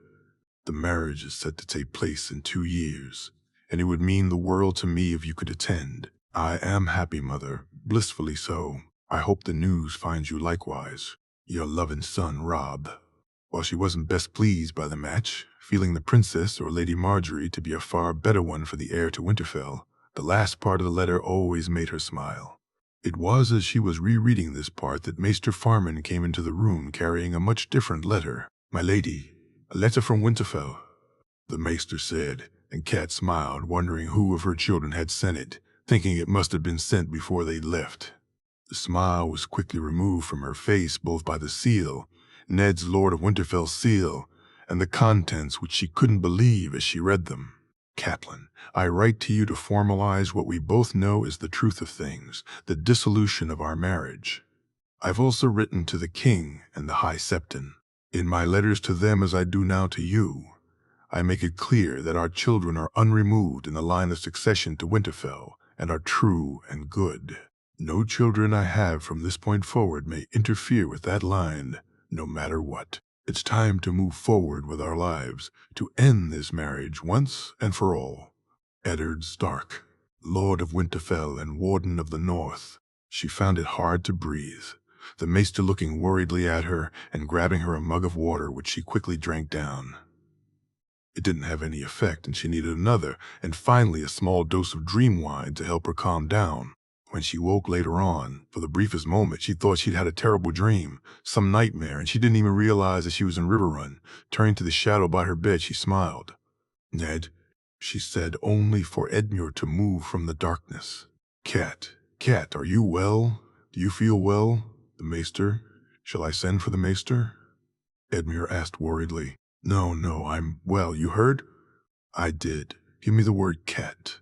The marriage is set to take place in 2 years, and it would mean the world to me if you could attend. I am happy, Mother, blissfully so. I hope the news finds you likewise. Your loving son, Robb. While she wasn't best pleased by the match, feeling the princess or Lady Marjorie to be a far better one for the heir to Winterfell, the last part of the letter always made her smile. It was as she was rereading this part that Maester Farman came into the room carrying a much different letter. My lady, a letter from Winterfell, the Maester said, and Cat smiled, wondering who of her children had sent it, thinking it must have been sent before they left. The smile was quickly removed from her face both by the seal, Ned's Lord of Winterfell's seal, and the contents which she couldn't believe as she read them. Catelyn, I write to you to formalize what we both know is the truth of things, the dissolution of our marriage. I've also written to the King and the High Septon. In my letters to them, as I do now to you, I make it clear that our children are unremoved in the line of succession to Winterfell and are true and good. No children I have from this point forward may interfere with that line, no matter what. It's time to move forward with our lives, to end this marriage once and for all. Eddard Stark, Lord of Winterfell and Warden of the North. She found it hard to breathe, the Maester looking worriedly at her and grabbing her a mug of water which she quickly drank down. It didn't have any effect and she needed another, and finally a small dose of dream wine to help her calm down. When she woke later on, for the briefest moment, she thought she'd had a terrible dream, some nightmare, and she didn't even realize that she was in Riverrun. Turning to the shadow by her bed, she smiled. Ned, she said, only for Edmure to move from the darkness. Cat, are you well? Do you feel well? The Maester? Shall I send for the Maester? Edmure asked worriedly. No, I'm well. You heard? I did. Give me the word, Cat.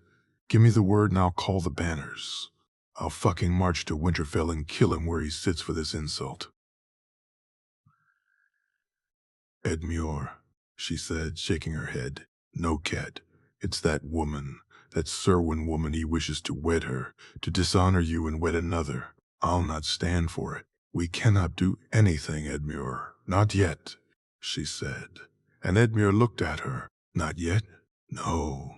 Give me the word and I'll call the banners. I'll fucking march to Winterfell and kill him where he sits for this insult. Edmure, she said, shaking her head. No, Cat. It's that woman, that Serwyn woman. He wishes to wed her, to dishonor you and wed another. I'll not stand for it. We cannot do anything, Edmure. Not yet, she said. And Edmure looked at her. Not yet? No.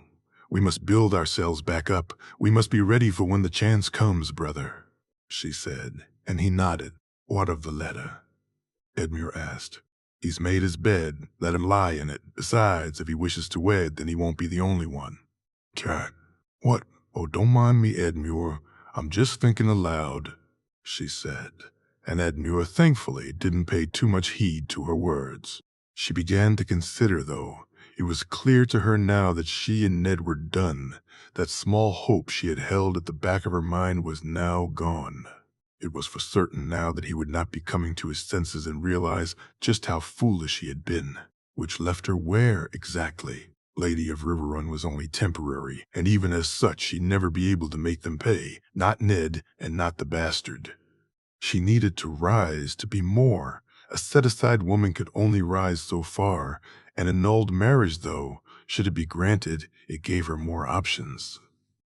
We must build ourselves back up. We must be ready for when the chance comes, brother, she said, and he nodded. What of the letter? Edmure asked. He's made his bed. Let him lie in it. Besides, if he wishes to wed, then he won't be the only one. Cat. What? Oh, don't mind me, Edmure. I'm just thinking aloud, she said, and Edmure thankfully didn't pay too much heed to her words. She began to consider, though. It was clear to her now that she and Ned were done. That small hope she had held at the back of her mind was now gone. It was for certain now that he would not be coming to his senses and realize just how foolish he had been. Which left her where, exactly? Lady of Riverrun was only temporary, and even as such she'd never be able to make them pay. Not Ned, and not the bastard. She needed to rise, to be more. A set-aside woman could only rise so far. An annulled marriage, though, should it be granted, it gave her more options.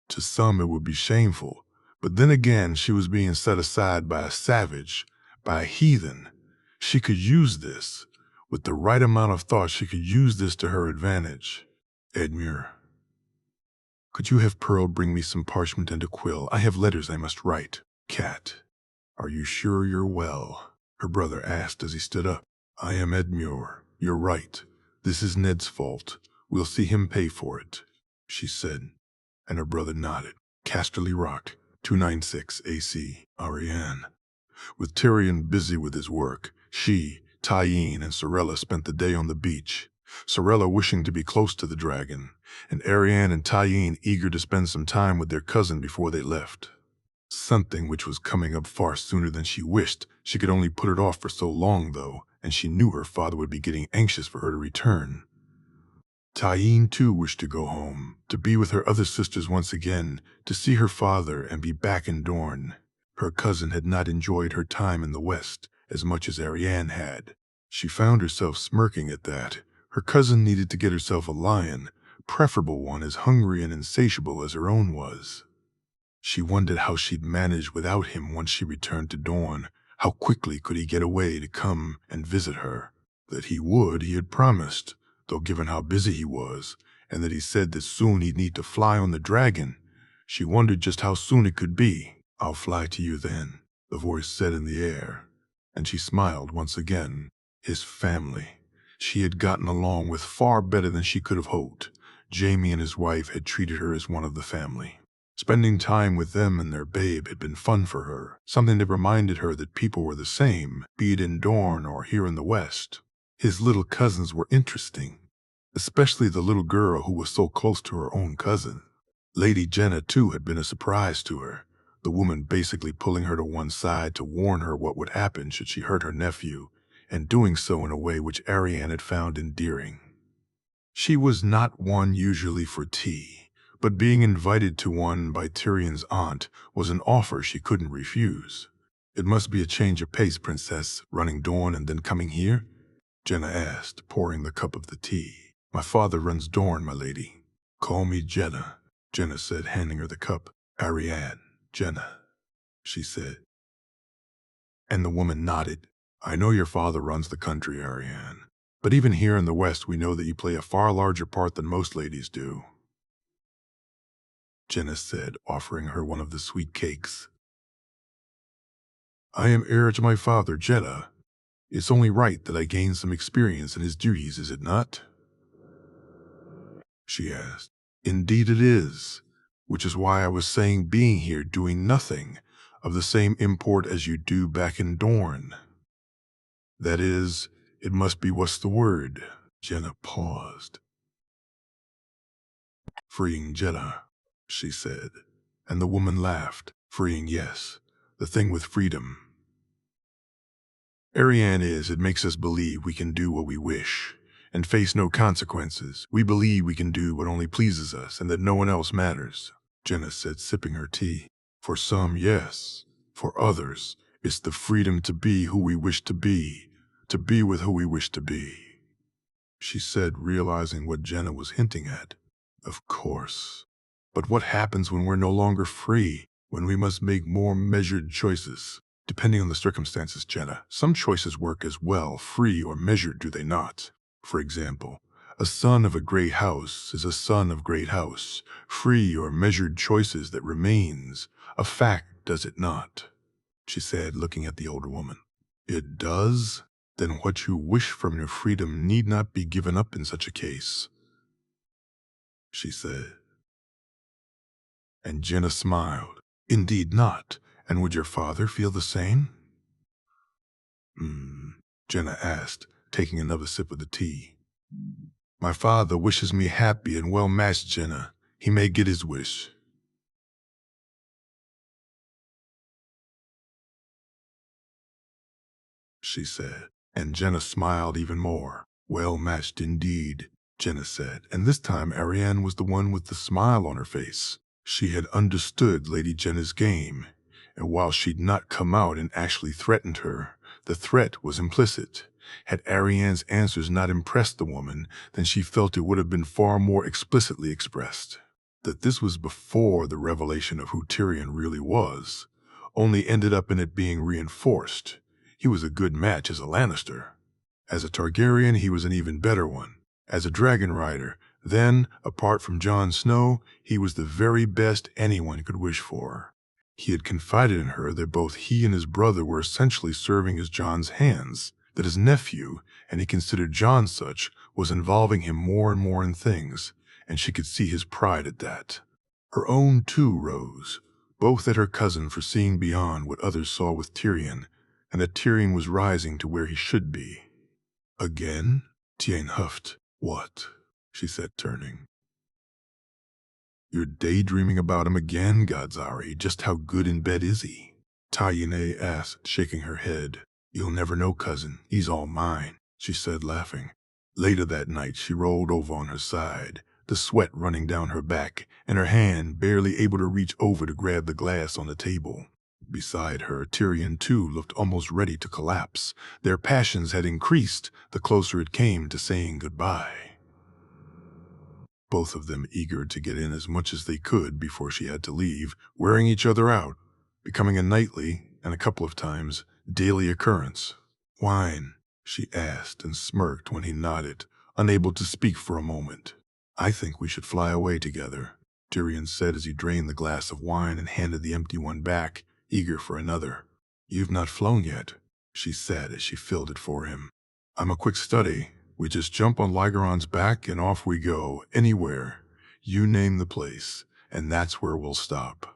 To some it would be shameful, but then again she was being set aside by a savage, by a heathen. She could use this. With the right amount of thought, she could use this to her advantage. Edmure, could you have Pearl bring me some parchment and a quill? I have letters I must write. Cat, are you sure you're well? Her brother asked as he stood up. I am Edmure. You're right. This is Ned's fault. We'll see him pay for it, she said, and her brother nodded. Casterly Rock, 296 AC, Arianne. With Tyrion busy with his work, she, Tyene, and Sorella spent the day on the beach. Sorella wishing to be close to the dragon, and Arianne and Tyrion eager to spend some time with their cousin before they left. Something which was coming up far sooner than she wished. She could only put it off for so long, though, and she knew her father would be getting anxious for her to return. Tyrion too wished to go home, to be with her other sisters once again, to see her father and be back in Doran. Her cousin had not enjoyed her time in the West as much as Arianne had. She found herself smirking at that. Her cousin needed to get herself a lion, preferable one as hungry and insatiable as her own was. She wondered how she'd manage without him once she returned to Doran. How quickly could he get away to come and visit her? That he would, he had promised, though given how busy he was, and that he said that soon he'd need to fly on the dragon. She wondered just how soon it could be. "I'll fly to you then," the voice said in the air, and she smiled once again. His family. She had gotten along with far better than she could have hoped. Jaime and his wife had treated her as one of the family. Spending time with them and their babe had been fun for her, something that reminded her that people were the same, be it in Doran or here in the West. His little cousins were interesting, especially the little girl who was so close to her own cousin. Lady Jenna, too, had been a surprise to her, the woman basically pulling her to one side to warn her what would happen should she hurt her nephew, and doing so in a way which Arianne had found endearing. She was not one usually for tea, but being invited to one by Tyrion's aunt was an offer she couldn't refuse. "It must be a change of pace, Princess, running Doran and then coming here?" Jenna asked, pouring the cup of the tea. "My father runs Doran, my lady." "Call me Jenna," Jenna said, handing her the cup. "Arianne, Jenna," she said. And the woman nodded. "I know your father runs the country, Arianne, but even here in the West we know that you play a far larger part than most ladies do," Jenna said, offering her one of the sweet cakes. "I am heir to my father, Jenna. It's only right that I gain some experience in his duties, is it not?" she asked. "Indeed it is, which is why I was saying being here doing nothing of the same import as you do back in Doran. That is, it must be what's the word?" Jenna paused. "Freeing Jenna," she said, and the woman laughed. "Freeing, yes, the thing with freedom. Arianne it makes us believe we can do what we wish and face no consequences. We believe we can do what only pleases us and that no one else matters," Jenna said, sipping her tea. "For some, yes. For others, it's the freedom to be who we wish to be with who we wish to be," she said, realizing what Jenna was hinting at. "Of course. But what happens when we're no longer free, when we must make more measured choices? Depending on the circumstances, Jenna, some choices work as well, free or measured, do they not? For example, a son of a great house is a son of great house, free or measured choices that remains a fact, does it not?" she said, looking at the older woman. "It does? Then what you wish from your freedom need not be given up in such a case," she said. And Jenna smiled. "Indeed not. And would your father feel the same?" Jenna asked, taking another sip of the tea. "My father wishes me happy and well matched, Jenna. He may get his wish," she said, and Jenna smiled even more. "Well matched indeed," Jenna said, and this time Arianne was the one with the smile on her face. She had understood Lady Jenna's game, and while she'd not come out and actually threatened her, the threat was implicit. Had Arianne's answers not impressed the woman, then she felt it would have been far more explicitly expressed. That this was before the revelation of who Tyrion really was, only ended up in it being reinforced. He was a good match as a Lannister. As a Targaryen, he was an even better one. As a dragon rider, then, apart from Jon Snow, he was the very best anyone could wish for. He had confided in her that both he and his brother were essentially serving as Jon's hands, that his nephew, and he considered Jon such, was involving him more and more in things, and she could see his pride at that. Her own, too, rose, both at her cousin for seeing beyond what others saw with Tyrion, and that Tyrion was rising to where he should be. "Again?" Tyrion huffed. "What?" she said, turning. You're daydreaming about him again, Godzari. Just how good in bed is he? Tyrion asked, shaking her head. You'll never know, cousin. He's all mine, she said, laughing. Later that night, she rolled over on her side, the sweat running down her back, and her hand barely able to reach over to grab the glass on the table. Beside her, Tyrion too looked almost ready to collapse. Their passions had increased the closer it came to saying goodbye. Both of them eager to get in as much as they could before she had to leave, wearing each other out, becoming a nightly, and a couple of times, daily occurrence. Wine, she asked and smirked when he nodded, unable to speak for a moment. I think we should fly away together, Tyrion said as he drained the glass of wine and handed the empty one back, eager for another. You've not flown yet, she said as she filled it for him. I'm a quick study. We just jump on Lygaron's back and off we go, anywhere. You name the place, and that's where we'll stop.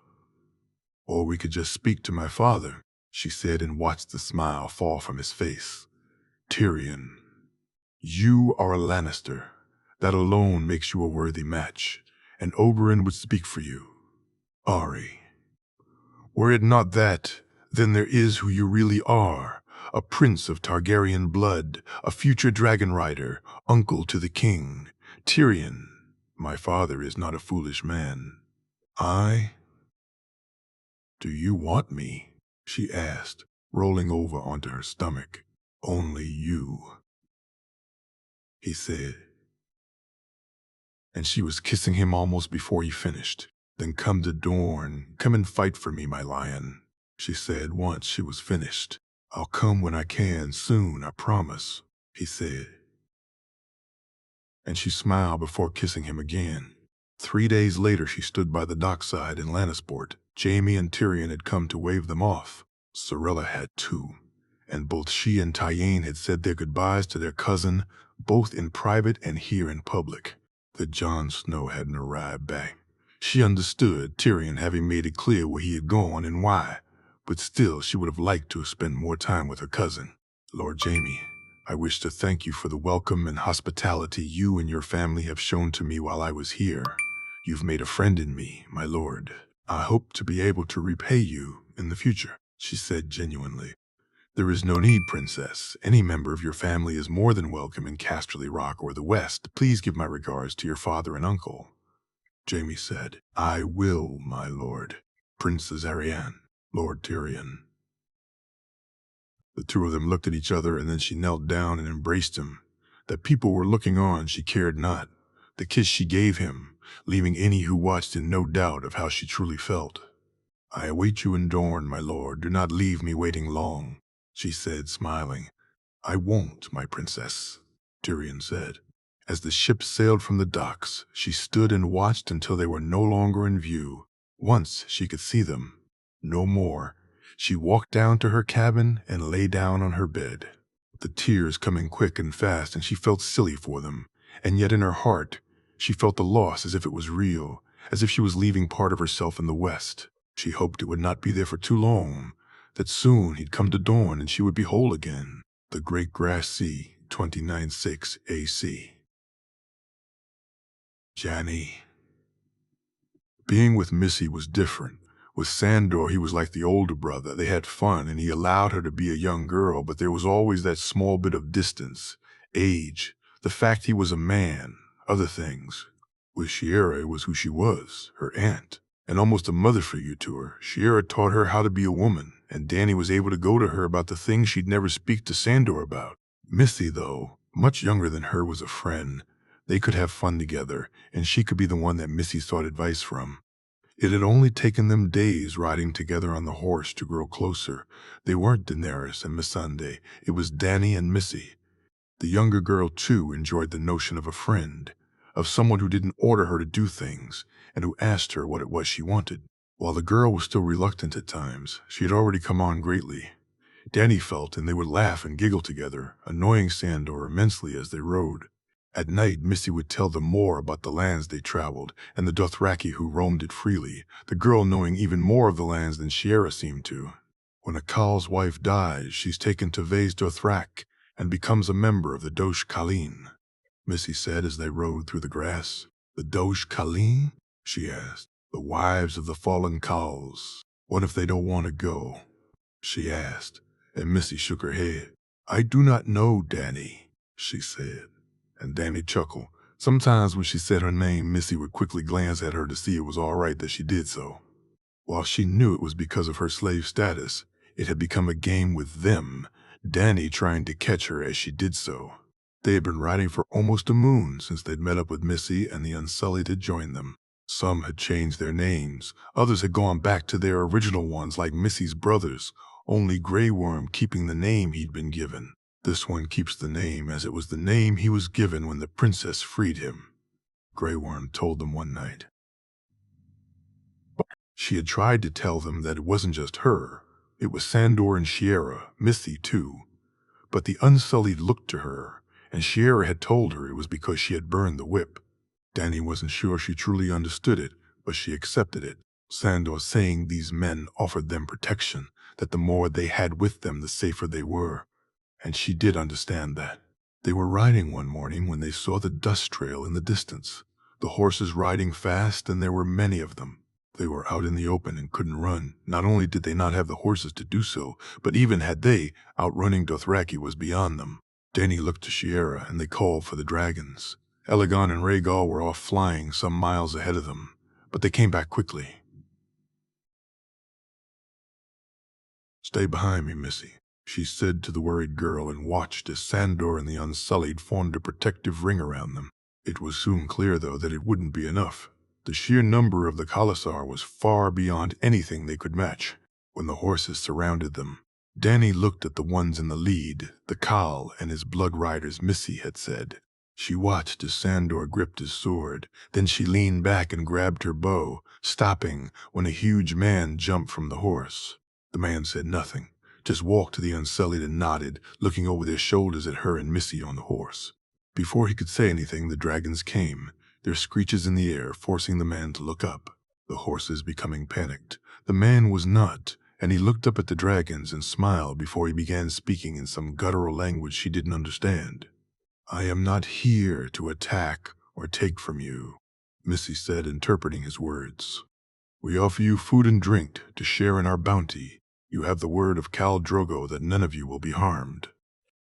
Or we could just speak to my father, she said and watched the smile fall from his face. Tyrion, you are a Lannister. That alone makes you a worthy match, and Oberyn would speak for you. Ari. Were it not that, then there is who you really are. A prince of Targaryen blood, a future dragon rider, uncle to the king. Tyrion, my father is not a foolish man. Do you want me? She asked, rolling over onto her stomach. Only you, he said. And she was kissing him almost before he finished. Then come to Dorne, come and fight for me, my lion, she said once she was finished. I'll come when I can, soon, I promise, he said. And she smiled before kissing him again. 3 days later, she stood by the dockside in Lannisport. Jaime and Tyrion had come to wave them off. Sorella had too, and both she and Tyene had said their goodbyes to their cousin, both in private and here in public. That Jon Snow hadn't arrived back. She understood, Tyrion having made it clear where he had gone and why, but still she would have liked to have spent more time with her cousin. Lord Jaime, I wish to thank you for the welcome and hospitality you and your family have shown to me while I was here. You've made a friend in me, my lord. I hope to be able to repay you in the future, she said genuinely. There is no need, princess. Any member of your family is more than welcome in Casterly Rock or the West. Please give my regards to your father and uncle. Jaime said, I will, my lord. Princess Arianne, Lord Tyrion. The two of them looked at each other, and then she knelt down and embraced him. That people were looking on, she cared not. The kiss she gave him, leaving any who watched in no doubt of how she truly felt. I await you in Dorne, my lord. Do not leave me waiting long, she said, smiling. I won't, my princess, Tyrion said. As the ship sailed from the docks, she stood and watched until they were no longer in view. Once she could see them. No more. She walked down to her cabin and lay down on her bed. The tears coming quick and fast, and she felt silly for them. And yet in her heart, she felt the loss as if it was real, as if she was leaving part of herself in the West. She hoped it would not be there for too long, that soon he'd come to Dorne and she would be whole again. The Great Grass Sea, 29/6 AC. Janny. Being with Missy was different. With Sandor, he was like the older brother. They had fun, and he allowed her to be a young girl, but there was always that small bit of distance, age, the fact he was a man, other things. With Shiera, it was who she was, her aunt, and almost a mother figure to her. Shiera taught her how to be a woman, and Dany was able to go to her about the things she'd never speak to Sandor about. Missy, though, much younger than her, was a friend. They could have fun together, and she could be the one that Missy sought advice from. It had only taken them days riding together on the horse to grow closer. They weren't Daenerys and Missandei. It was Dany and Missy. The younger girl, too, enjoyed the notion of a friend, of someone who didn't order her to do things, and who asked her what it was she wanted. While the girl was still reluctant at times, she had already come on greatly. Dany felt, and they would laugh and giggle together, annoying Sandor immensely as they rode. At night, Missy would tell them more about the lands they traveled and the Dothraki who roamed it freely, the girl knowing even more of the lands than Shiera seemed to. When a Khal's wife dies, she's taken to Vaes Dothrak and becomes a member of the Dosh Khaleen, Missy said as they rode through the grass. The Dosh Khaleen? she asked. "The wives of the fallen cows. What if they don't want to go?" she asked, and Missy shook her head. "I do not know, Danny," she said, and Danny chuckled. Sometimes when she said her name, Missy would quickly glance at her to see it was all right that she did so. While she knew it was because of her slave status, it had become a game with them, Danny trying to catch her as she did so. They had been riding for almost a moon since they'd met up with Missy and the Unsullied had joined them. Some had changed their names, others had gone back to their original ones like Missy's brothers, only Grey Worm keeping the name he'd been given. "This one keeps the name as it was the name he was given when the princess freed him," Grey Worm told them one night. She had tried to tell them that it wasn't just her, it was Sandor and Shiera, Missy too. But the Unsullied looked to her, and Shiera had told her it was because she had burned the whip. Danny wasn't sure she truly understood it, but she accepted it. Sandor saying these men offered them protection, that the more they had with them the safer they were. And she did understand that. They were riding one morning when they saw the dust trail in the distance, the horses riding fast, and there were many of them. They were out in the open and couldn't run. Not only did they not have the horses to do so, but even had they, outrunning Dothraki was beyond them. Danny looked to Shiera, and they called for the dragons. Aegon and Rhaegal were off flying some miles ahead of them, but they came back quickly. "Stay behind me, Missy," she said to the worried girl, and watched as Sandor and the Unsullied formed a protective ring around them. It was soon clear, though, that it wouldn't be enough. The sheer number of the Khalasar was far beyond anything they could match. When the horses surrounded them, Danny looked at the ones in the lead, the Khal and his blood riders, Missy had said. She watched as Sandor gripped his sword, then she leaned back and grabbed her bow, stopping when a huge man jumped from the horse. The man said nothing, just walked to the Unsullied and nodded, looking over their shoulders at her and Missy on the horse. Before he could say anything, the dragons came, their screeches in the air forcing the man to look up. The horses becoming panicked. The man was not, and he looked up at the dragons and smiled before he began speaking in some guttural language she didn't understand. "I am not here to attack or take from you," Missy said, interpreting his words. "We offer you food and drink to share in our bounty. You have the word of Khal Drogo that none of you will be harmed."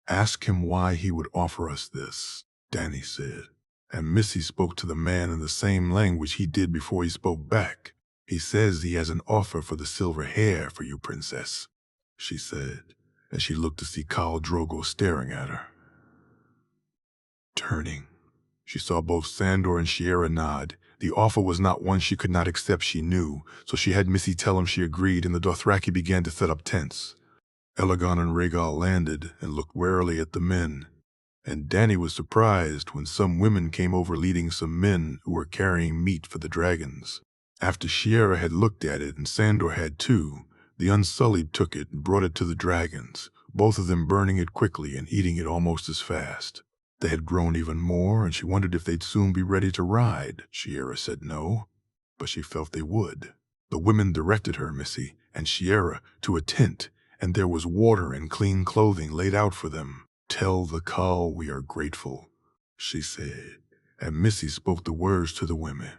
"Ask him why he would offer us this," Danny said. And Missy spoke to the man in the same language he did before he spoke back. "He says he has an offer for the silver hair for you, princess," she said, as she looked to see Khal Drogo staring at her. Turning, she saw both Sandor and Shiera nod. The offer was not one she could not accept, she knew, so she had Missy tell him she agreed, and the Dothraki began to set up tents. Aegon and Rhaegal landed and looked warily at the men, and Danny was surprised when some women came over leading some men who were carrying meat for the dragons. After Shiera had looked at it, and Sandor had too, the Unsullied took it and brought it to the dragons, both of them burning it quickly and eating it almost as fast. They had grown even more, and she wondered if they'd soon be ready to ride. Shiera said no, but she felt they would. The women directed her, Missy, and Shiera, to a tent, and there was water and clean clothing laid out for them. "Tell the Khal we are grateful," she said, and Missy spoke the words to the women.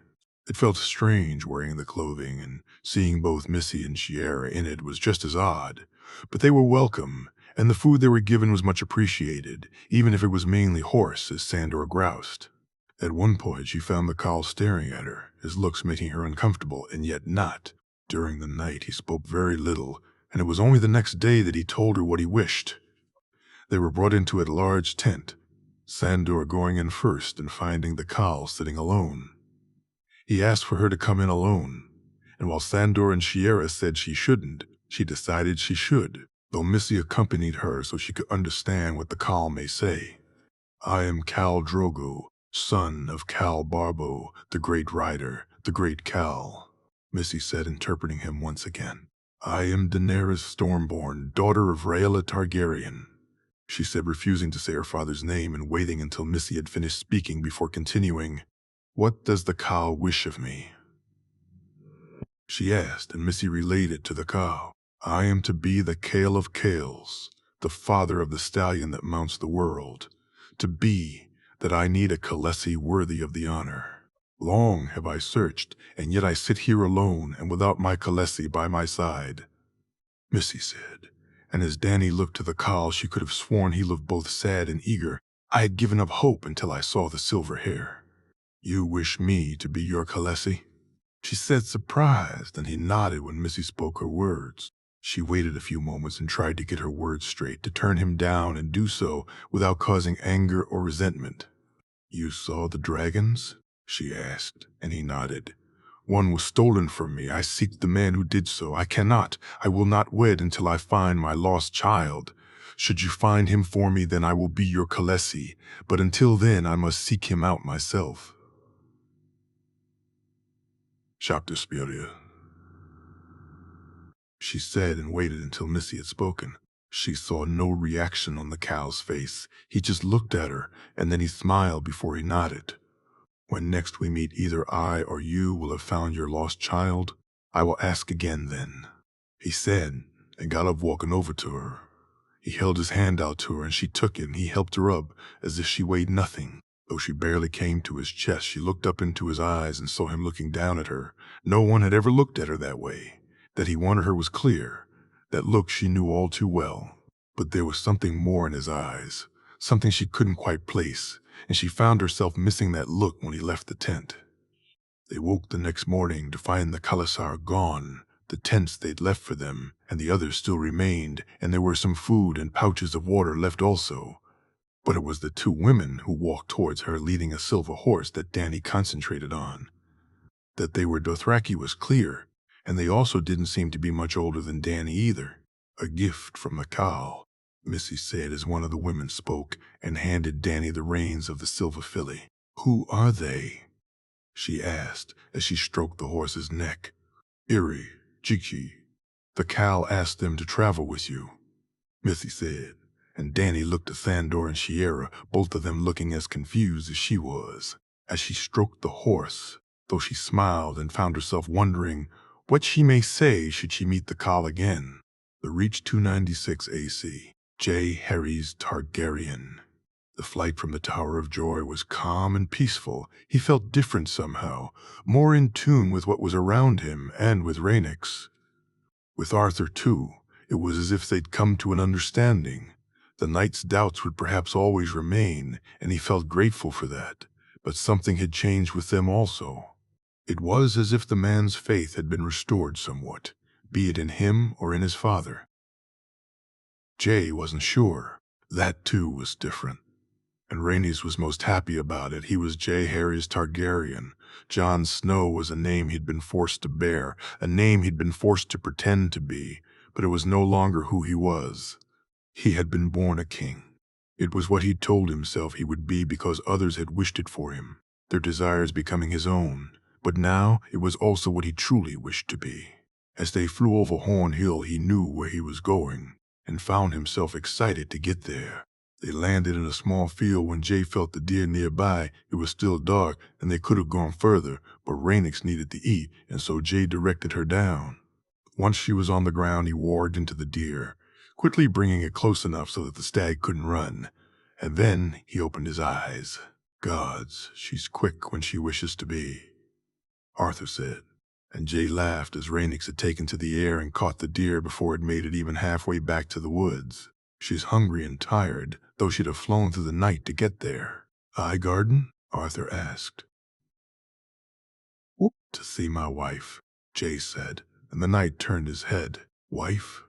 It felt strange wearing the clothing, and seeing both Missy and Shiera in it was just as odd, but they were welcome, and the food they were given was much appreciated, even if it was mainly horse, as Sandor groused. At one point she found the Khal staring at her, his looks making her uncomfortable, and yet not. During the night he spoke very little, and it was only the next day that he told her what he wished. They were brought into a large tent, Sandor going in first and finding the Khal sitting alone. He asked for her to come in alone, and while Sandor and Shiera said she shouldn't, she decided she should, though Missy accompanied her so she could understand what the Khal may say. "I am Khal Drogo, son of Khal Barbo, the great rider, the great Khal," Missy said, interpreting him once again. "I am Daenerys Stormborn, daughter of Rhaella Targaryen," she said, refusing to say her father's name and waiting until Missy had finished speaking before continuing. "What does the Khal wish of me?" she asked, and Missy relayed it to the Khal. "I am to be the Khal of Khals, the father of the stallion that mounts the world. To be that I need a Khaleesi worthy of the honor." Long have I searched, and yet I sit here alone and without my Khaleesi by my side," Missy said, and as Dany looked to the Khal, she could have sworn he looked both sad and eager. "I had given up hope until I saw the silver hair." "You wish me to be your Khaleesi?" she said, surprised, and he nodded when Missy spoke her words. She waited a few moments and tried to get her words straight, to turn him down and do so without causing anger or resentment. "You saw the dragons?" she asked, and he nodded. "One was stolen from me. I seek the man who did so. I will not wed until I find my lost child. Should you find him for me, then I will be your Khaleesi, but until then I must seek him out myself." "Shaptespioria," she said, and waited until Missy had spoken. She saw no reaction on the cow's face. He just looked at her, and then he smiled before he nodded. "When next we meet, either I or you will have found your lost child. I will ask again then," he said, and got up, walking over to her. He held his hand out to her, and she took it, and he helped her up as if she weighed nothing. Though she barely came to his chest, she looked up into his eyes and saw him looking down at her. No one had ever looked at her that way. That he wanted her was clear. That look she knew all too well. But there was something more in his eyes, something she couldn't quite place, and she found herself missing that look when he left the tent. They woke the next morning to find the Khalasar gone. The tents they'd left for them, and the others still remained, and there were some food and pouches of water left also. But it was the two women who walked towards her leading a silver horse that Dany concentrated on. That they were Dothraki was clear, and they also didn't seem to be much older than Dany either. "A gift from the Khal," Missy said as one of the women spoke and handed Dany the reins of the silver filly. "Who are they?" she asked as she stroked the horse's neck. "Iri, Jiki. The Khal asked them to travel with you," Missy said, and Dany looked at Thandor and Shiera, both of them looking as confused as she was. As she stroked the horse, though she smiled and found herself wondering what she may say should she meet the Khal again. The Reach 296 AC, J. Harry's Targaryen. The flight from the Tower of Joy was calm and peaceful. He felt different somehow, more in tune with what was around him and with Rhaenys. With Arthur, too, it was as if they'd come to an understanding. The knight's doubts would perhaps always remain, and he felt grateful for that, but something had changed with them also. It was as if the man's faith had been restored somewhat, be it in him or in his father. Jay wasn't sure. That, too, was different. And Rhaenys was most happy about it. He was J. Harry's Targaryen. Jon Snow was a name he'd been forced to bear, a name he'd been forced to pretend to be, but it was no longer who he was. He had been born a king. It was what he'd told himself he would be because others had wished it for him, their desires becoming his own. But now it was also what he truly wished to be. As they flew over Horn Hill, he knew where he was going, and found himself excited to get there. They landed in a small field when Jay felt the deer nearby. It was still dark, and they could have gone further, but Rhaenys needed to eat, and so Jay directed her down. Once she was on the ground, he warged into the deer, quickly bringing it close enough so that the stag couldn't run. And then he opened his eyes. "Gods, she's quick when she wishes to be," Arthur said, and Jay laughed as Rhaenys had taken to the air and caught the deer before it made it even halfway back to the woods. "She's hungry and tired, though she'd have flown through the night to get there." "Highgarden?" Arthur asked. "Whoop, to see my wife," Jay said, and the knight turned his head. "Wife?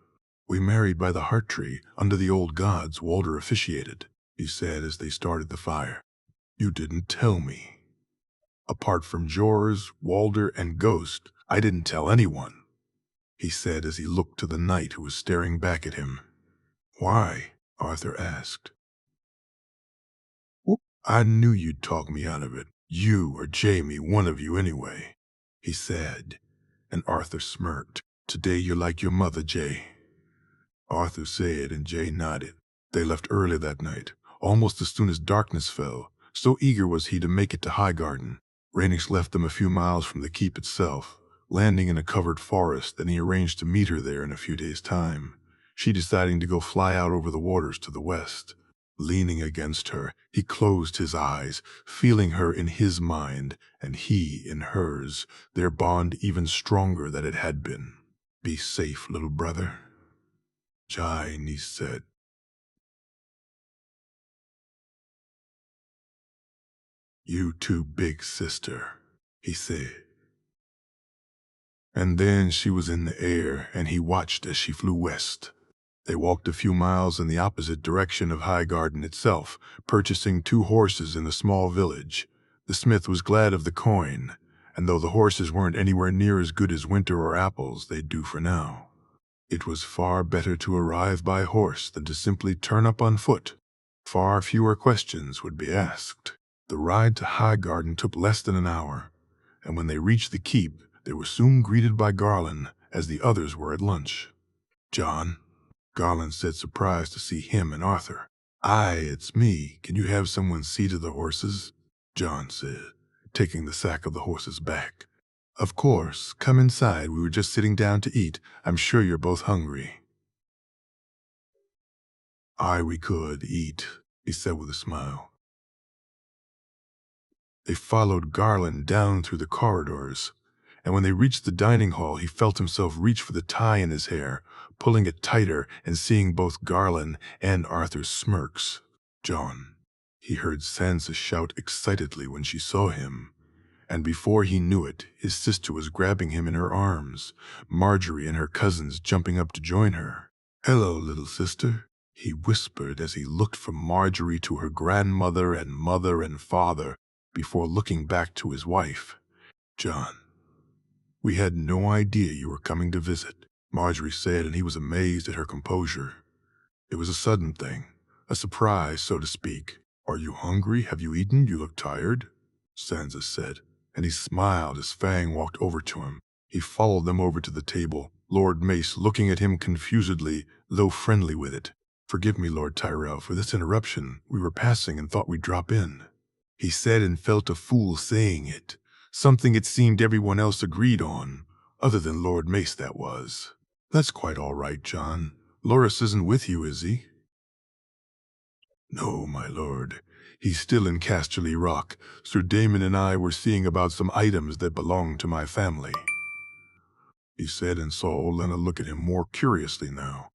We married by the heart tree, under the old gods. Walder officiated," he said as they started the fire. "You didn't tell me." "Apart from Jorahs, Walder, and Ghost, I didn't tell anyone," he said as he looked to the knight who was staring back at him. "Why?" Arthur asked. "Whoop, I knew you'd talk me out of it. You or Jaime, one of you anyway," he said, and Arthur smirked. "Today you're like your mother, Jay," Arthur said, and Jay nodded. They left early that night, almost as soon as darkness fell. So eager was he to make it to Highgarden. Rhaenys left them a few miles from the keep itself, landing in a covered forest, and he arranged to meet her there in a few days' time, she deciding to go fly out over the waters to the west. Leaning against her, he closed his eyes, feeling her in his mind, and he in hers, their bond even stronger than it had been. "Be safe, little brother," Jaime said. "You too, big sister," he said. And then she was in the air, and he watched as she flew west. They walked a few miles in the opposite direction of Highgarden itself, purchasing 2 horses in a small village. The smith was glad of the coin, and though the horses weren't anywhere near as good as Winter or Apples, they'd do for now. It was far better to arrive by horse than to simply turn up on foot. Far fewer questions would be asked. The ride to Highgarden took less than an hour, and when they reached the keep, they were soon greeted by Garland, as the others were at lunch. "John," Garland said, surprised to see him and Arthur. "Aye, it's me. Can you have someone see to the horses?" John said, taking the sack of the horses back. "Of course. Come inside. We were just sitting down to eat. I'm sure you're both hungry." "Aye, we could eat," he said with a smile. They followed Garland down through the corridors, and when they reached the dining hall, he felt himself reach for the tie in his hair, pulling it tighter and seeing both Garland and Arthur's smirks. "John," he heard Sansa shout excitedly when she saw him, and before he knew it, his sister was grabbing him in her arms, Marjorie and her cousins jumping up to join her. "Hello, little sister," he whispered as he looked from Marjorie to her grandmother and mother and father before looking back to his wife. "John, we had no idea you were coming to visit," Marjorie said, and he was amazed at her composure. "It was a sudden thing, a surprise, so to speak. Are you hungry? Have you eaten? You look tired," Sansa said, and he smiled as Fang walked over to him. He followed them over to the table, Lord Mace looking at him confusedly, though friendly with it. "Forgive me, Lord Tyrell, for this interruption. We were passing and thought we'd drop in," he said, and felt a fool saying it. Something it seemed everyone else agreed on, other than Lord Mace, that was. "That's quite all right, John. Loras isn't with you, is he?" "No, my lord. He's still in Casterly Rock. Sir Damon and I were seeing about some items that belong to my family," he said, and saw Olenna look at him more curiously now.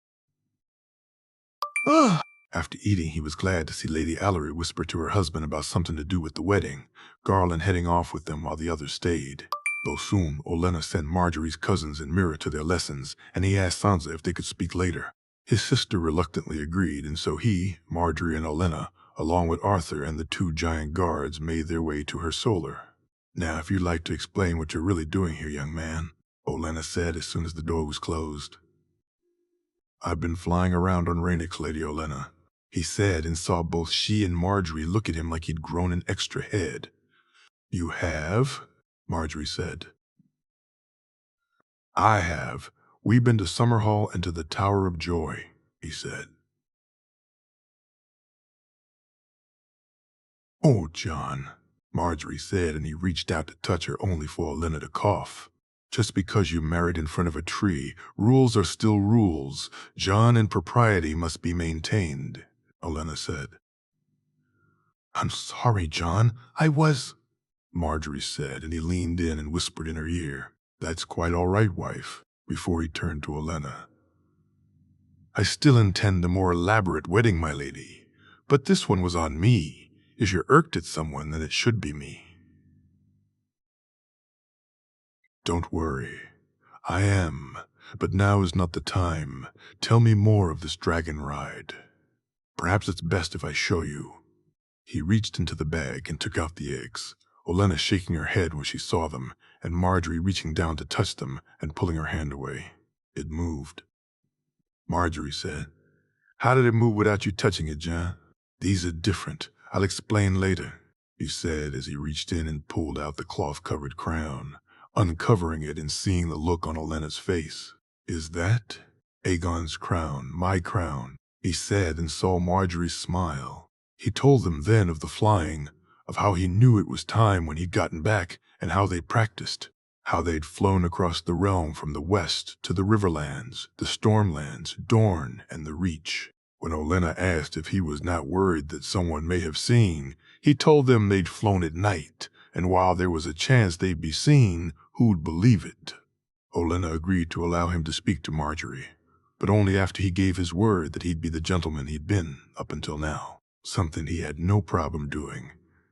"Ugh!" After eating, he was glad to see Lady Allery whisper to her husband about something to do with the wedding, Garland heading off with them while the others stayed. Though soon, Olenna sent Marjorie's cousins and Mira to their lessons, and he asked Sansa if they could speak later. His sister reluctantly agreed, and so he, Marjorie, and Olenna, along with Arthur and the 2 giant guards, made their way to her solar. "Now, if you'd like to explain what you're really doing here, young man," Olenna said as soon as the door was closed. "I've been flying around on Rhaenix, Lady Olenna," he said, and saw both she and Marjorie look at him like he'd grown an extra head. "You have?" Marjorie said. "I have. We've been to Summerhall and to the Tower of Joy," he said. "Oh, John," Marjorie said, and he reached out to touch her only for Olenna to cough. "Just because you married in front of a tree, rules are still rules, John, and propriety must be maintained," Olenna said. "I'm sorry, John. I was—" Marjorie said, and he leaned in and whispered in her ear. "That's quite all right, wife," before he turned to Olenna. "I still intend a more elaborate wedding, my lady, but this one was on me. If you're irked at someone, then it should be me." "Don't worry. I am, but now is not the time. Tell me more of this dragon ride. Perhaps it's best if I show you." He reached into the bag and took out the eggs, Olenna shaking her head when she saw them, and Marjorie reaching down to touch them and pulling her hand away. It moved. Marjorie said, "How did it move without you touching it, John?" "These are different. I'll explain later," he said as he reached in and pulled out the cloth-covered crown, uncovering it and seeing the look on Olenna's face. "Is that Aegon's crown, my crown?" he said, and saw Marjorie's smile. He told them then of the flying, of how he knew it was time when he'd gotten back, and how they'd practiced, how they'd flown across the realm from the west to the Riverlands, the Stormlands, Dorne, and the Reach. When Olenna asked if he was not worried that someone may have seen, he told them they'd flown at night, and while there was a chance they'd be seen, who'd believe it? Olenna agreed to allow him to speak to Marjorie, but only after he gave his word that he'd be the gentleman he'd been up until now, something he had no problem doing,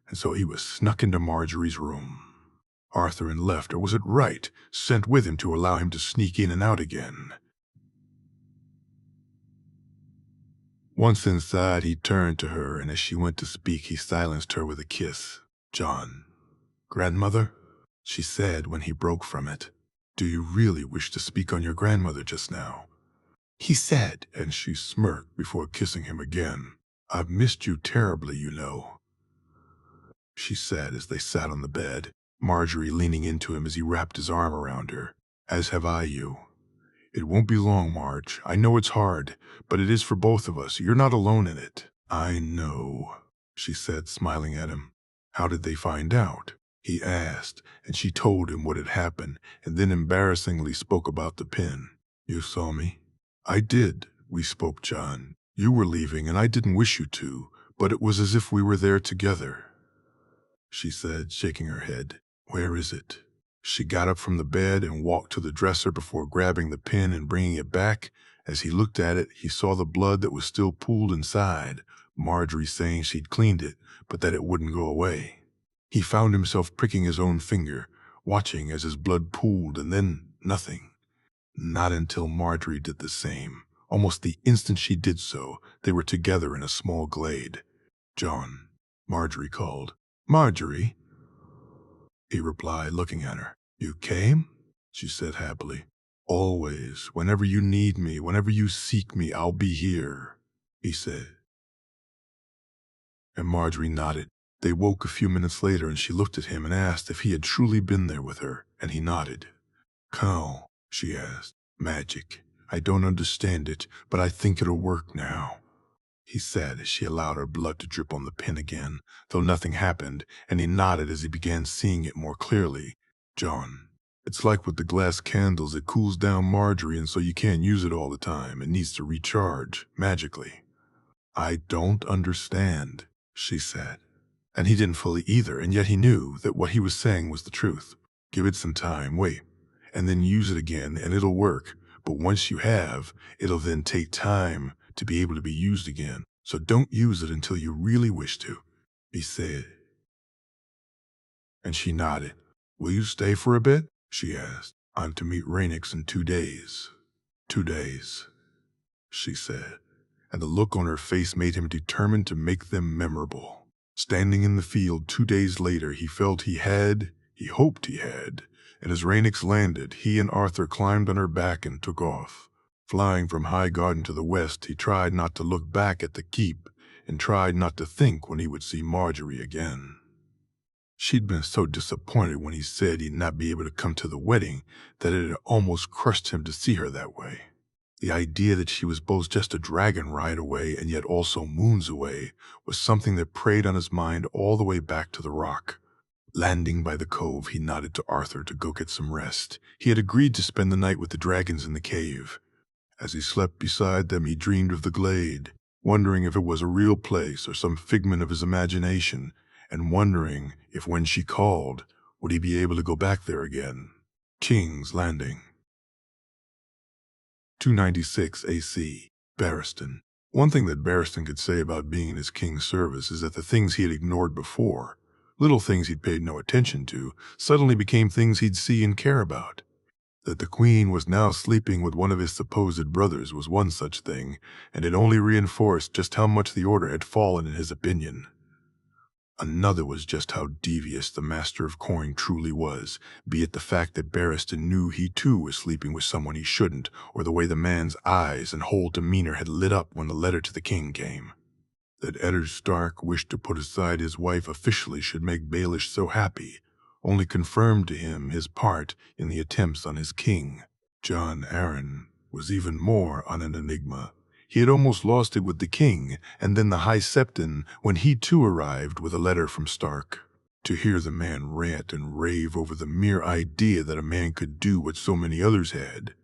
and so he was snuck into Marjorie's room. Arthur and left, or was it right, sent with him to allow him to sneak in and out again. Once inside, he turned to her, and as she went to speak, he silenced her with a kiss. "Jon, grandmother?" she said when he broke from it. "Do you really wish to speak on your grandmother just now?" He said, and she smirked before kissing him again. "I've missed you terribly, you know," she said as they sat on the bed, Marjorie leaning into him as he wrapped his arm around her. "As have I you. It won't be long, Marge. I know it's hard, but it is for both of us. You're not alone in it." "I know," she said, smiling at him. "How did they find out?" he asked, and she told him what had happened, and then embarrassingly spoke about the pin. "You saw me?" "I did. We spoke, Jon. You were leaving, and I didn't wish you to, but it was as if we were there together," she said, shaking her head. "Where is it?" She got up from the bed and walked to the dresser before grabbing the pin and bringing it back. As he looked at it, he saw the blood that was still pooled inside, Marjorie saying she'd cleaned it, but that it wouldn't go away. He found himself pricking his own finger, watching as his blood pooled, and then nothing. Not until Marjorie did the same. Almost the instant she did so, they were together in a small glade. "Jon," Marjorie called. "Marjorie?" he replied, looking at her. "You came?" she said happily. "Always. Whenever you need me, whenever you seek me, I'll be here," he said. And Marjorie nodded. They woke a few minutes later, and she looked at him and asked if he had truly been there with her, and he nodded. "How?" she asked. "Magic. I don't understand it, but I think it'll work now," he said as she allowed her blood to drip on the pin again, though nothing happened, and he nodded as he began seeing it more clearly. "Jon, it's like with the glass candles. It cools down Marjorie, and so you can't use it all the time. It needs to recharge, magically." "I don't understand," she said. And he didn't fully either, and yet he knew that what he was saying was the truth. "Give it some time, wait, and then use it again, and it'll work. But once you have, it'll then take time to be able to be used again. So don't use it until you really wish to," he said. And she nodded. "Will you stay for a bit?" she asked. "I'm to meet Rhaenys in 2 days. 2 days, she said, and the look on her face made him determined to make them memorable. Standing in the field 2 days later, he felt he hoped he had, and as Rhaenys landed, he and Arthur climbed on her back and took off. Flying from Highgarden to the west, he tried not to look back at the keep and tried not to think when he would see Marjorie again. She'd been so disappointed when he said he'd not be able to come to the wedding that it had almost crushed him to see her that way. The idea that she was both just a dragon ride away and yet also moons away was something that preyed on his mind all the way back to the rock. Landing by the cove, he nodded to Arthur to go get some rest. He had agreed to spend the night with the dragons in the cave. As he slept beside them, he dreamed of the glade, wondering if it was a real place or some figment of his imagination, and wondering if when she called, would he be able to go back there again. King's Landing. 296 AC, Barristan. One thing that Barristan could say about being in his king's service is that the things he had ignored before, little things he'd paid no attention to, suddenly became things he'd see and care about. That the queen was now sleeping with one of his supposed brothers was one such thing, and it only reinforced just how much the order had fallen in his opinion. Another was just how devious the Master of Coin truly was, be it the fact that Barristan knew he too was sleeping with someone he shouldn't, or the way the man's eyes and whole demeanor had lit up when the letter to the king came. That Ned Stark wished to put aside his wife officially should make Baelish so happy, only confirmed to him his part in the attempts on his king. Jon Arryn was even more on an enigma. He had almost lost it with the king, and then the High Septon when he too arrived with a letter from Stark. To hear the man rant and rave over the mere idea that a man could do what so many others had,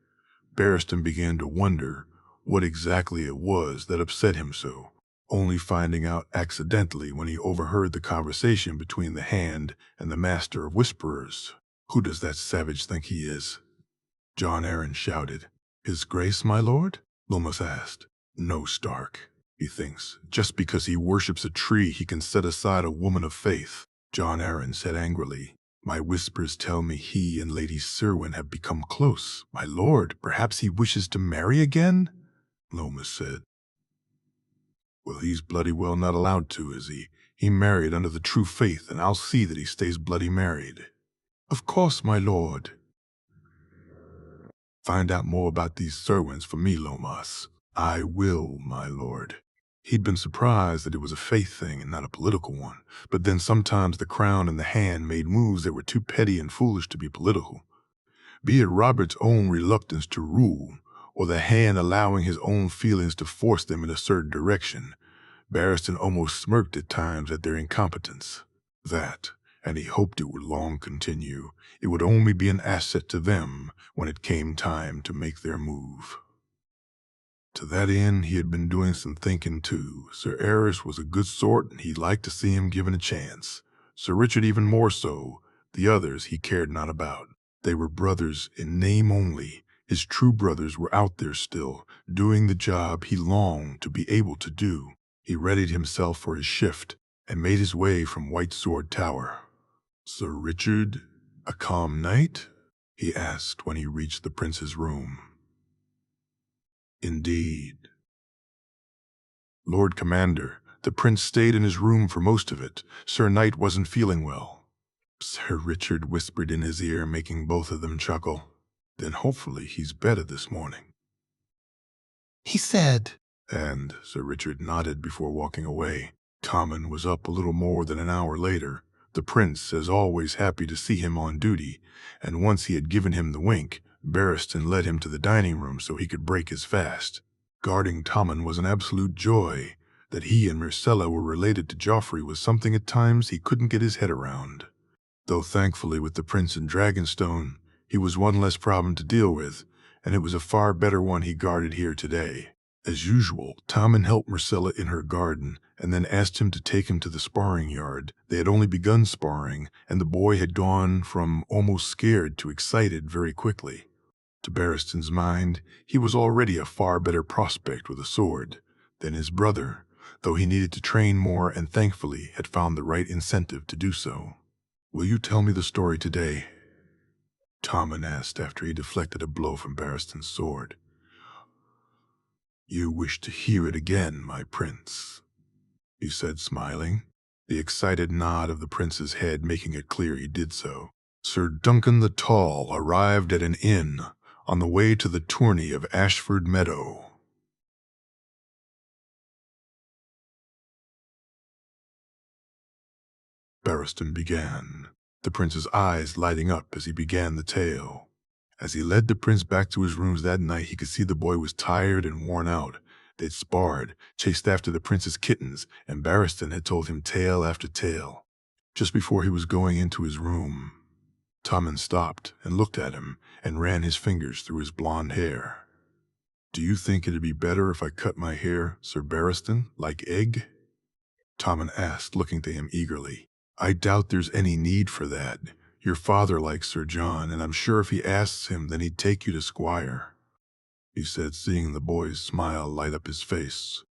Barristan began to wonder, what exactly it was that upset him so, only finding out accidentally when he overheard the conversation between the Hand and the Master of Whisperers. "Who does that savage think he is?" Jon Arryn shouted. "His Grace, my lord?" Lomas asked. "No, Stark. He thinks, just because he worships a tree, he can set aside a woman of faith," Jon Arryn said angrily. "My whispers tell me he and Lady Cerwyn have become close. My lord, perhaps he wishes to marry again?" Lomas said. "Well, he's bloody well not allowed to, is he? He married under the true faith, and I'll see that he stays bloody married." "Of course, my lord." "Find out more about these Cerwyns for me, Lomas." "I will, my lord." He'd been surprised that it was a faith thing and not a political one, but then sometimes the Crown and the Hand made moves that were too petty and foolish to be political. Be it Robert's own reluctance to rule, or the Hand allowing his own feelings to force them in a certain direction, Barristan almost smirked at times at their incompetence. That, and he hoped it would long continue. It would only be an asset to them when it came time to make their move. To that end, he had been doing some thinking too. Sir Aerys was a good sort, and he'd like to see him given a chance. Sir Richard even more so. The others he cared not about. They were brothers in name only. His true brothers were out there still, doing the job he longed to be able to do. He readied himself for his shift, and made his way from White Sword Tower. "Sir Richard, a calm night?" he asked when he reached the prince's room. "Indeed." "Lord Commander, the prince stayed in his room for most of it. Sir Knight wasn't feeling well." Sir Richard whispered in his ear, making both of them chuckle. "Then hopefully he's better this morning," he said. And Sir Richard nodded before walking away. Tommen was up a little more than an hour later. The prince, as always, happy to see him on duty, and once he had given him the wink, Barristan led him to the dining room so he could break his fast. Guarding Tommen was an absolute joy. That he and Myrcella were related to Joffrey was something at times he couldn't get his head around. Though thankfully with the prince in Dragonstone, he was one less problem to deal with, and it was a far better one he guarded here today. As usual, Tommen helped Myrcella in her garden, and then asked him to take him to the sparring yard. They had only begun sparring, and the boy had gone from almost scared to excited very quickly. To Barristan's mind, he was already a far better prospect with a sword than his brother, though he needed to train more and thankfully had found the right incentive to do so. "Will you tell me the story today?" Tommen asked after he deflected a blow from Barristan's sword. "You wish to hear it again, my prince," he said, smiling, the excited nod of the prince's head making it clear he did so. "Sir Duncan the Tall arrived at an inn on the way to the tourney of Ashford Meadow." Barristan began, the prince's eyes lighting up as he began the tale. As he led the prince back to his rooms that night, he could see the boy was tired and worn out. They'd sparred, chased after the prince's kittens, and Barristan had told him tale after tale. Just before he was going into his room, Tommen stopped and looked at him and ran his fingers through his blonde hair. "Do you think it'd be better if I cut my hair, Sir Barristan, like Egg?" Tommen asked, looking to him eagerly. "I doubt there's any need for that. Your father likes Sir John, and I'm sure if he asks him, then he'd take you to Squire," he said, seeing the boy's smile light up his face.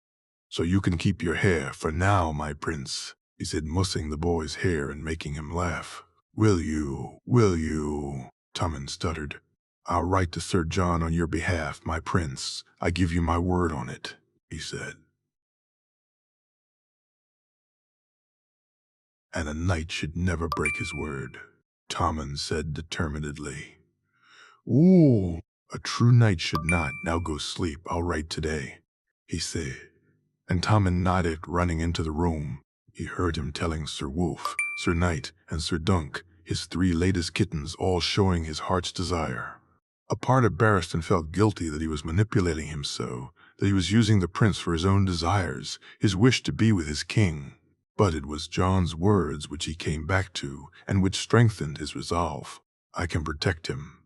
"So you can keep your hair for now, my prince," he said, mussing the boy's hair and making him laugh. Will you?" Tommen stuttered. "I'll write to Sir John on your behalf, my prince. I give you my word on it," he said. "And a knight should never break his word," Tommen said determinedly. "Ooh, a true knight should not. Now go sleep. I'll write today," he said. And Tommen nodded, running into the room. He heard him telling Sir Wolf, Sir Knight, and Sir Dunk, his 3 latest kittens, all showing his heart's desire. A part of Barristan felt guilty that he was manipulating him so, that he was using the prince for his own desires, his wish to be with his king. But it was Jon's words which he came back to, and which strengthened his resolve. "I can protect him.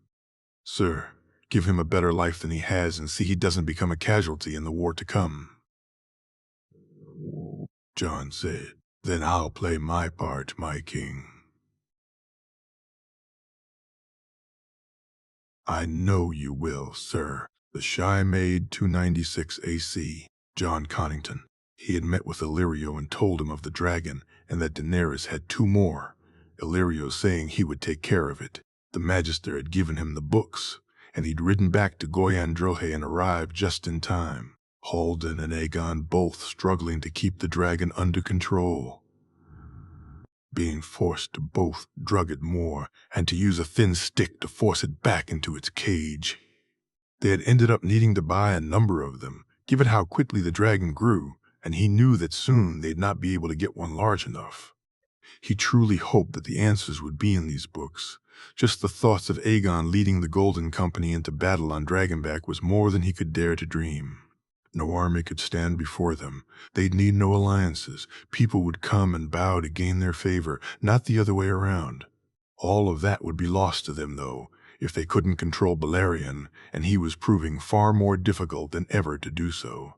Sir, Give him a better life than he has and see he doesn't become a casualty in the war to come. Jon said, "Then I'll play my part, my king." "I know you will, sir." The Shy Maid 296 AC, John Connington. He had met with Illyrio and told him of the dragon and that Daenerys had 2 more, Illyrio saying he would take care of it. The Magister had given him the books, and he'd ridden back to Goyandrohe and arrived just in time. Haldon and Aegon both struggling to keep the dragon under control, being forced to both drug it more and to use a thin stick to force it back into its cage. They had ended up needing to buy a number of them, given how quickly the dragon grew, and he knew that soon they'd not be able to get one large enough. He truly hoped that the answers would be in these books. Just the thoughts of Aegon leading the Golden Company into battle on Dragonback was more than he could dare to dream. No army could stand before them. They'd need no alliances. People would come and bow to gain their favor, not the other way around. All of that would be lost to them, though, if they couldn't control Balerion, and he was proving far more difficult than ever to do so.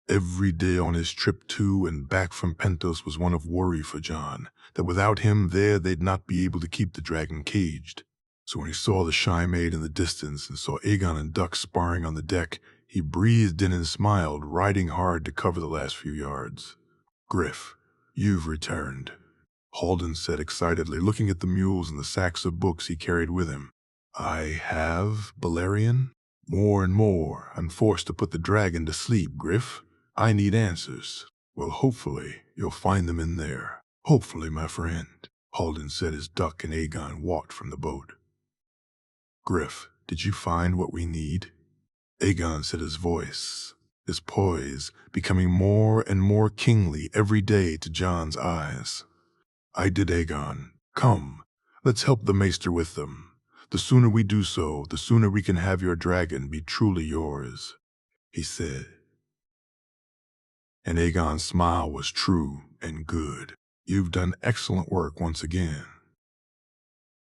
Every day on his trip to and back from Pentos was one of worry for Jon, that without him there they'd not be able to keep the dragon caged. So when he saw the Shy Maid in the distance and saw Aegon and Duck sparring on the deck, he breathed in and smiled, riding hard to cover the last few yards. "Griff, you've returned," Haldon said excitedly, looking at the mules and the sacks of books he carried with him. "I have, Balerion? More and more, I'm forced to put the dragon to sleep, Griff. I need answers." "Well, hopefully, you'll find them in there. Hopefully, my friend," Haldon said as Duck and Aegon walked from the boat. "Griff, did you find what we need?" Aegon said, his voice, his poise, becoming more and more kingly every day to Jon's eyes. "I did, Aegon. Come, let's help the Maester with them. The sooner we do so, the sooner we can have your dragon be truly yours," he said. And Aegon's smile was true and good. "You've done excellent work once again."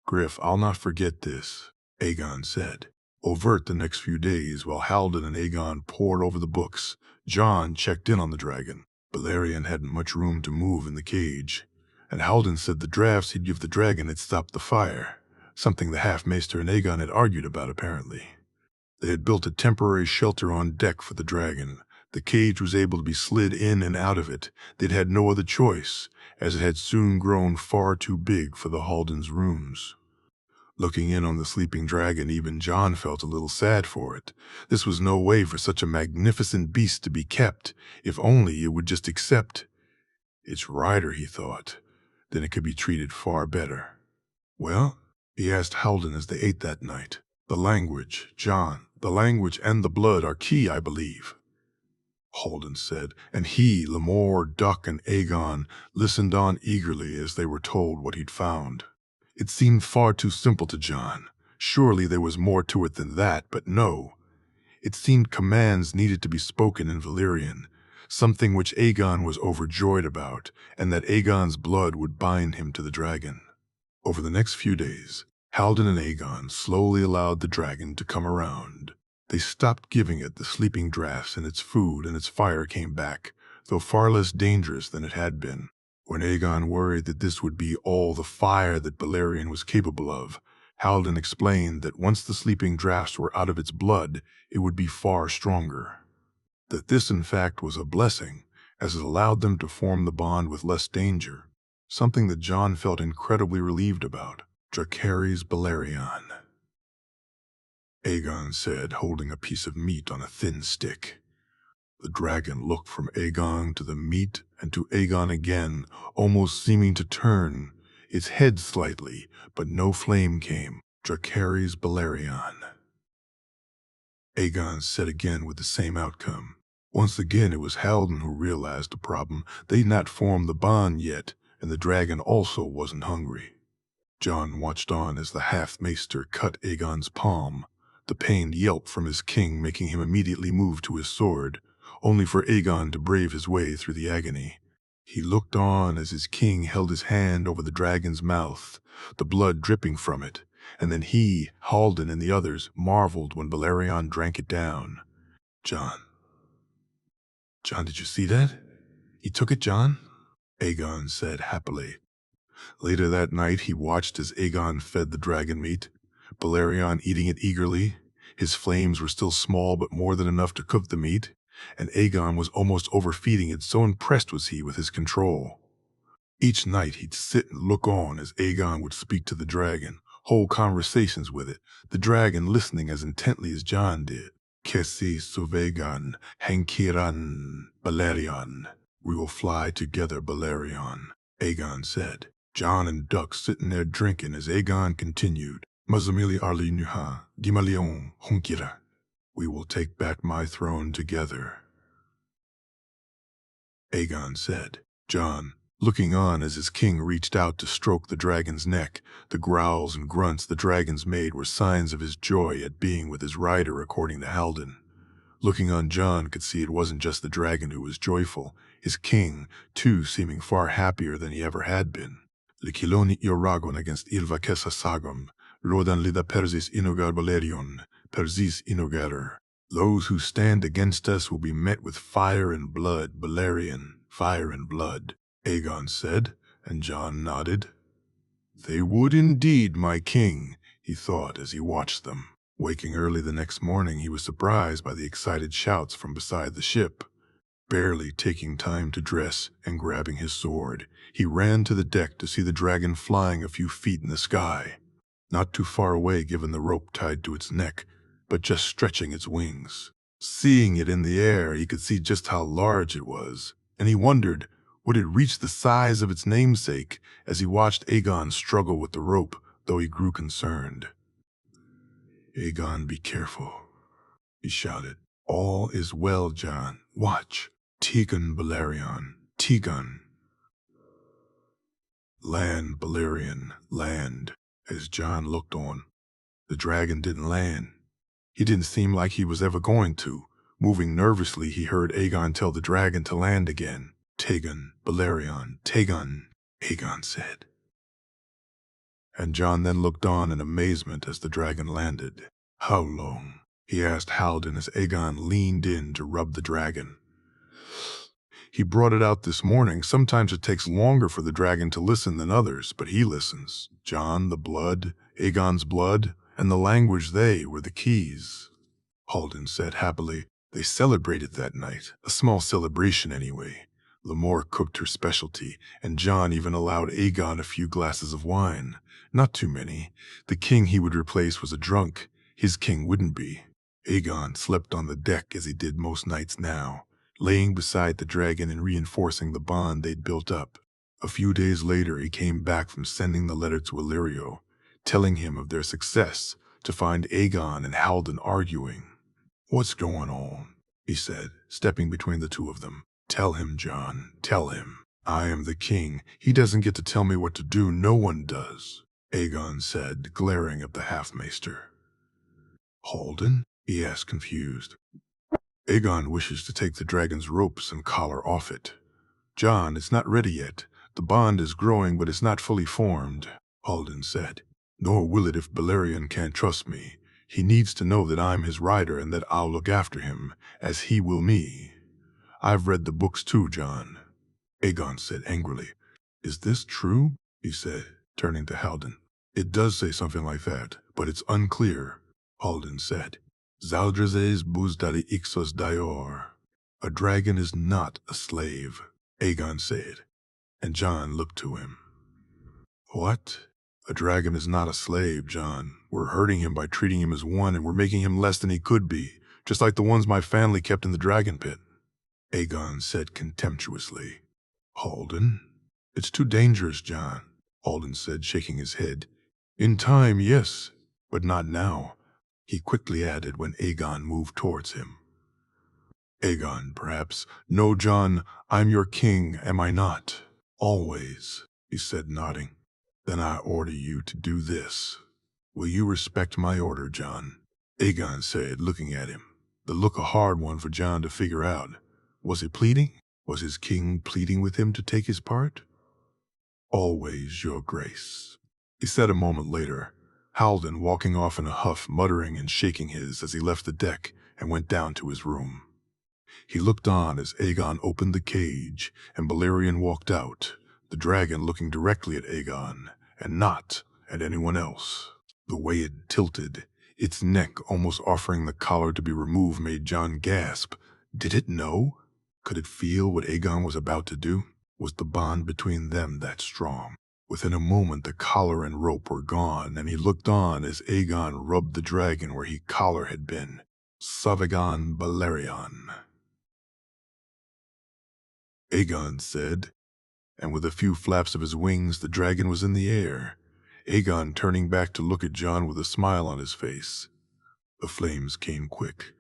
"Griff, I'll not forget this," Aegon said. Overt the next few days, while Haldon and Aegon pored over the books, Jon checked in on the dragon. Balerion hadn't much room to move in the cage, and Haldon said the drafts he'd give the dragon had stopped the fire, something the half-maester and Aegon had argued about apparently. They had built a temporary shelter on deck for the dragon. The cage was able to be slid in and out of it. They'd had no other choice, as it had soon grown far too big for the Haldons' rooms. Looking in on the sleeping dragon, even Jon felt a little sad for it. This was no way for such a magnificent beast to be kept, if only it would just accept its rider, he thought. Then it could be treated far better. "Well?" he asked Haldon as they ate that night. "The language, Jon, the language and the blood are key, I believe," Haldon said, and he, Lemore, Duck, and Aegon listened on eagerly as they were told what he'd found. It seemed far too simple to Jon. Surely there was more to it than that, but no. It seemed commands needed to be spoken in Valyrian, something which Aegon was overjoyed about, and that Aegon's blood would bind him to the dragon. Over the next few days, Haldon and Aegon slowly allowed the dragon to come around. They stopped giving it the sleeping draughts, and its food and its fire came back, though far less dangerous than it had been. When Aegon worried that this would be all the fire that Balerion was capable of, Haldon explained that once the sleeping draughts were out of its blood, it would be far stronger. That this, in fact, was a blessing, as it allowed them to form the bond with less danger, something that Jon felt incredibly relieved about. "Dracarys Balerion," Aegon said, holding a piece of meat on a thin stick. The dragon looked from Aegon to the meat and to Aegon again, almost seeming to turn its head slightly, but no flame came. "Dracarys Balerion," Aegon said again with the same outcome. Once again it was Haldon who realized the problem. They'd not formed the bond yet, and the dragon also wasn't hungry. Jon watched on as the half-maester cut Aegon's palm, the pained yelp from his king making him immediately move to his sword, only for Aegon to brave his way through the agony. He looked on as his king held his hand over the dragon's mouth, the blood dripping from it, and then he, Halden, and the others marveled when Balerion drank it down. John, did you see that? He took it, John? Aegon said happily. Later that night, he watched as Aegon fed the dragon meat, Balerion eating it eagerly. His flames were still small, but more than enough to cook the meat, and Aegon was almost overfeeding it, so impressed was he with his control. Each night he'd sit and look on as Aegon would speak to the dragon, hold conversations with it, the dragon listening as intently as John did. Kessi Suvegan, Hankiran, Balerion. We will fly together, Balerion, Aegon said. John and Duck sitting there drinking as Aegon continued. Mazamili Arli Nuha, Gimalion, Hunkira. We will take back my throne together, Aegon said. John, looking on as his king reached out to stroke the dragon's neck, the growls and grunts the dragons made were signs of his joy at being with his rider, according to Halden. Looking on, John could see it wasn't just the dragon who was joyful, his king, too, seeming far happier than he ever had been. Likiloni Ioragon against Ilva Kessa Sagum, Rodan Lida Persis Inogar Balerion, Persis Inogarer. Those who stand against us will be met with fire and blood, Balerion, fire and blood, Aegon said, and John nodded. They would indeed, my king, he thought as he watched them. Waking early the next morning, he was surprised by the excited shouts from beside the ship. Barely taking time to dress and grabbing his sword, he ran to the deck to see the dragon flying a few feet in the sky. Not too far away given the rope tied to its neck, but just stretching its wings. Seeing it in the air, he could see just how large it was, and he wondered, would it reach the size of its namesake as he watched Aegon struggle with the rope, though he grew concerned. Aegon, be careful, he shouted. All is well, John. Watch. Tegan Balerion. Tegan. Land, Balerion, land. As John looked on, the dragon didn't land. He didn't seem like he was ever going to. Moving nervously, he heard Aegon tell the dragon to land again. Tegan, Balerion, Tegan, Aegon said. And John then looked on in amazement as the dragon landed. How long? He asked Halden as Aegon leaned in to rub the dragon. He brought it out this morning. Sometimes it takes longer for the dragon to listen than others, but he listens. John, the blood, Aegon's blood, and the language, they were the keys, Halden said happily. They celebrated that night, a small celebration anyway. Lemore cooked her specialty, and John even allowed Aegon a few glasses of wine. Not too many. The king he would replace was a drunk. His king wouldn't be. Aegon slept on the deck as he did most nights now, laying beside the dragon and reinforcing the bond they'd built up. A few days later, he came back from sending the letter to Illyrio, telling him of their success, to find Aegon and Halden arguing. What's going on? He said, stepping between the two of them. Tell him, John, tell him. I am the king. He doesn't get to tell me what to do. No one does, Aegon said, glaring at the half-maester. Halden? He asked, confused. Aegon wishes to take the dragon's ropes and collar off it. John, it's not ready yet. The bond is growing, but it's not fully formed, Halden said. Nor will it if Balerion can't trust me. He needs to know that I'm his rider and that I'll look after him, as he will me. I've read the books too, John, Aegon said angrily. Is this true? He said, turning to Halden. It does say something like that, but it's unclear, Halden said. Zaldrazes buzdari ixos dior. A dragon is not a slave, Aegon said, and John looked to him. What? A dragon is not a slave, John. We're hurting him by treating him as one, and we're making him less than he could be, just like the ones my family kept in the dragon pit, Aegon said contemptuously. Halden? It's too dangerous, John, Halden said, shaking his head. In time, yes, but not now, he quickly added when Aegon moved towards him. Aegon, perhaps. No, John, I'm your king, am I not? Always, he said, nodding. Then I order you to do this. Will you respect my order, John? Aegon said, looking at him. The look a hard one for John to figure out. Was it pleading? Was his king pleading with him to take his part? Always, your grace, he said a moment later. Halden walking off in a huff, muttering and shaking his as he left the deck and went down to his room. He looked on as Aegon opened the cage and Balerion walked out, the dragon looking directly at Aegon and not at anyone else. The way it tilted, its neck almost offering the collar to be removed, made Jon gasp. Did it know? Could it feel what Aegon was about to do? Was the bond between them that strong? Within a moment the collar and rope were gone, and he looked on as Aegon rubbed the dragon where collar had been. Savagon Balerion, Aegon said, and with a few flaps of his wings the dragon was in the air, Aegon turning back to look at Jon with a smile on his face. The flames came quick.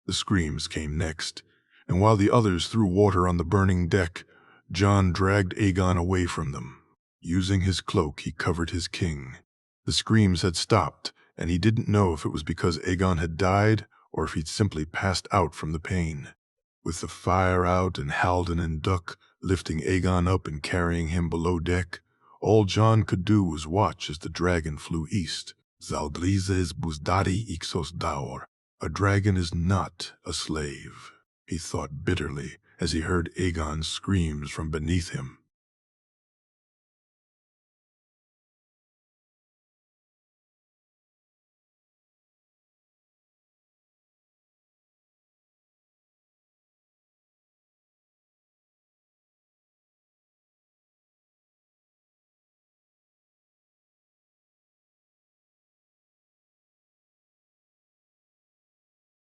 The screams came next, and while the others threw water on the burning deck, Jon dragged Aegon away from them. Using his cloak, he covered his king. The screams had stopped, and he didn't know if it was because Aegon had died or if he'd simply passed out from the pain. With the fire out and Halden and Duck lifting Aegon up and carrying him below deck, all Jon could do was watch as the dragon flew east. Zaldriza is buzdari ixos daor. A dragon is not a slave, he thought bitterly as he heard Aegon's screams from beneath him.